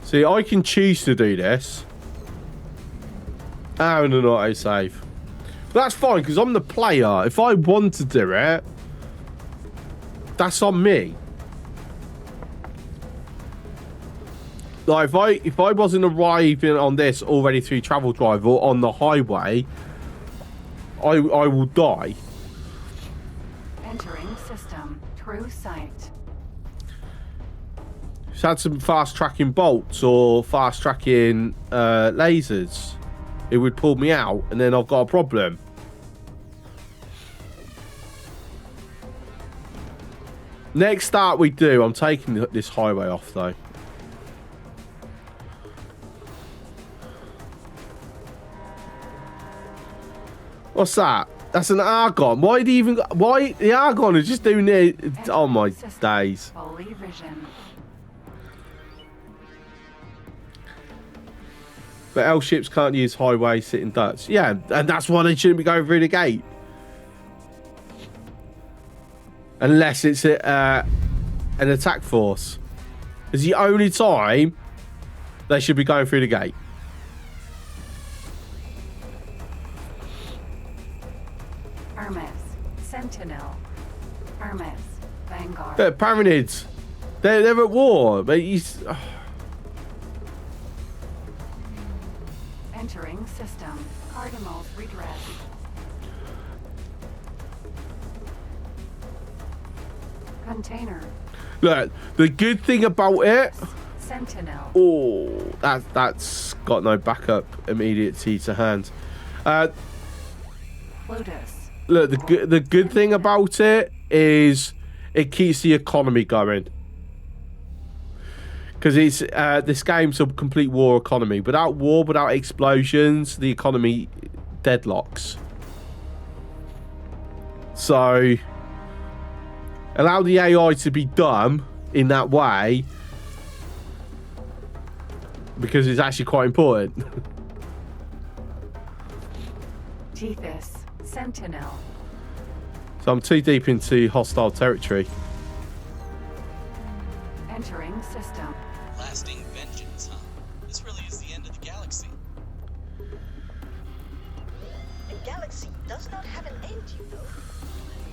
See, I can choose to do this. Oh, no, not autosave. But that's fine, because I'm the player. If I want to do it, that's on me. Like, if I wasn't arriving on this already through travel drive or on the highway, I will die. Entering system. True sight. Just had some fast tracking bolts or fast tracking lasers. It would pull me out, and then I've got a problem. Next start we do, I'm taking this highway off though. What's that? That's an Argon. Why did he even... Why? The Argon is just doing it. Oh, my days. Fully vision. But L ships can't use highway sitting ducks. Yeah, and that's why they shouldn't be going through the gate. Unless it's an attack force. It's the only time they should be going through the gate. Hermes. Sentinel. Hermes. Vanguard. The Paranids. They're at war. But he's... Entering system. Cardinals redress. Container. Look, the good thing about it... Sentinel. Oh, that's got no backup immediacy to hand. Lotus. Look, the good thing about it is it keeps the economy going. Because it's this game's a complete war economy. Without war, without explosions, the economy deadlocks. So, allow the AI to be dumb in that way, because it's actually quite important. Tethys. Sentinel. So I'm too deep into hostile territory. Entering system. Lasting vengeance, huh? This really is the end of the galaxy. The galaxy does not have an end, you know.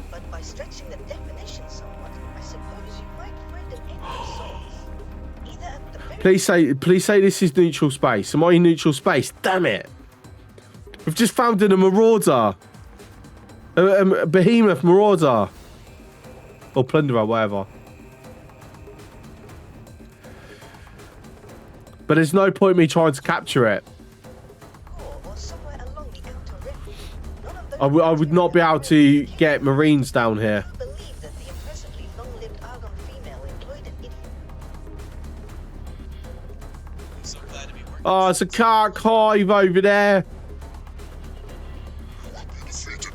But by stretching the definition somewhat, I suppose you might find an end of sorts. Either at the very Please say this is neutral space. Am I in neutral space? Damn it! We've just found in a marauder, a behemoth marauder, or plunderer, whatever. But there's no point me trying to capture it. or somewhere along the outer rim. None of the I would not be able to get Marines down here. believe that the impressively long-lived Argon female employed an idiot. I'm so glad to be working. Oh, it's a Kark hive over there. You will be defeated.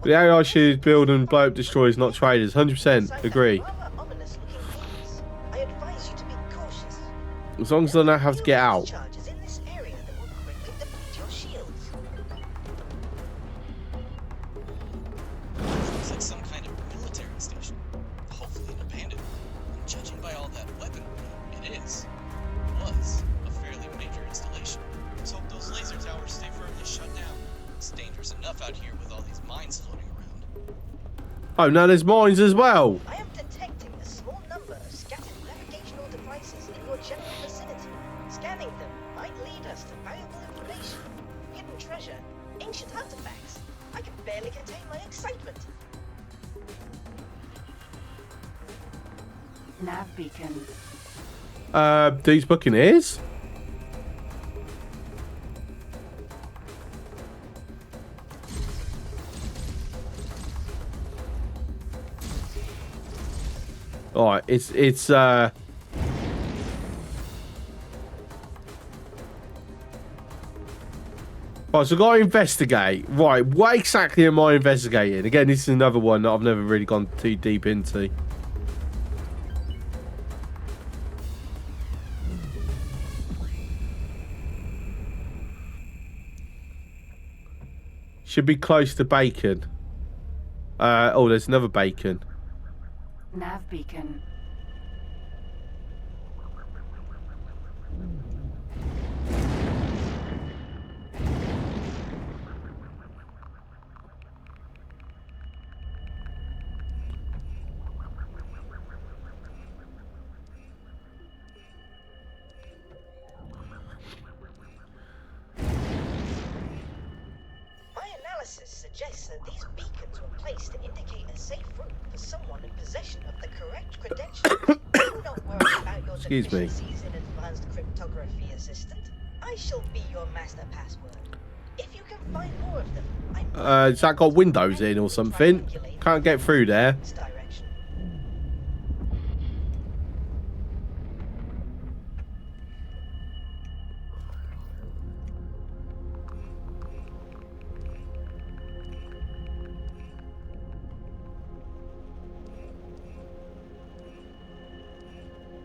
The AI should build and blow up destroyers, not traders. 100% agree. Rather ominous-looking things. I advise you to be cautious. As long as I don't have to get out. Charges in this area that will quickly deplete your shields. Looks like some kind of military station. Hopefully an abandoned one. And judging by all that weaponry, it was a fairly major installation. Let's hope those laser towers stay firmly shut down. It's dangerous enough out here with all these mines floating around. Oh, now there's mines as well. I am detecting a small number of scattered navigational devices in your general vicinity. Scanning them might lead us to valuable information, hidden treasure, ancient artifacts. I can barely contain my excitement. Nav beacon. These buccaneers? Alright, it's right, so I've got to investigate. Right, what exactly am I investigating? Again, this is another one that I've never really gone too deep into. Should be close to bacon. Oh, there's another bacon. Nav beacon. My analysis suggests that these beacons were placed to indicate a safe route for someone in possession of the correct credentials. Do not worry about your Excuse me. deficiencies in advanced cryptography, assistant. I shall be your master password. If you can find more of them, I Has that got windows in or something? Can't get through there. this direction.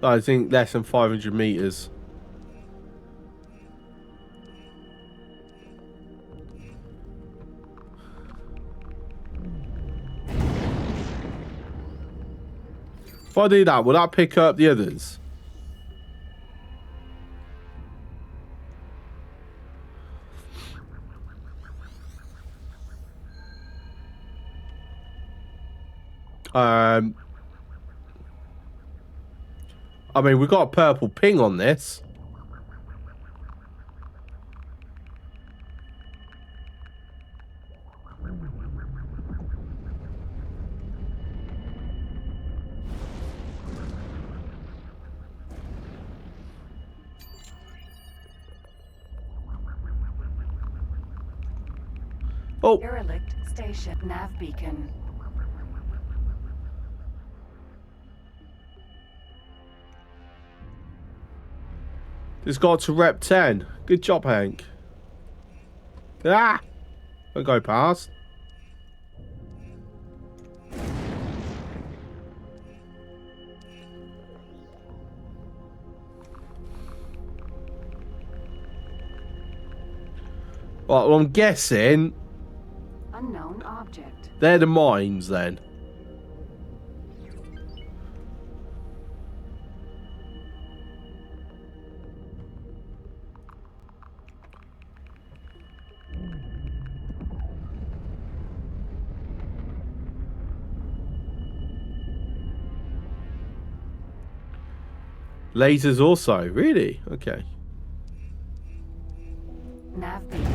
I think less than 500 meters. If I do that, will that pick up the others? I mean, we've got a purple ping on this. Oh, Derelict station nav beacon. this got to rep 10. Good job, Hank. Ah! Don't go past. Well, I'm guessing Unknown object. they're the mines then. Lasers also, really? Okay. Nav beacon.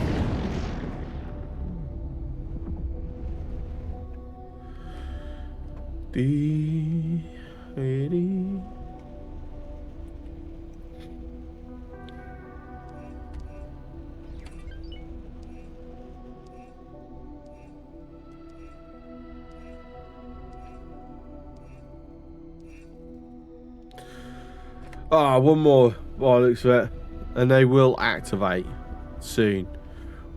D80. Ah, one more by the looks of it. And they will activate soon.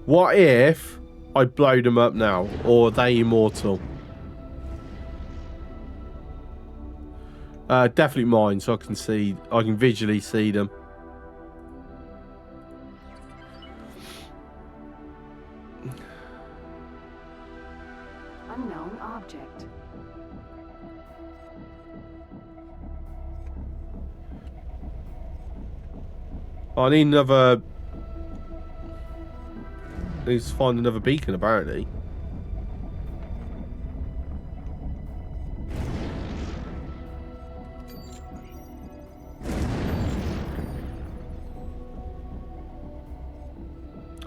What if I blow them up now? Or are they immortal? Definitely mine, so I can visually see them. Unknown object. I need another. Need to find another beacon, apparently.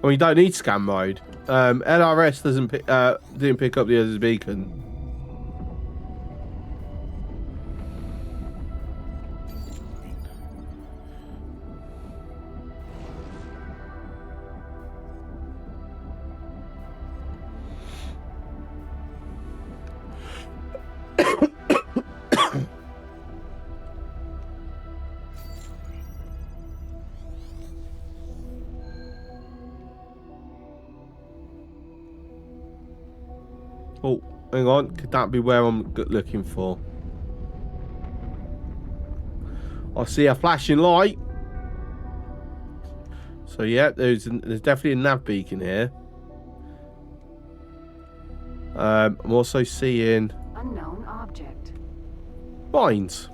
Well, you don't need scan mode. LRS didn't pick up the other's beacon. Oh, hang on. Could that be where I'm looking for? I see a flashing light. So yeah, there's definitely a nav beacon here. I'm also seeing Unknown object. mines.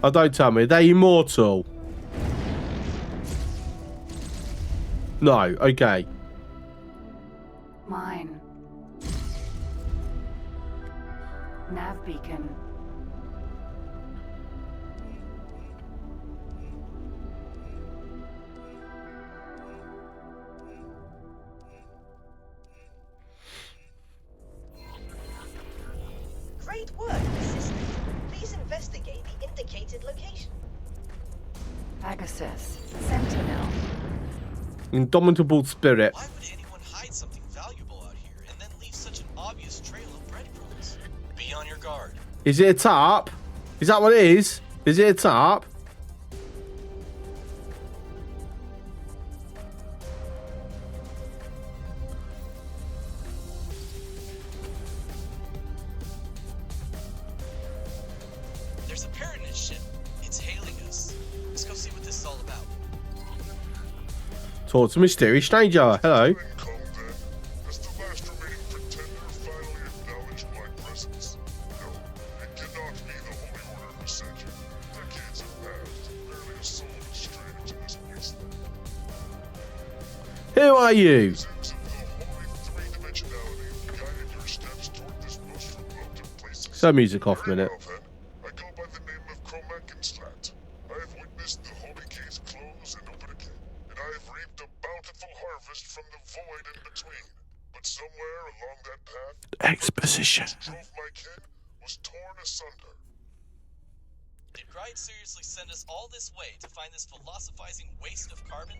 Oh, don't tell me. They're immortal. No, okay. Mine. Nav beacon. Great work, Assistant. Please investigate the indicated location. Pegasus. Sentinel. Indomitable spirit. Why would anyone hide something valuable out here and then leave such an obvious trail of breadcrumbs? Be on your guard. Is it a tarp? Is that what it is? Is it a tarp? There's a parrot in his ship. It's hailing us. Let's go see what this is all about. Talk to mysterious stranger. Hello. Come then, as the last remaining pretender finally acknowledged my presence. No, it cannot be the Holy Order who sent you. Decades have passed, and barely a soul has strayed into this wasteland. Who are you? Sins of the holy three-dimensionality guided your steps toward this most remote of places. So music off a minute. Well then, I go by the name of Slat. I have witnessed the holy gates close and open again, and I have reaped a bountiful harvest from the void in between. But somewhere along that path, Exposition. what drove my kin was torn asunder. Did Gride seriously send us all this way to find this philosophizing waste of carbon?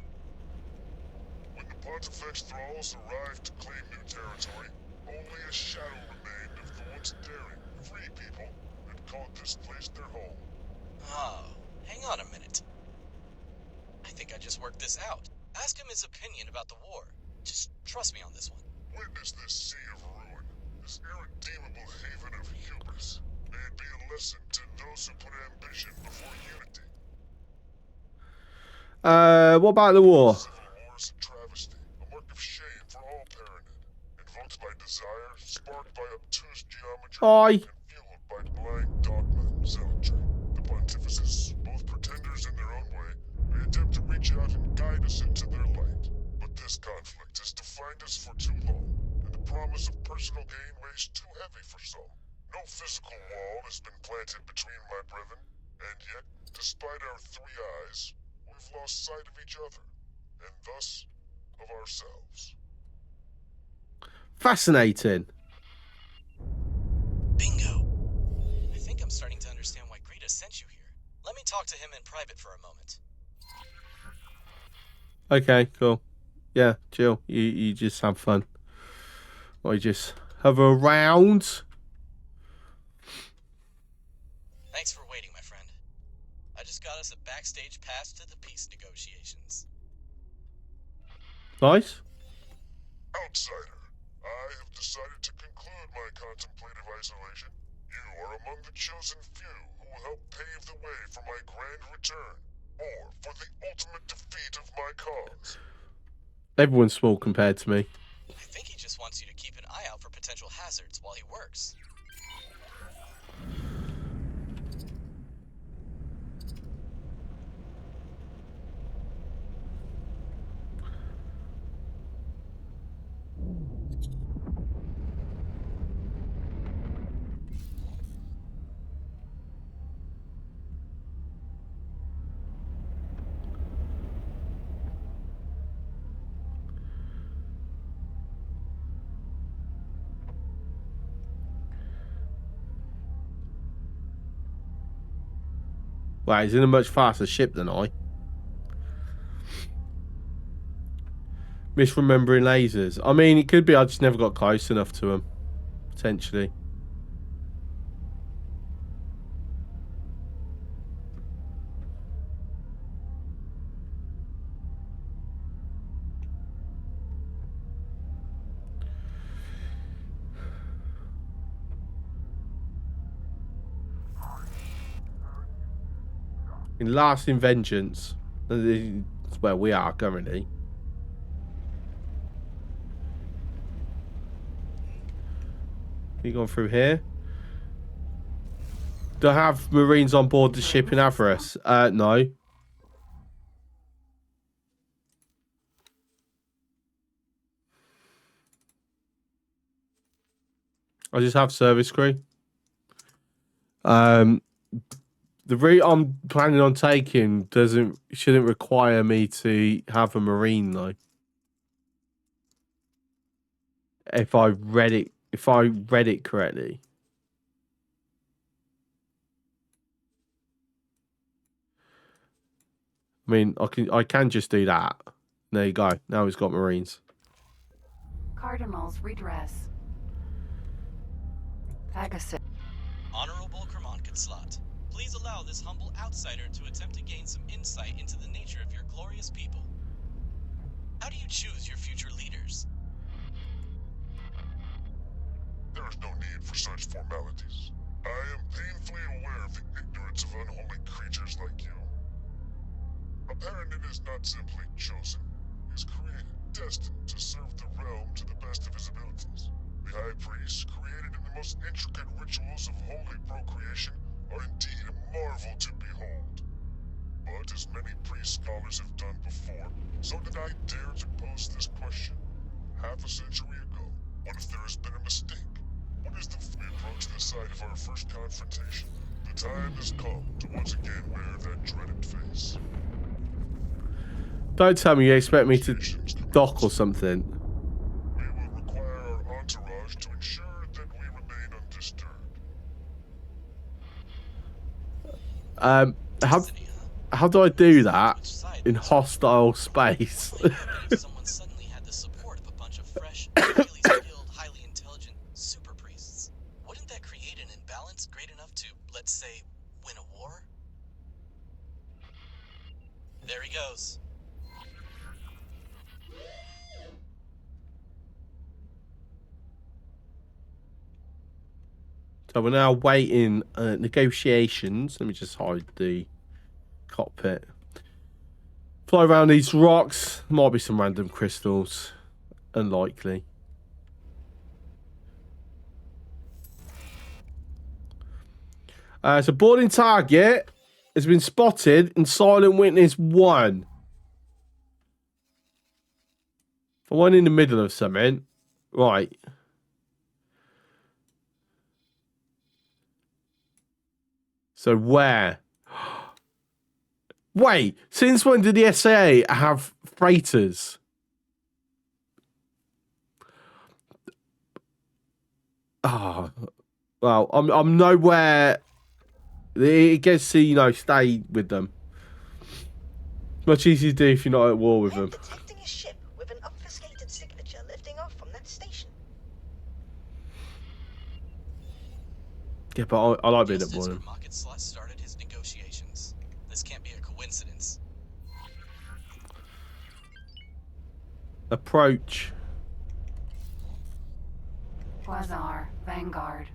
When the Pontifex thralls arrived to claim new territory, only a shadow remained of the once daring, free people who had called this place their home. Oh, hang on a minute. I think I just worked this out. Ask him his opinion about the war. Just trust me on this one. Witness this sea of ruin, this irredeemable haven of hubris. May it be a lesson to those who put ambition before unity. What about the war? Civil war is a travesty, a mark of shame for all parented, invoked by desire, sparked by obtuse geometry, Aye. and fueled by blind dogma and zealotry. The pontifices, both pretenders in their own way, may attempt to reach out and guide us into their light. But this conflict has defined us for too long, and the promise of personal gain weighs too heavy for some. No physical wall has been planted between my brethren, and yet, despite our three eyes, we've lost sight of each other, and thus of ourselves. Fascinating. Bingo. I think I'm starting to understand why Greta sent you here. Let me talk to him in private for a moment. Okay, cool. Yeah, chill. You just have fun. Or you just have a round. Thanks for waiting, my friend. I just got us a backstage pass to the peace negotiations. Nice. Outsider, I have decided to conclude my contemplative isolation. You are among the chosen few who will help pave the way for my grand return, or for the ultimate defeat of my cause. Everyone's small compared to me. I think he just wants you to keep an eye out for potential hazards while he works. Wow, he's in a much faster ship than I. Misremembering lasers. I mean, it could be I just never got close enough to him. Potentially. In Lasting Vengeance, that's where we are currently. You gone through here? Do I have Marines on board the ship in Avarice? No. I just have service crew. The route I'm planning on taking shouldn't require me to have a Marine though. If I read it correctly. I mean, I can just do that. There you go. Now he's got Marines. Cardinals redress. Pegasus. Honorable Slat, please allow this humble outsider to attempt to gain some insight into the nature of your glorious people. How do you choose your future leaders? There is no need for such formalities. I am painfully aware of the ignorance not simply chosen. He is created, destined to serve the realm to the best of his abilities. The High Priest, created in the most intricate rituals of holy procreation, are indeed a marvel to behold. But as many priest scholars have done before, so did I dare to pose this question. Half a century ago, what if there has been a mistake? What is the we approach the site of our first confrontation? The time has come to once again wear that dreaded face. Don't tell me you expect me to dock or something. We will require our entourage to ensure that we remain undisturbed. How do I do that in hostile space? Someone suddenly had the support of a bunch of fresh, highly skilled, highly intelligent super priests. Wouldn't that create an imbalance great enough to, let's say, win a war? There he goes. So we're now waiting negotiations. Let me just hide the cockpit. Fly around these rocks. Might be some random crystals. Unlikely. So boarding target has been spotted in Silent Witness 1. For one in the middle of something. Right. So where? Wait, since when did the SAA have freighters? Oh, well, I'm nowhere. It gets to, you know, stay with them. Much easier to do if you're not at war with them. Detecting a ship with an obfuscated signature lifting off from that station. Yeah, but I like being at war. Rocket Slot started his negotiations. This can't be a coincidence. Approach. Quasar, Vanguard.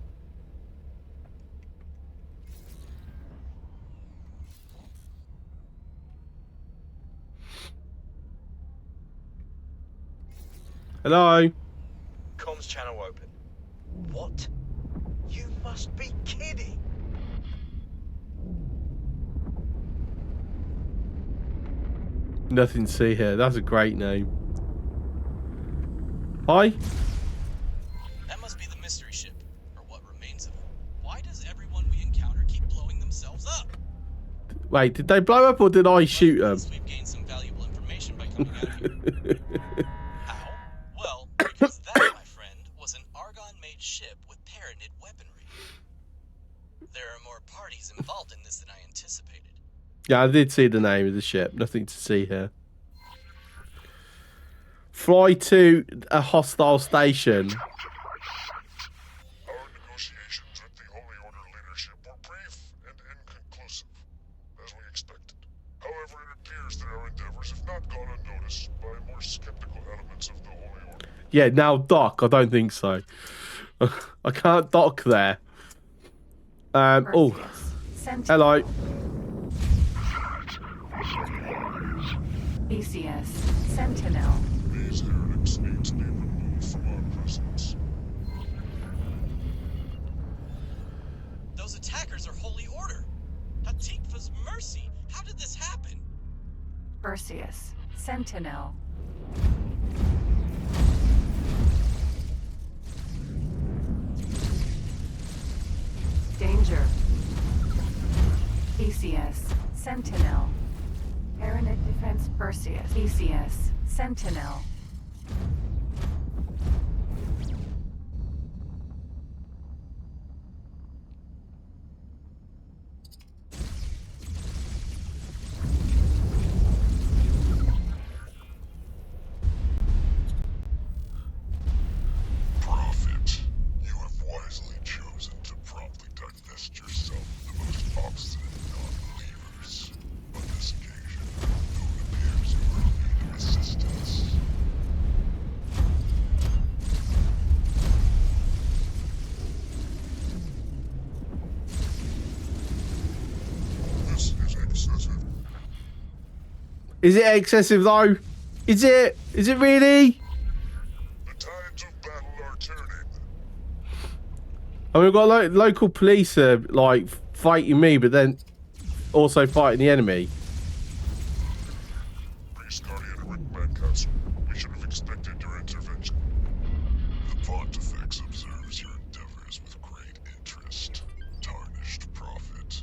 Hello. Comms channel open. What? You must be kidding. Nothing to see here. That's a great name. Hi. That must be the mystery ship, or what remains of it. Why does everyone we encounter keep blowing themselves up? Wait, did they blow up or did I shoot them? We've gained some valuable information by coming out here. How? Well, because that, my friend, was an Argon-made ship with Paranid weaponry. There are more parties involved in this than I anticipated. Yeah, I did see the name of the ship. Nothing to see here. Fly to a hostile station. Our negotiations with the Holy Order leadership were brief and inconclusive, as we expected. However, it appears that our endeavors have not gone unnoticed by more skeptical elements of the Holy Order. Yeah, now dock. I don't think so. I can't dock there. Oh, hello. BCS, Sentinel. These heretics need to be removed from our presence. Those attackers are Holy Order. Hatikva's mercy. How did this happen? Perseus, Sentinel. Danger. BCS, Sentinel. Paranid Defense Perseus. BCS, Sentinel. Prophet, you have wisely chosen to promptly divest yourself of the most obstinate non-believers. On this occasion, though it appears you are in need of assistance. Is it excessive though? Is it? Is it really? The tides of battle are turning. I mean, we've got local police like fighting me, but then also fighting the enemy. Priest Guardian and Rick Mancaster, we should have expected your intervention. The Pontifex observes your endeavors with great interest. Tarnished prophet.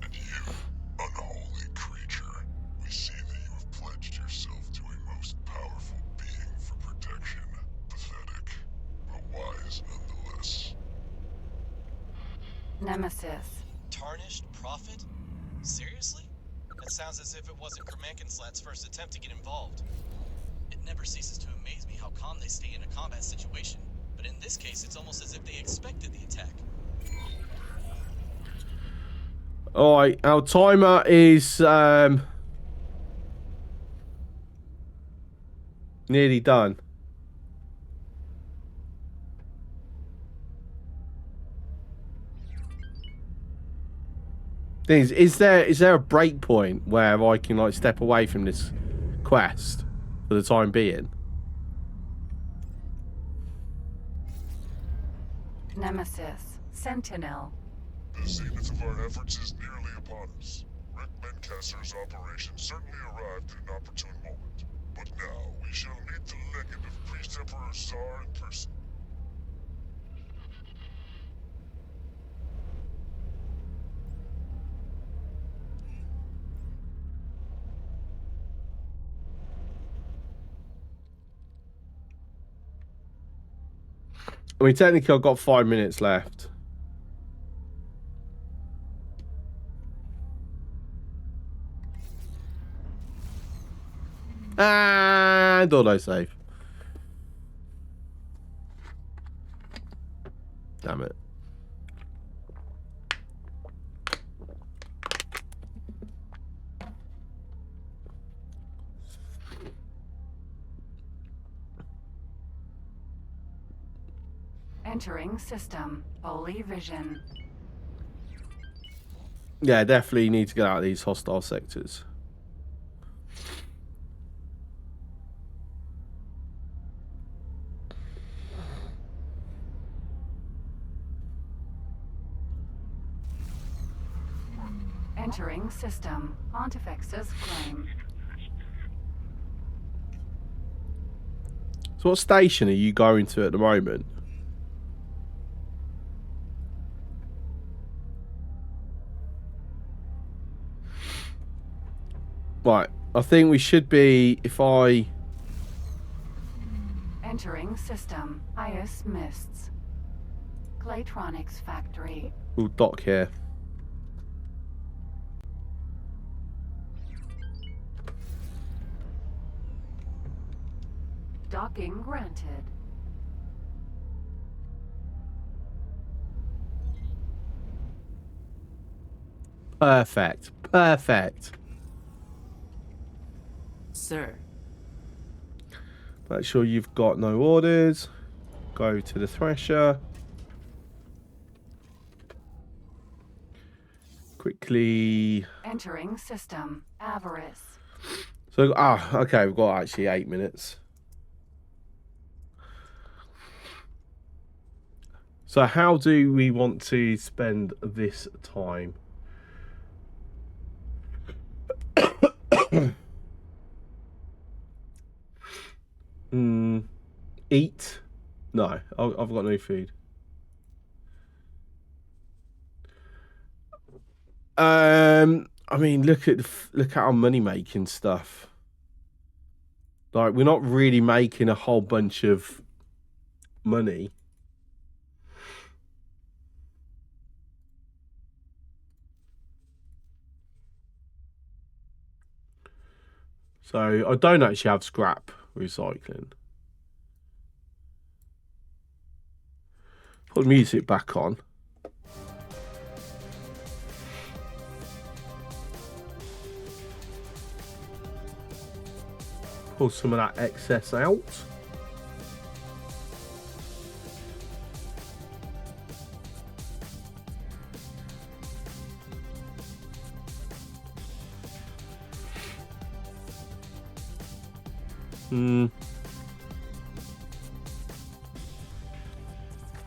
And you, unholy creature, we see that you have pledged yourself to a most powerful being for protection. Pathetic, but wise nonetheless. Nemesis. Tarnished prophet? Seriously? That sounds as if it wasn't Kermankenslat's first attempt to get involved. It never ceases to amaze me how calm they stay in a combat situation, but in this case it's almost as if they expected the attack. Alright, our timer is nearly done. Things, is there a break point where I can like step away from this quest for the time being? Nemesis. Sentinel. The zenith of our efforts is nearly upon us. Rick Mancaster's operation certainly arrived at an opportune moment. But now we shall meet the legend of Priest Emperor Tsar in person. I mean, technically I've got 5 minutes left. And autosave. Damn it. Entering system. Holy vision. Yeah, definitely need to get out of these hostile sectors. Entering system. Pontifex's claim. So what station are you going to at the moment? Right, I think we should be, if I... Entering system. Ice mists. Claytronics factory. We'll dock here. Docking granted. Perfect. Perfect. Sir. Make sure you've got no orders. Go to the thresher. Quickly. Entering system. Avarice. So, okay, we've got actually 8 minutes. So how do we want to spend this time? Eat? No, I've got no food. I mean, look at our money making stuff. Like, we're not really making a whole bunch of money. So I don't actually have scrap recycling. Put the music back on. Pull some of that excess out.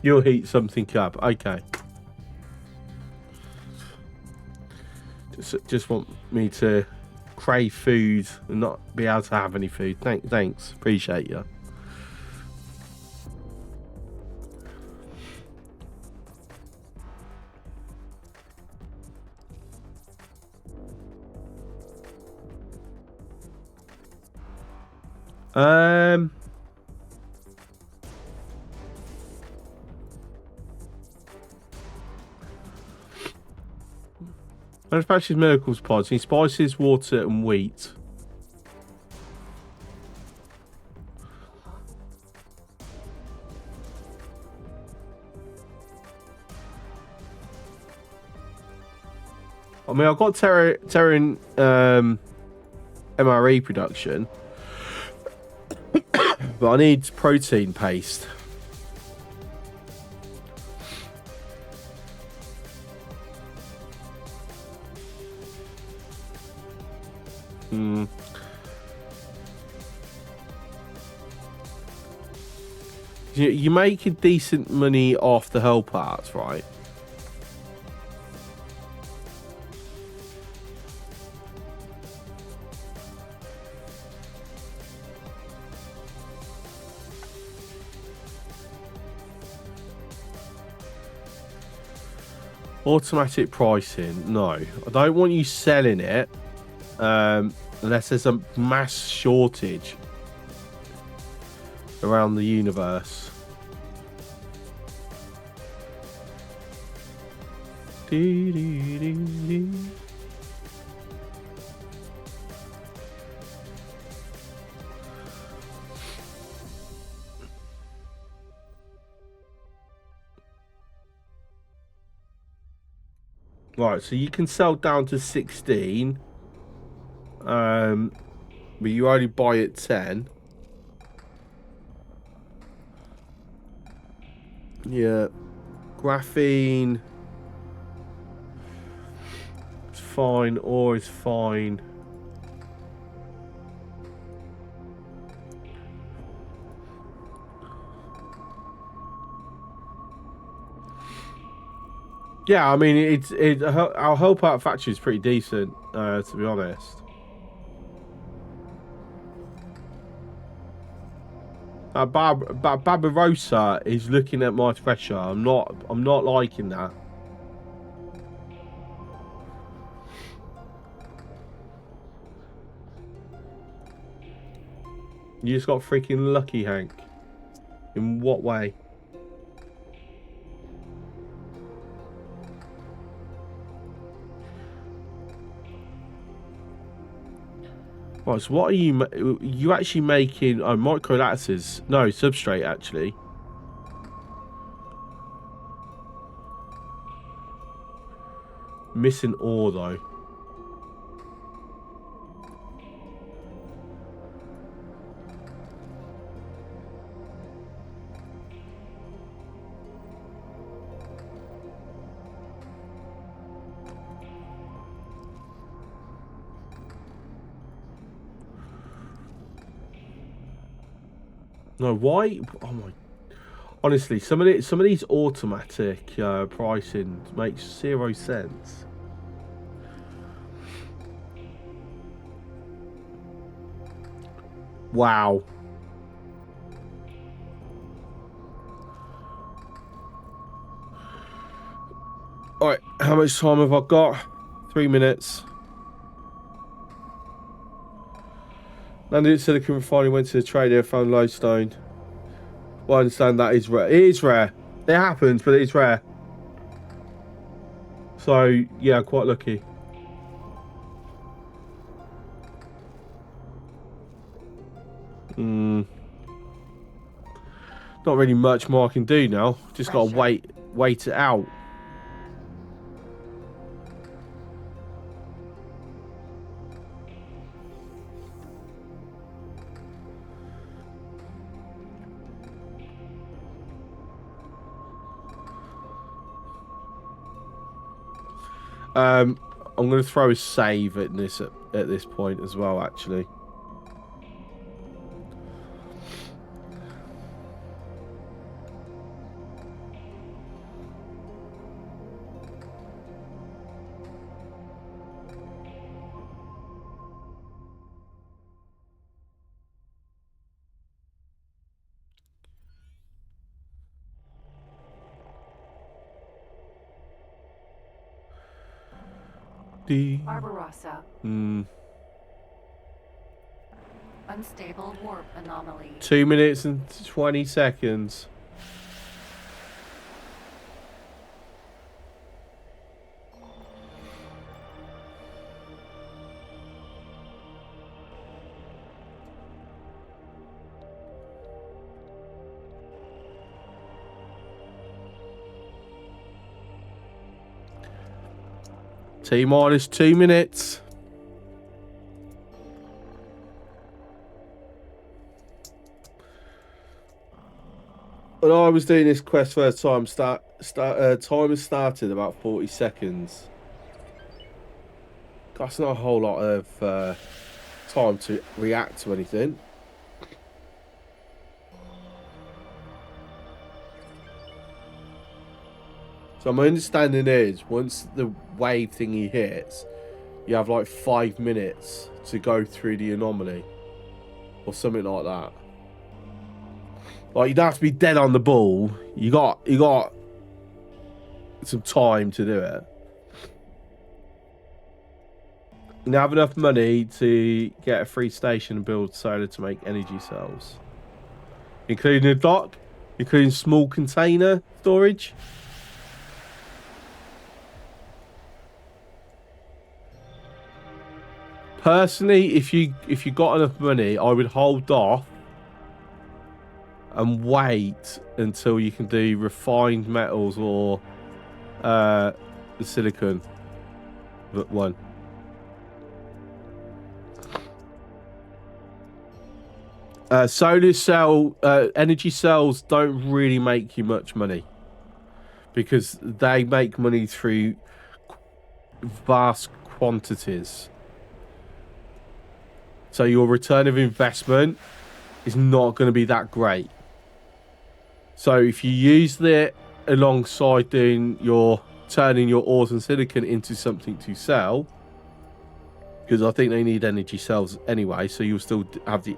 You'll heat something up. Okay. Just want me to crave food and not be able to have any food. Thanks. Appreciate you. Manufactures miracles pods. He spices, water, and wheat. I mean, I've got Terran MRE production, but I need protein paste. You make a decent money off the hull parts, right? Automatic pricing. No, I don't want you selling it unless there's a mass shortage around the universe. Right, so you can sell down to 16, but you only buy at 10. Yeah, graphene, it's fine. Ore is fine. Yeah, I mean, our whole part factory is pretty decent, to be honest. Barbarossa is looking at my thresher. I'm not liking that. You just got freaking lucky, Hank. In what way? Right, so what are you actually making? Oh, microlattices. No, substrate actually. Missing ore though. No, why? Oh my! Honestly, some of these automatic pricing makes 0 sense. Wow. All right, how much time have I got? 3 minutes. Landed at Silicon Refinery, went to the trader, found lodestone. Well, I understand that is rare. It is rare. It happens, but it is rare. So, yeah, quite lucky. Not really much more I can do now. Just got to wait it out. I'm going to throw a save at this point as well, actually. Barbarossa. Unstable warp anomaly. 2 minutes and 20 seconds. T-minus 2 minutes. When I was doing this quest first time, timer started about 40 seconds. That's not a whole lot of time to react to anything. So my understanding is once the wave thingy hits, you have like 5 minutes to go through the anomaly or something like that. Like you don't have to be dead on the ball. You got some time to do it. You have enough money to get a free station and build solar to make energy cells, including a dock, including small container storage. Personally, if you got enough money, I would hold off and wait until you can do refined metals or the silicon one. Solar cell energy cells don't really make you much money because they make money through vast quantities. So your return of investment is not going to be that great. So if you use it alongside turning your ores and silicon into something to sell, because I think they need energy cells anyway, so you'll still have the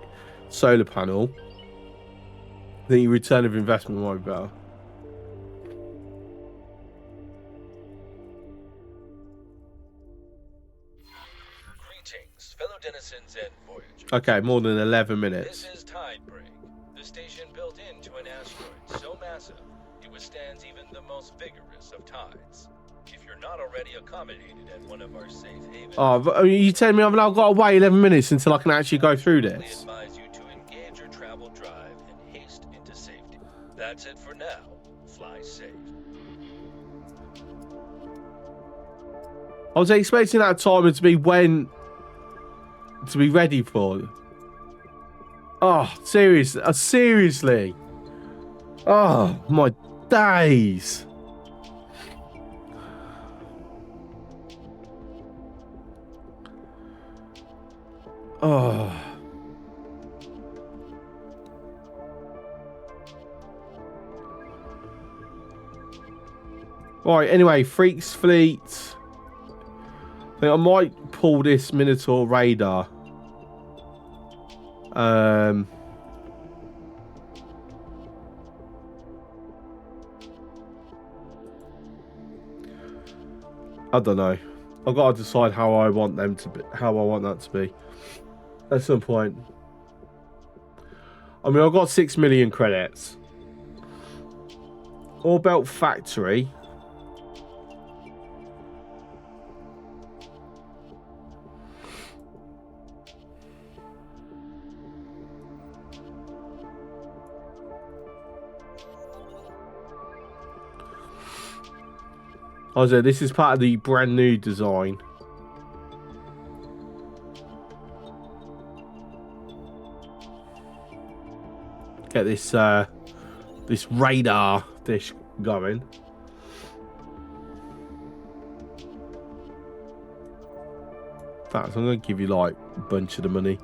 solar panel, then your return of investment might be better. Greetings, fellow denizens and voyagers. Okay, more than 11 minutes. This is Tidebreak, the station built into an asteroid so massive it withstands even the most vigorous of tides. If you're not already accommodated at one of our safe havens, Oh, you telling me I've now got to wait 11 minutes until I can actually go through we this? advise you to engage your travel drive and haste into safety. That's it for now. Fly safe. I was expecting that timer to be ready for. Oh, seriously. Oh, my days. Oh. Right, anyway, Freaks Fleet. I think I might pull this Minotaur radar. I don't know. I've got to decide how I want them to be, how I want that to be at some point. I mean, I've got 6 million credits. All Belt Factory. Also, this is part of the brand new design. Get this this radar dish going. In fact, I'm going to give you like a bunch of the money.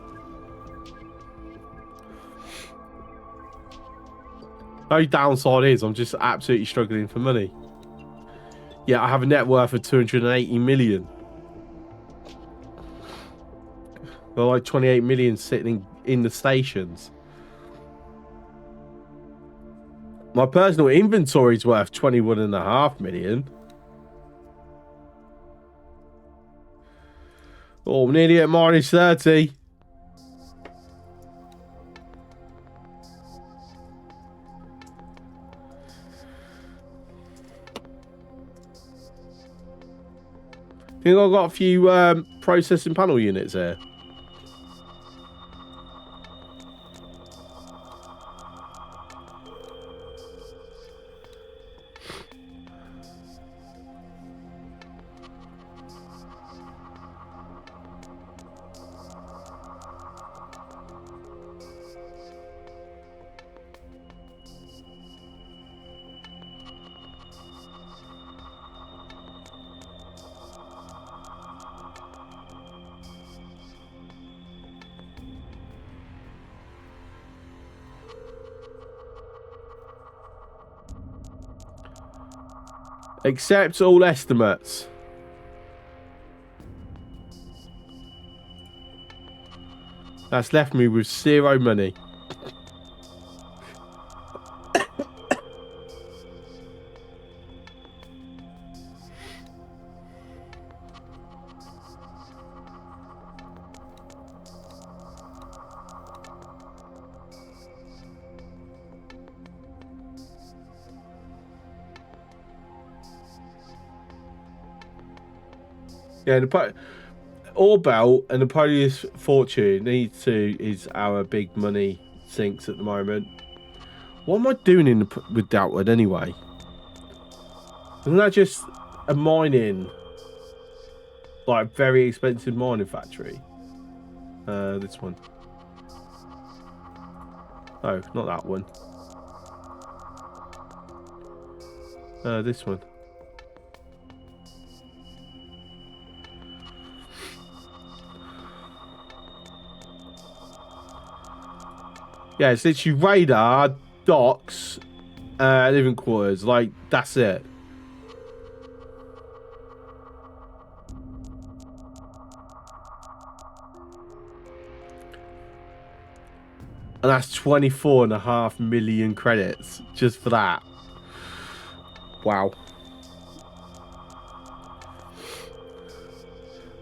The only downside is I'm just absolutely struggling for money. Yeah, I have a net worth of 280 million. Well, like 28 million sitting in the stations. My personal inventory is worth 21.5 million. Oh, I'm nearly at minus 30. Think I've got a few processing panel units here. Accept all estimates. That's left me with 0 money. Yeah, Orbell and Napoleon's Fortune is our big money sinks at the moment. What am I doing with Doubtwood anyway? Isn't that just a mining, like very expensive mining factory? This one. Oh, not that one. This one. Yeah, it's literally radar, docks, living quarters. Like, that's it. And that's 24.5 million credits just for that. Wow.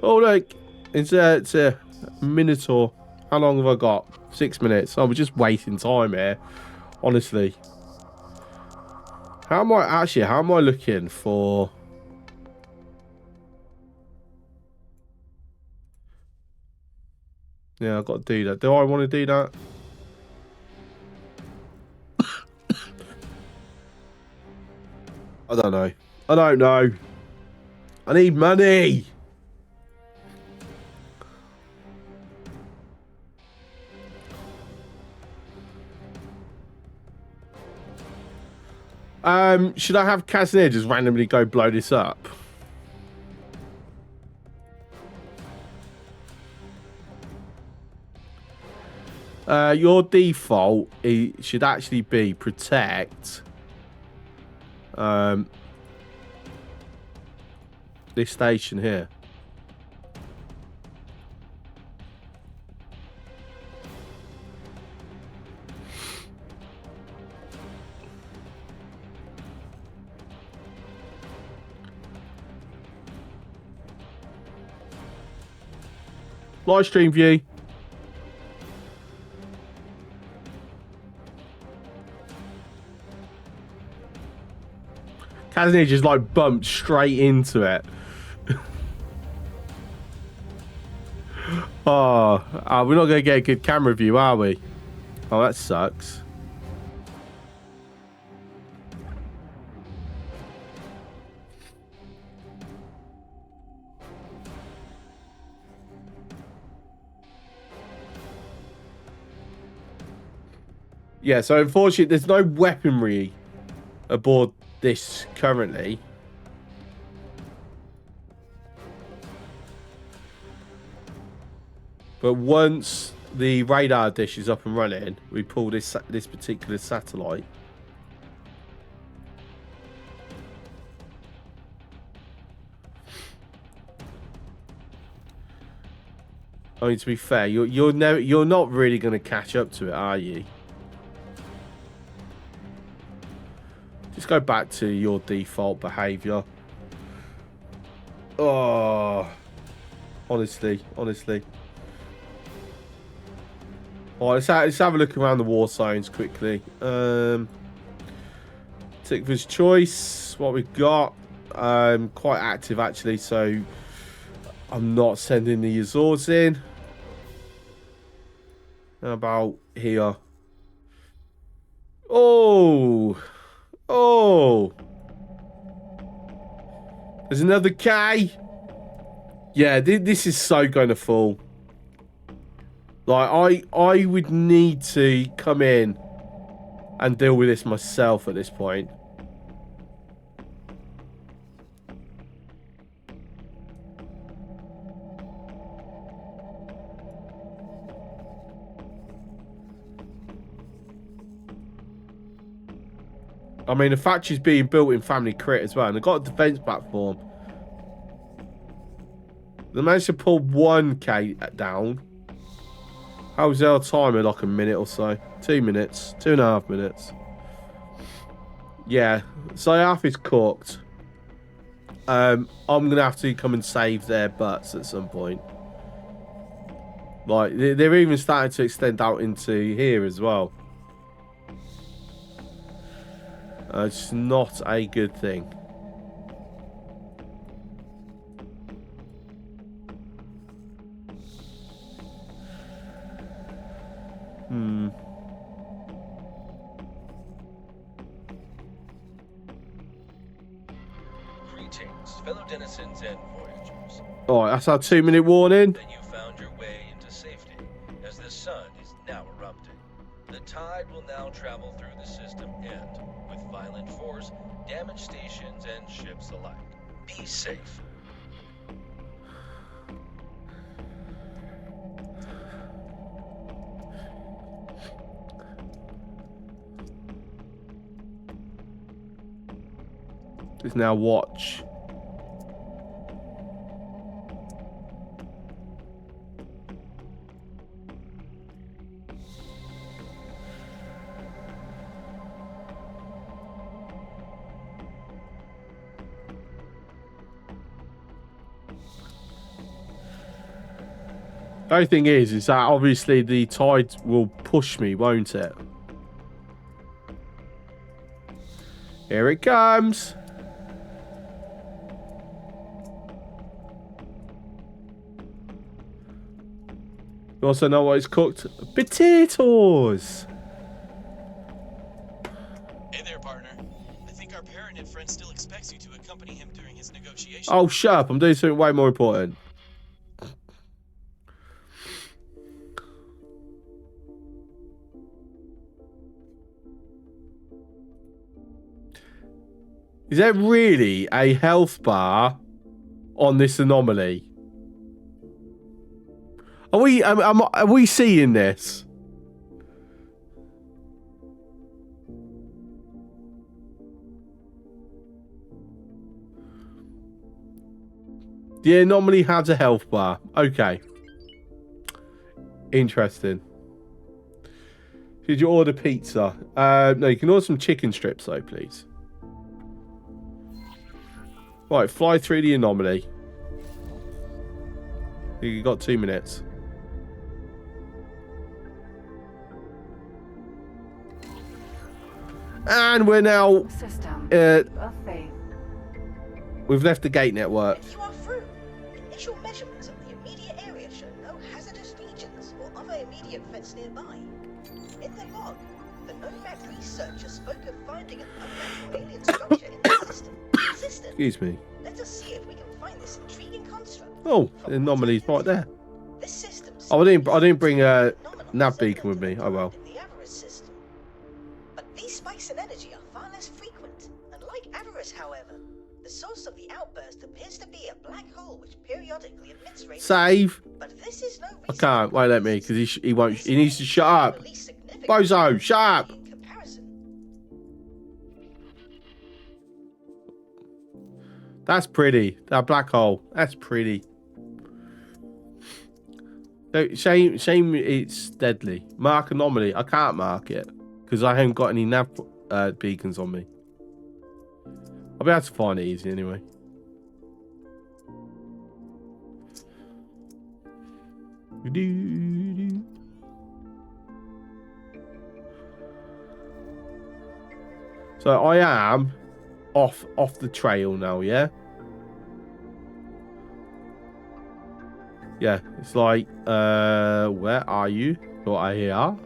Oh, look. It's a Minotaur. How long have I got? 6 minutes. Oh, we're just wasting time here. Honestly. How am I looking for... Yeah, I've got to do that. Do I want to do that? I don't know. I don't know. I need money. Should I have Casimir just randomly go blow this up? Your default should actually be protect this station here. Live stream view. Casimir just like bumped straight into it. Oh, we're not going to get a good camera view, are we? Oh, that sucks. Yeah, so unfortunately, there's no weaponry aboard this currently. But once the radar dish is up and running, we pull this particular satellite. I mean, to be fair, you're not really going to catch up to it, are you? Just go back to your default behavior. Oh. Honestly. Alright, let's have a look around the war zones quickly. Tickver's choice. What we've got. Quite active actually, so I'm not sending the Azores in. How about here? Oh! There's another K. Yeah, this is so gonna fall. Like, I would need to come in and deal with this myself at this point. I mean, the factory's being built in Family Crit as well, and they've got a defense platform. They managed to pull 1K down. How's our timer? Like a minute or so? 2 minutes, 2.5 minutes. Yeah, so half is cooked. I'm gonna have to come and save their butts at some point. Like, they're even starting to extend out into here as well. It's not a good thing. Greetings, fellow denizens and voyagers. Alright, that's our 2-minute warning. That you found your way into safety, as the sun is now erupting. The tide will now travel through the system and, with violent force, damage stations and ships alike. Be safe. Let's now watch. The only thing is that obviously the tide will push me, won't it? Here it comes. You also know what is cooked? Potatoes! Hey there, partner. I think our Paranid friend still expects you to accompany him during his negotiations. Oh, shut up. I'm doing something way more important. Is there really a health bar on this anomaly? Are we seeing this? The anomaly has a health bar. Okay. Interesting. Did you order pizza? No, you can order some chicken strips though, please. Right, fly through the anomaly. You got 2 minutes. And we're now we've left the gate network. And you are through. Initial measurements of the immediate area show no hazardous regions or other immediate threats nearby. In the log, the Nomad researcher spoke of finding an unnatural alien structure in the system. Excuse me. Let us see if we can find this intriguing construct. Oh, the anomaly's right there. This system Oh, I didn't bring a nav beacon with me. Oh well. in the Avarice system. But these spikes in energy are far less frequent. Unlike Avarice, however, the source of the outburst appears to be a black hole which periodically emits radiation. Save. But this is no I can't. Won't let me because he won't. He needs to shut up. Bozo, shut up. That's pretty. That black hole. That's pretty. No, shame it's deadly. Mark anomaly. I can't mark it because I haven't got any nav beacons on me. I'll be able to find it easy anyway. So I am off the trail now, yeah? Yeah, it's like, where are you? What are here?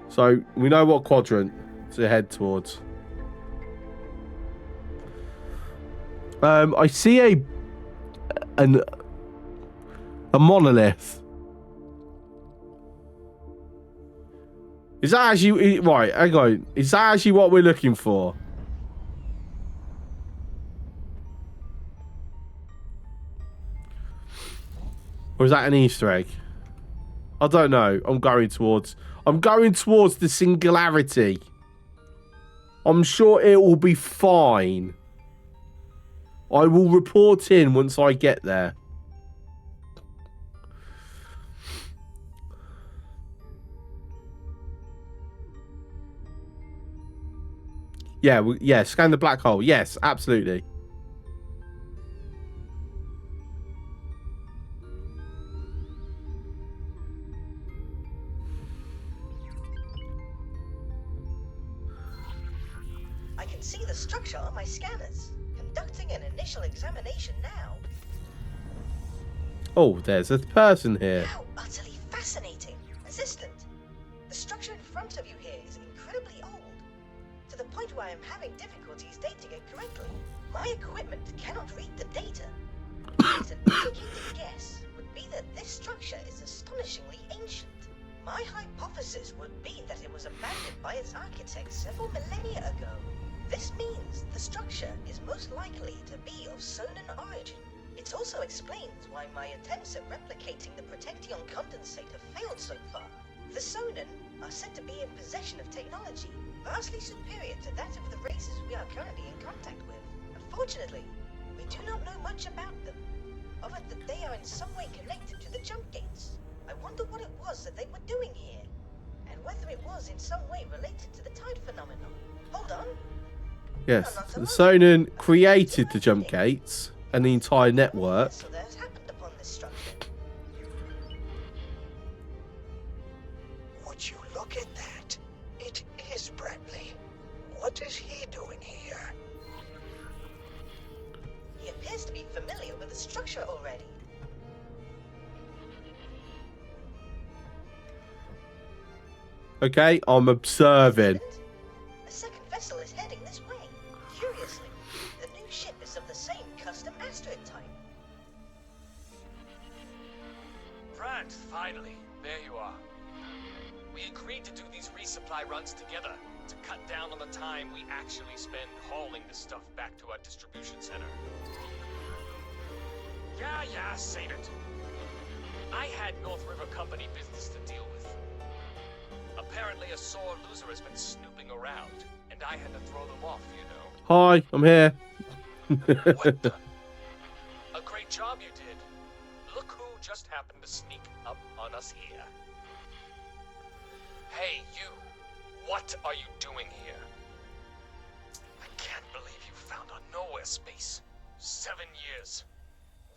So we know what quadrant to head towards. I see a monolith. Is that actually right? Hang on. Is that actually what we're looking for? Or is that an Easter egg? I don't know. I'm going towards the singularity. I'm sure it will be fine. I will report in once I get there. Yeah, yeah, scan the black hole. Yes, absolutely. I can see the structure on my scanners. Conducting an initial examination now. Oh, there's a person here. How utterly fascinating. Assistant, the structure in front of you here is incredibly old. To the point where I'm having difficulties dating it correctly. My equipment cannot read the data. An educated guess would be that this structure is astonishingly ancient. My hypothesis would be that it was abandoned by its architect several millennia ago. This means the structure is most likely to be of Sonan origin. It also explains why my attempts at replicating the Protection condensate have failed so far. The Sonan are said to be in possession of technology vastly superior to that of the races we are currently in contact with. Unfortunately, we do not know much about them, other than they are in some way connected to the jump gates. I wonder what it was that they were doing here, and whether it was in some way related to the tide phenomenon. Hold on. Yes, the Sonan created the jump gates and the entire network. So that has happened upon this structure. Would you look at that? It is Bradley. What is he doing here? He appears to be familiar with the structure already. Okay, I'm observing. A second vessel is heading this way. Curiously, the new ship is of the same custom asteroid type. Brad, finally, there you are. We agreed to do these resupply runs together to cut down on the time we actually spend hauling the stuff back to our distribution center. Yeah, save it. I had North River Company business to deal with. Apparently a sore loser has been snooping around, and I had to throw them off, you know. Hi, I'm here. What the? A great job you did. Look who just happened to sneak up on us here. Hey, you. What are you doing here? I can't believe you found our nowhere space. 7 years.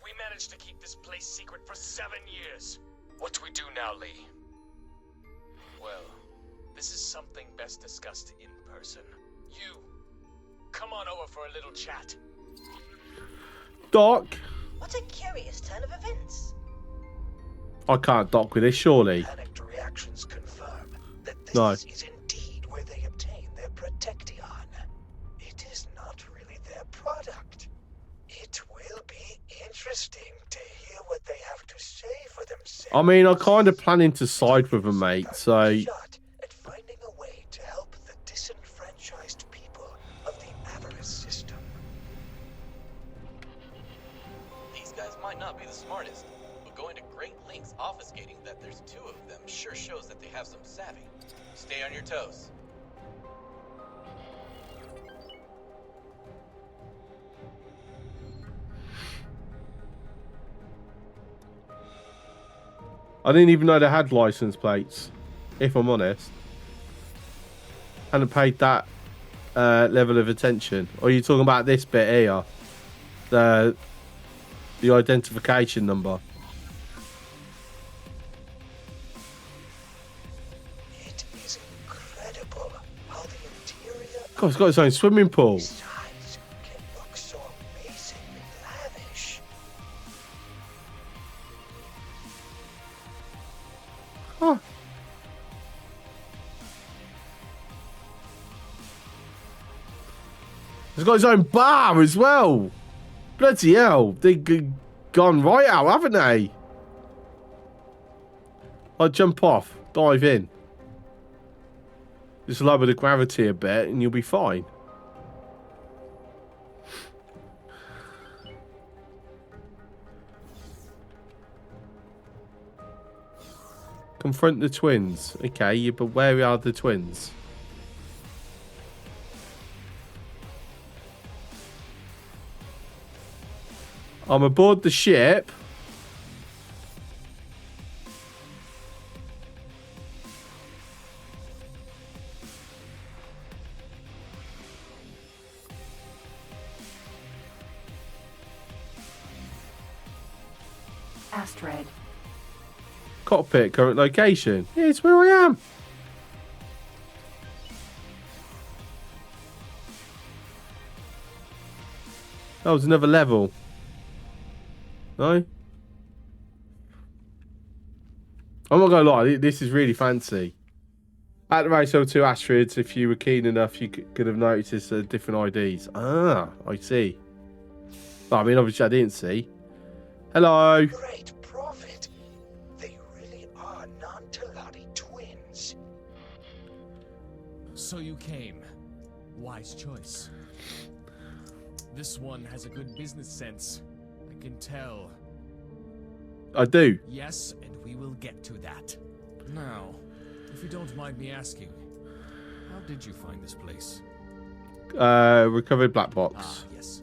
We managed to keep this place secret for 7 years. What do we do now, Lee? Well, this is something best discussed in person. You, come on over for a little chat. Doc? What a curious turn of events. I can't dock with this, surely. Panicked reactions confirm that this No. is indeed where they obtain their Protection. It is not really their product. It will be interesting to hear what they have to say for themselves. I mean, I'm kind of planning to side with them, mate, so... Shot at finding a way to help the disenfranchised people of the Avarice system. These guys might not be the smartest, but going to great lengths obfuscating that there's two of them sure shows that they have some savvy. Stay on your toes. I didn't even know they had license plates, if I'm honest. Hadn't paid that level of attention? Or are you talking about this bit here? The identification number. It is incredible how the interior God, it's got its own swimming pool. size can look so amazingly lavish. Huh. It's got its own bar as well. Bloody hell. They've gone right out, haven't they? I'll jump off. Dive in. Just lower the gravity a bit and you'll be fine. Confront the twins. Okay, but where are the twins? I'm aboard the ship. Asteroid. Cockpit, current location. Yeah, it's where I am. That was another level. No? I'm not gonna lie, this is really fancy. At the race over 2 asteroids, if you were keen enough, you could have noticed different IDs. Ah, I see. Well, I mean, obviously I didn't see. Hello. Great prophet. They really are non-Telati twins. So you came. Wise choice. This one has a good business sense. I can tell. I do. Yes, and we will get to that. Now, if you don't mind me asking, how did you find this place? Recovered black box. Ah, yes.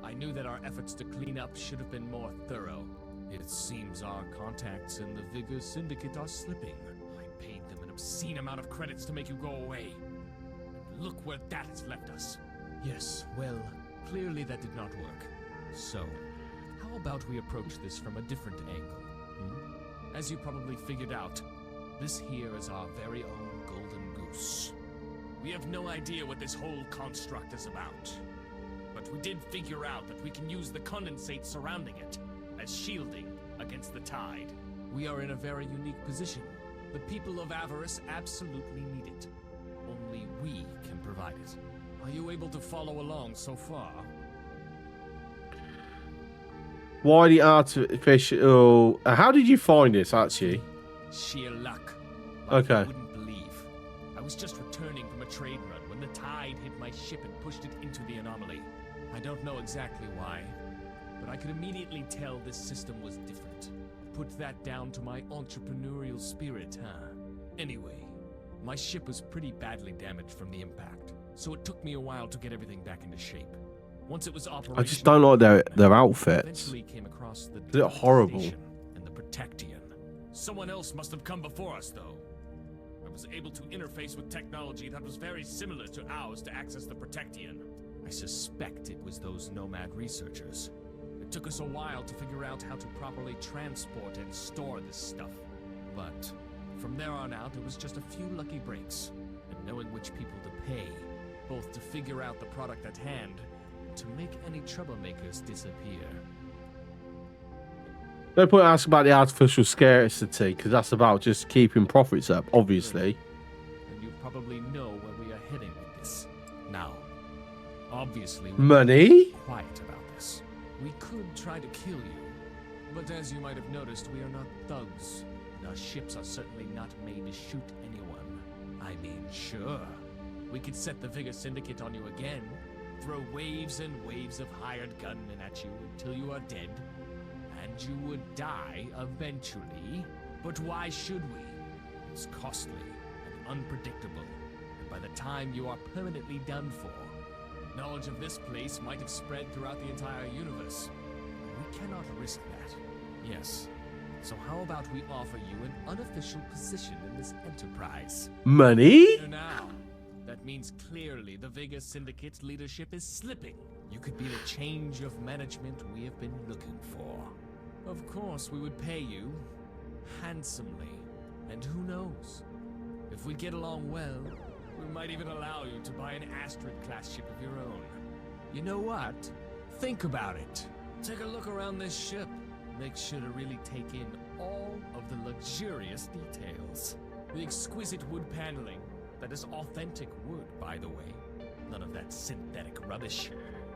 I knew that our efforts to clean up should have been more thorough. It seems our contacts in the Vigor Syndicate are slipping. I paid them an obscene amount of credits to make you go away. And look where that has left us. Yes, well, clearly that did not work. So, how about we approach this from a different angle? As you probably figured out, this here is our very own golden goose. We have no idea what this whole construct is about. But we did figure out that we can use the condensate surrounding it as shielding against the tide. We are in a very unique position. The people of Avarice absolutely need it. Only we can provide it. Are you able to follow along so far? Why the artificial... how did you find this, actually? Sheer luck. Okay. You wouldn't believe. I was just returning from a trade run when the tide hit my ship and pushed it into the anomaly. I don't know exactly why, but I could immediately tell this system was different. Put that down to my entrepreneurial spirit, huh? Anyway, my ship was pretty badly damaged from the impact, so it took me a while to get everything back into shape. Once it was operational, I just don't like their outfits. eventually came across the They're horrible. station and the Protectian. Someone else must have come before us, though. I was able to interface with technology that was very similar to ours to access the Protectian. I suspect it was those nomad researchers. It took us a while to figure out how to properly transport and store this stuff. But from there on out, it was just a few lucky breaks, and knowing which people to pay, both to figure out the product at hand and to make any troublemakers disappear. No point asking about the artificial scarcity, because that's about just keeping profits up, obviously. And you probably know where we are heading with this. Now, obviously, Money? we're quiet about this. We could try to kill you, but as you might have noticed, we are not thugs, and our ships are certainly not made to shoot anyone. I mean, sure, we could set the Vigor Syndicate on you again, throw waves and waves of hired gunmen at you until you are dead, and you would die eventually. But why should we? It's costly and unpredictable, and by the time you are permanently done for, knowledge of this place might have spread throughout the entire universe. We cannot risk that. Yes. So how about we offer you an unofficial position in this enterprise? Money? Now, that It means clearly the Vega Syndicate's leadership is slipping. You could be the change of management we have been looking for. Of course, we would pay you handsomely. And who knows? If we get along well, we might even allow you to buy an Astrid-class ship of your own. You know what? Think about it. Take a look around this ship. Make sure to really take in all of the luxurious details. The exquisite wood paneling. That is authentic wood, by the way. None of that synthetic rubbish.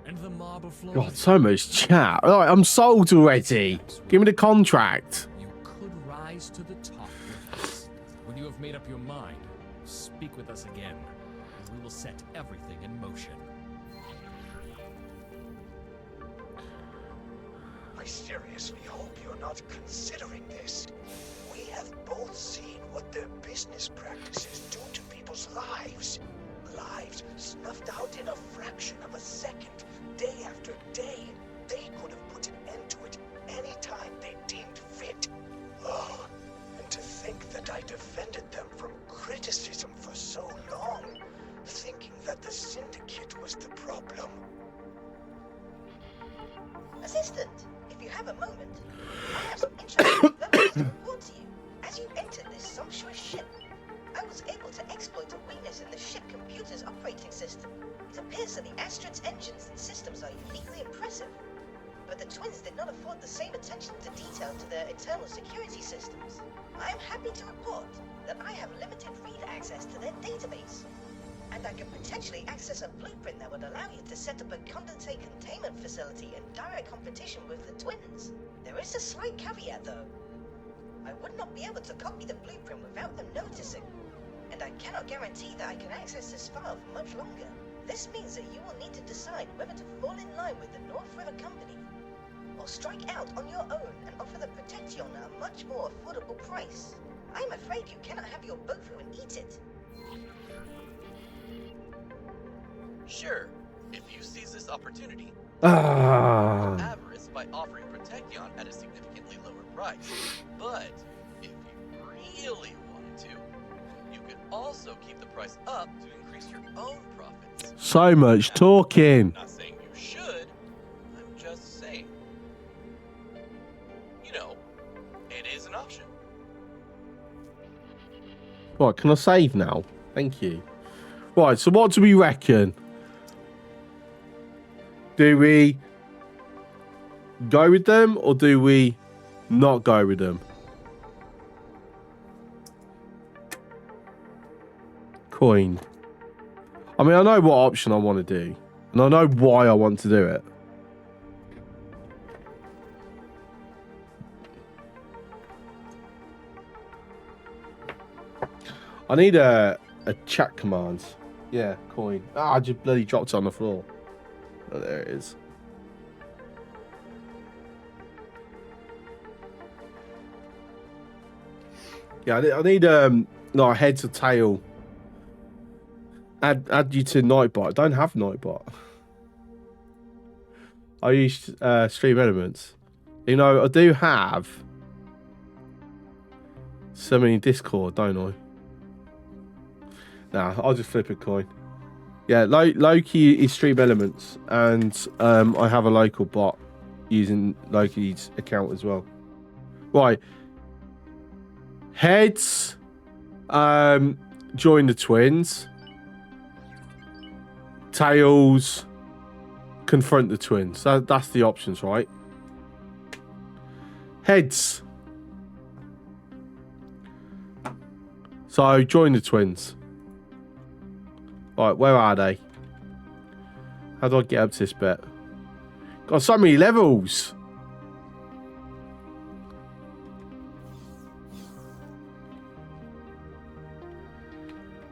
And the marble floors. God, so much chat. Right, I'm sold already. Give me the contract. You could rise to the top with us. When you have made up your mind, speak with us again, and we will set everything in motion. I seriously hope you're not considering this. We have both seen what their business practices do to people's lives. Lives snuffed out in a fraction of a second, day after day. They could have put an end to it any time they deemed fit. Oh, and to think that I defended them from criticism for so long, thinking that the Syndicate was the problem. Assistant, if you have a moment, I have some interesting developments to report to you. As you entered this sumptuous ship, I was able to exploit a weakness in the ship computer's operating system. It appears that the Astrid's engines and systems are uniquely impressive, but the twins did not afford the same attention to detail to their internal security systems. I am happy to report that I have limited read access to their database, and I can potentially access a blueprint that would allow you to set up a condensate containment facility in direct competition with the twins. There is a slight caveat though. I would not be able to copy the blueprint without them noticing, and I cannot guarantee that I can access this file for much longer. This means that you will need to decide whether to fall in line with the North River Company, or strike out on your own and offer the protection at a much more affordable price. I am afraid you cannot have your bofu and eat it. Sure, if you seize this opportunity, Ah. avarice by offering Protection at a significantly lower price. But if you really wanted to, you could also keep the price up to increase your own profits. So much talking. I'm not saying you should, I'm just saying. You know, it is an option. Right, can I save now? Thank you. Right, so what do we reckon? Do we go with them or do we not go with them? Coin. I mean, I know what option I want to do. And I know why I want to do it. I need a chat command. Yeah, coin. Ah, I just bloody dropped it on the floor. Oh, there it is. Yeah, I need no head to tail. Add you to Nightbot. I don't have Nightbot. I use Stream Elements. You know, I do have so many Discord, don't I? Nah, I'll just flip a coin. Yeah, Loki is Stream Elements, and I have a local bot using Loki's account as well. Right. Heads, join the twins. Tails, confront the twins. That's the options, right? Heads. So join the twins. Right, where are they? How do I get up to this bit? Got so many levels.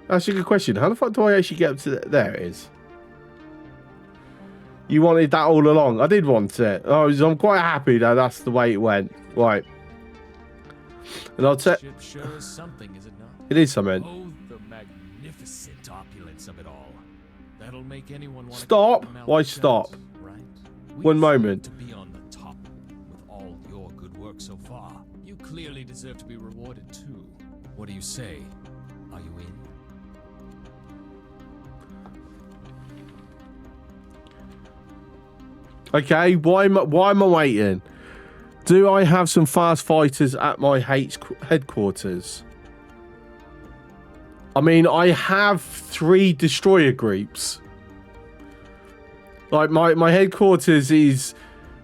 That's a good question. How the fuck do I actually get up to there? It is. You wanted that all along. I did want it. I'm quite happy that that's the way it went. Right. And I'll tell. Sure is something, is it not? It is something. Oh, the magnificent opulence of it all. That'll make anyone want Stop. to Why stop? Right? One moment. To be on the top with all your good work so far. You clearly deserve to be rewarded too. What do you say? Are you in? Okay, why am I waiting? Do I have some fast fighters at my headquarters? I mean, I have 3 destroyer groups. Like, my headquarters is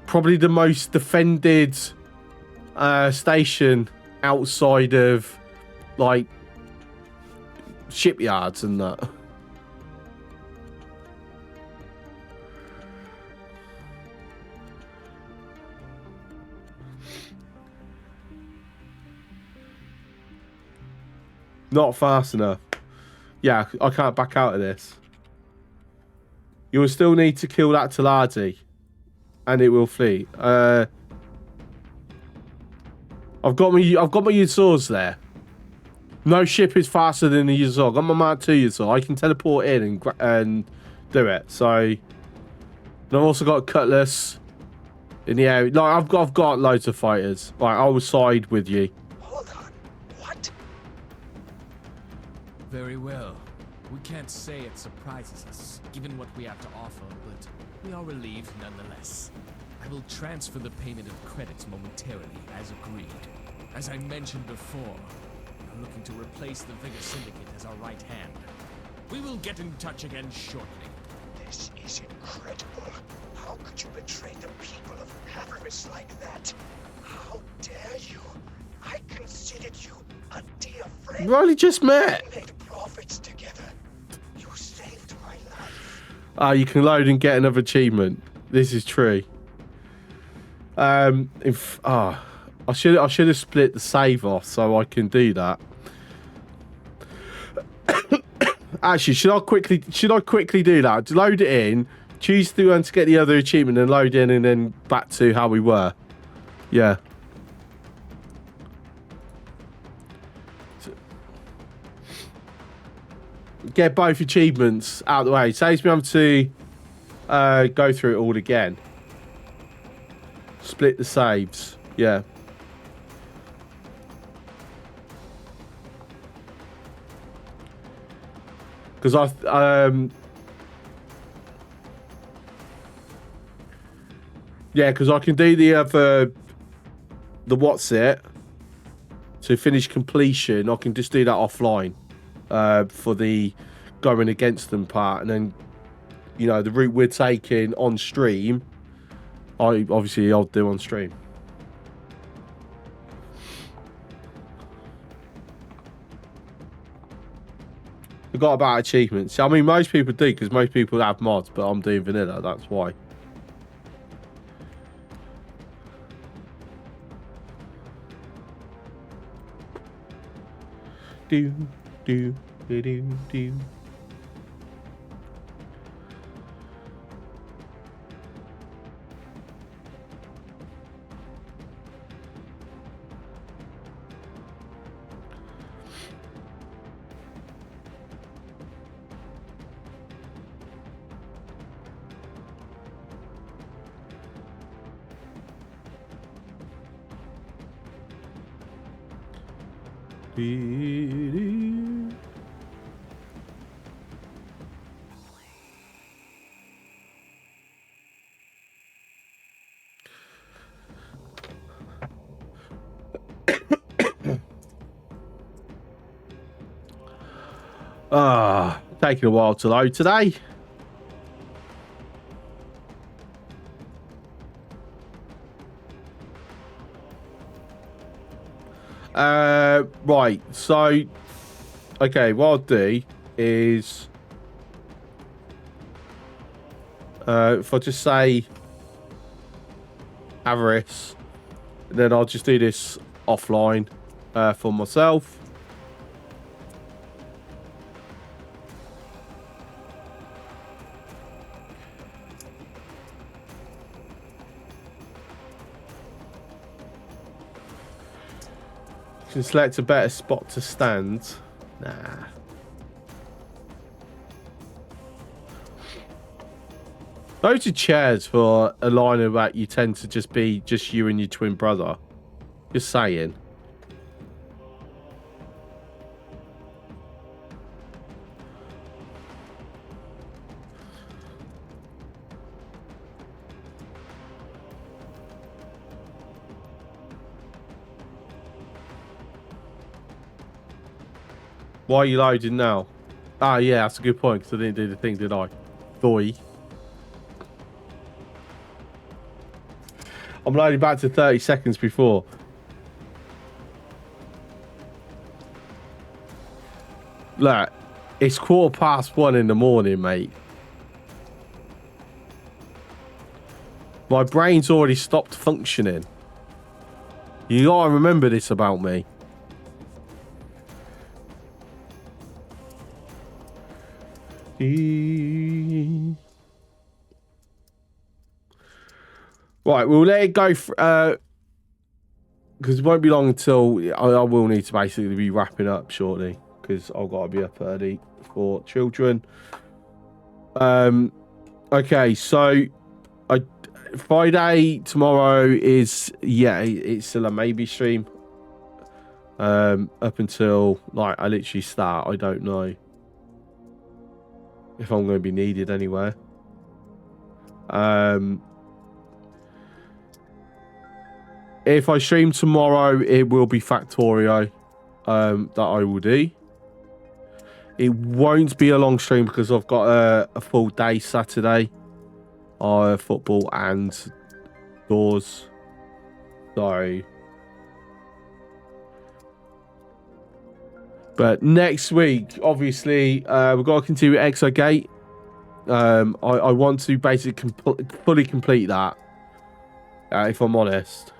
probably the most defended station outside of, like, shipyards and that. Not fast enough. Yeah, I can't back out of this. You will still need to kill that Taladi, and it will flee. I've got my Yuzors there. No ship is faster than the Yuzor. I've got my Mark II Yuzor. I can teleport in and do it. So, and I've also got Cutlass in the air. Like, I've got loads of fighters. Right, I will side with you. Hold on. What? Very well. We can't say it surprises us, given what we have to offer, but we are relieved nonetheless. I will transfer the payment of credits momentarily, as agreed. As I mentioned before, we are looking to replace the Vigor Syndicate as our right hand. We will get in touch again shortly. This is incredible. How could you betray the people of Paris like that? How dare you? I considered you a dear friend. We only just met. We made profits together. You saved my life. You can load and get another achievement. This is true. I should have split the save off so I can do that. Actually, should I quickly do that? Load it in, choose the one to get the other achievement, and load in, and then back to how we were. Yeah. Get both achievements out of the way. It saves me having to go through it all again. Split the saves. Yeah. Because because I can do the what's it to finish completion. I can just do that offline for the going against them part, and then the route we're taking on stream. I'll do on stream. Forgot about achievements. I mean, most people do, because most people have mods, but I'm doing vanilla, that's why. Do. Taking a while to load today. Right, so okay, what I'll do is if I just say Avarice, then I'll just do this offline for myself. Can select a better spot to stand. Nah. Those are chairs for a line of that you tend to just be just you and your twin brother. Just saying. Why are you loading now? Ah, yeah, that's a good point, because I didn't do the thing, did I? Boy. I'm loading back to 30 seconds before. Look, it's 1:15 in the morning, mate. My brain's already stopped functioning. You gotta remember this about me. Right, we'll let it go because it won't be long until I will need to basically be wrapping up shortly because I've got to be up early for children. Okay, so Friday tomorrow is it's still a maybe stream. Up until like I literally start, I don't know if I'm going to be needed anywhere. If I stream tomorrow, it will be Factorio that I will do. It won't be a long stream because I've got a full day Saturday. Football and doors. Sorry. But next week, obviously, we've got to continue Exogate. I want to basically fully complete that, if I'm honest.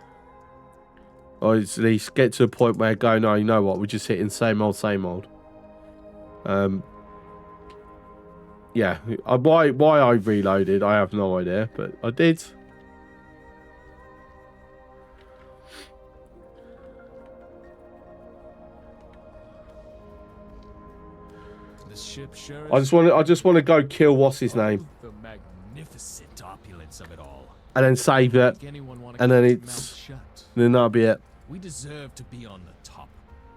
Or at least get to a point where I go, no, you know what, we're just hitting same old, same old. Yeah, why I reloaded, I have no idea, but I did. The ship sure I just want to go kill what's his name. The magnificent opulence of it all. And then save it. And then then that'll be it. We deserve to be on the top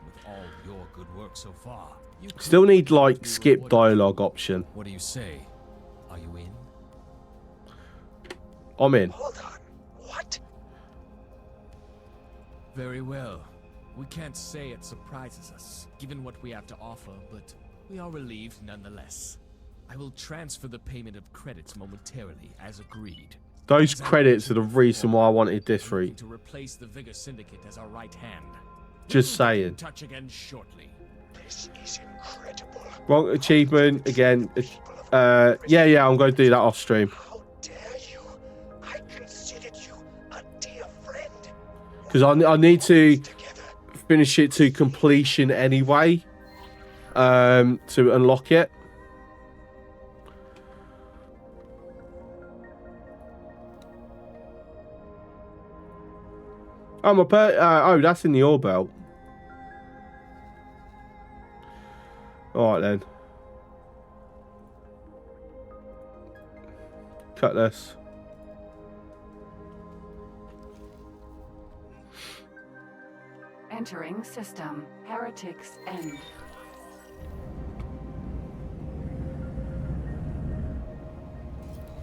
with all your good work so far. Still need like skip dialogue option. What do you say? Are you in? I'm in. Hold on. What? Very well. We can't say it surprises us, given what we have to offer, but we are relieved nonetheless. I will transfer the payment of credits momentarily, as agreed. Those credits are the reason why I wanted this route. To replace the Vigor Syndicate as our right hand. Just saying. Touch again shortly. This is incredible. Wrong achievement again. Yeah, I'm going to do that off stream. How dare you? I considered you a dear friend. Because I need to finish it to completion anyway. To unlock it. Oh, that's in the ore belt. Alright then. Cut this. Entering system. Heretics end.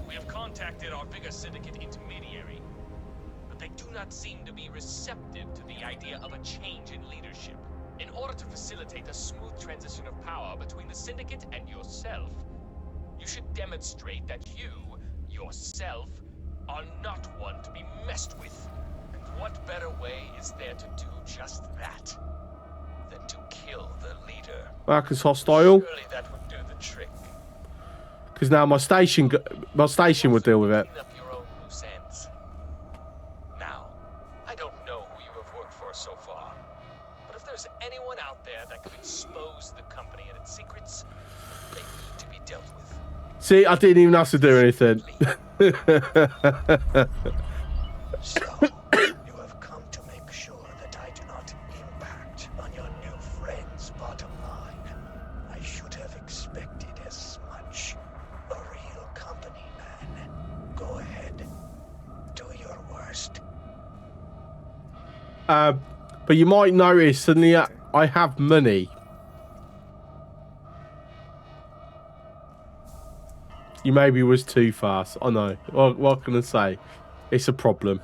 We have contacted our Vigor Syndicate intermediary, but they do not seem to be receptive to the idea of a change in leadership. In order to facilitate a smooth transition of power between the Syndicate and yourself, you should demonstrate that you, yourself, are not one to be messed with. And what better way is there to do just that than to kill the leader? Marcus hostile. Surely that would do the trick. Because now my station would deal with it. Clean up your own loose ends. Now, I don't know who you have worked for so far, but if there's anyone out there that could expose the company and its secrets, they need to be dealt with. See, I didn't even have to do anything. So, you have come to make sure that I do not impact on your new friend's bottom line. I should have expected as much. A real company man. Go ahead. Do your worst. But you might notice suddenly I have money. You maybe was too fast. I know. What can I say? It's a problem.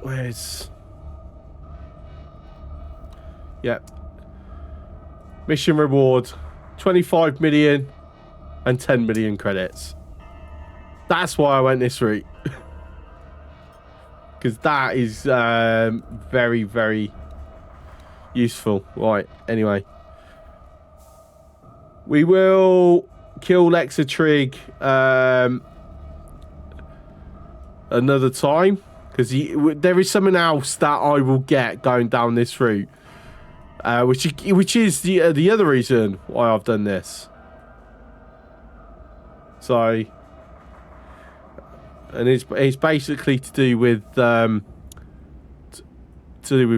Where's... Yep. Mission reward. 25 million and 10 million credits. That's why I went this route. Because that is very, very useful. Right, anyway. We will kill Lexatrig another time. Because there is something else that I will get going down this route. Which is the other reason why I've done this. So... And it's basically to do with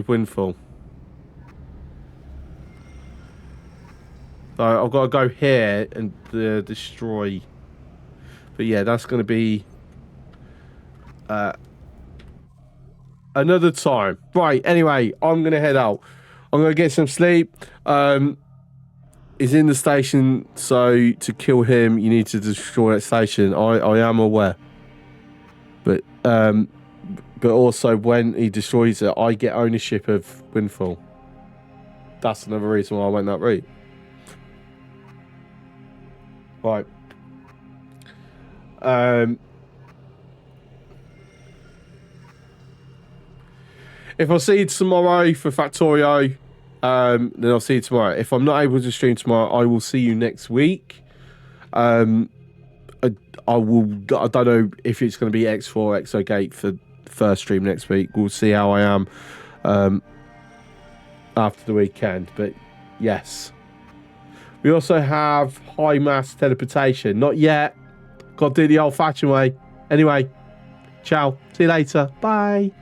Windfall. So I've got to go here and destroy. But yeah, that's going to be another time. Right. Anyway, I'm going to head out. I'm going to get some sleep. He's in the station, so to kill him, you need to destroy that station. I am aware. But also when he destroys it, I get ownership of Windfall. That's another reason why I went that route. Right. If I see you tomorrow for Factorio, then I'll see you tomorrow. If I'm not able to stream tomorrow, I will see you next week. I don't know if it's going to be X4, Exogate for the first stream next week. We'll see how I am after the weekend. But yes. We also have high mass teleportation. Not yet. Got to do the old fashioned way. Anyway, ciao. See you later. Bye.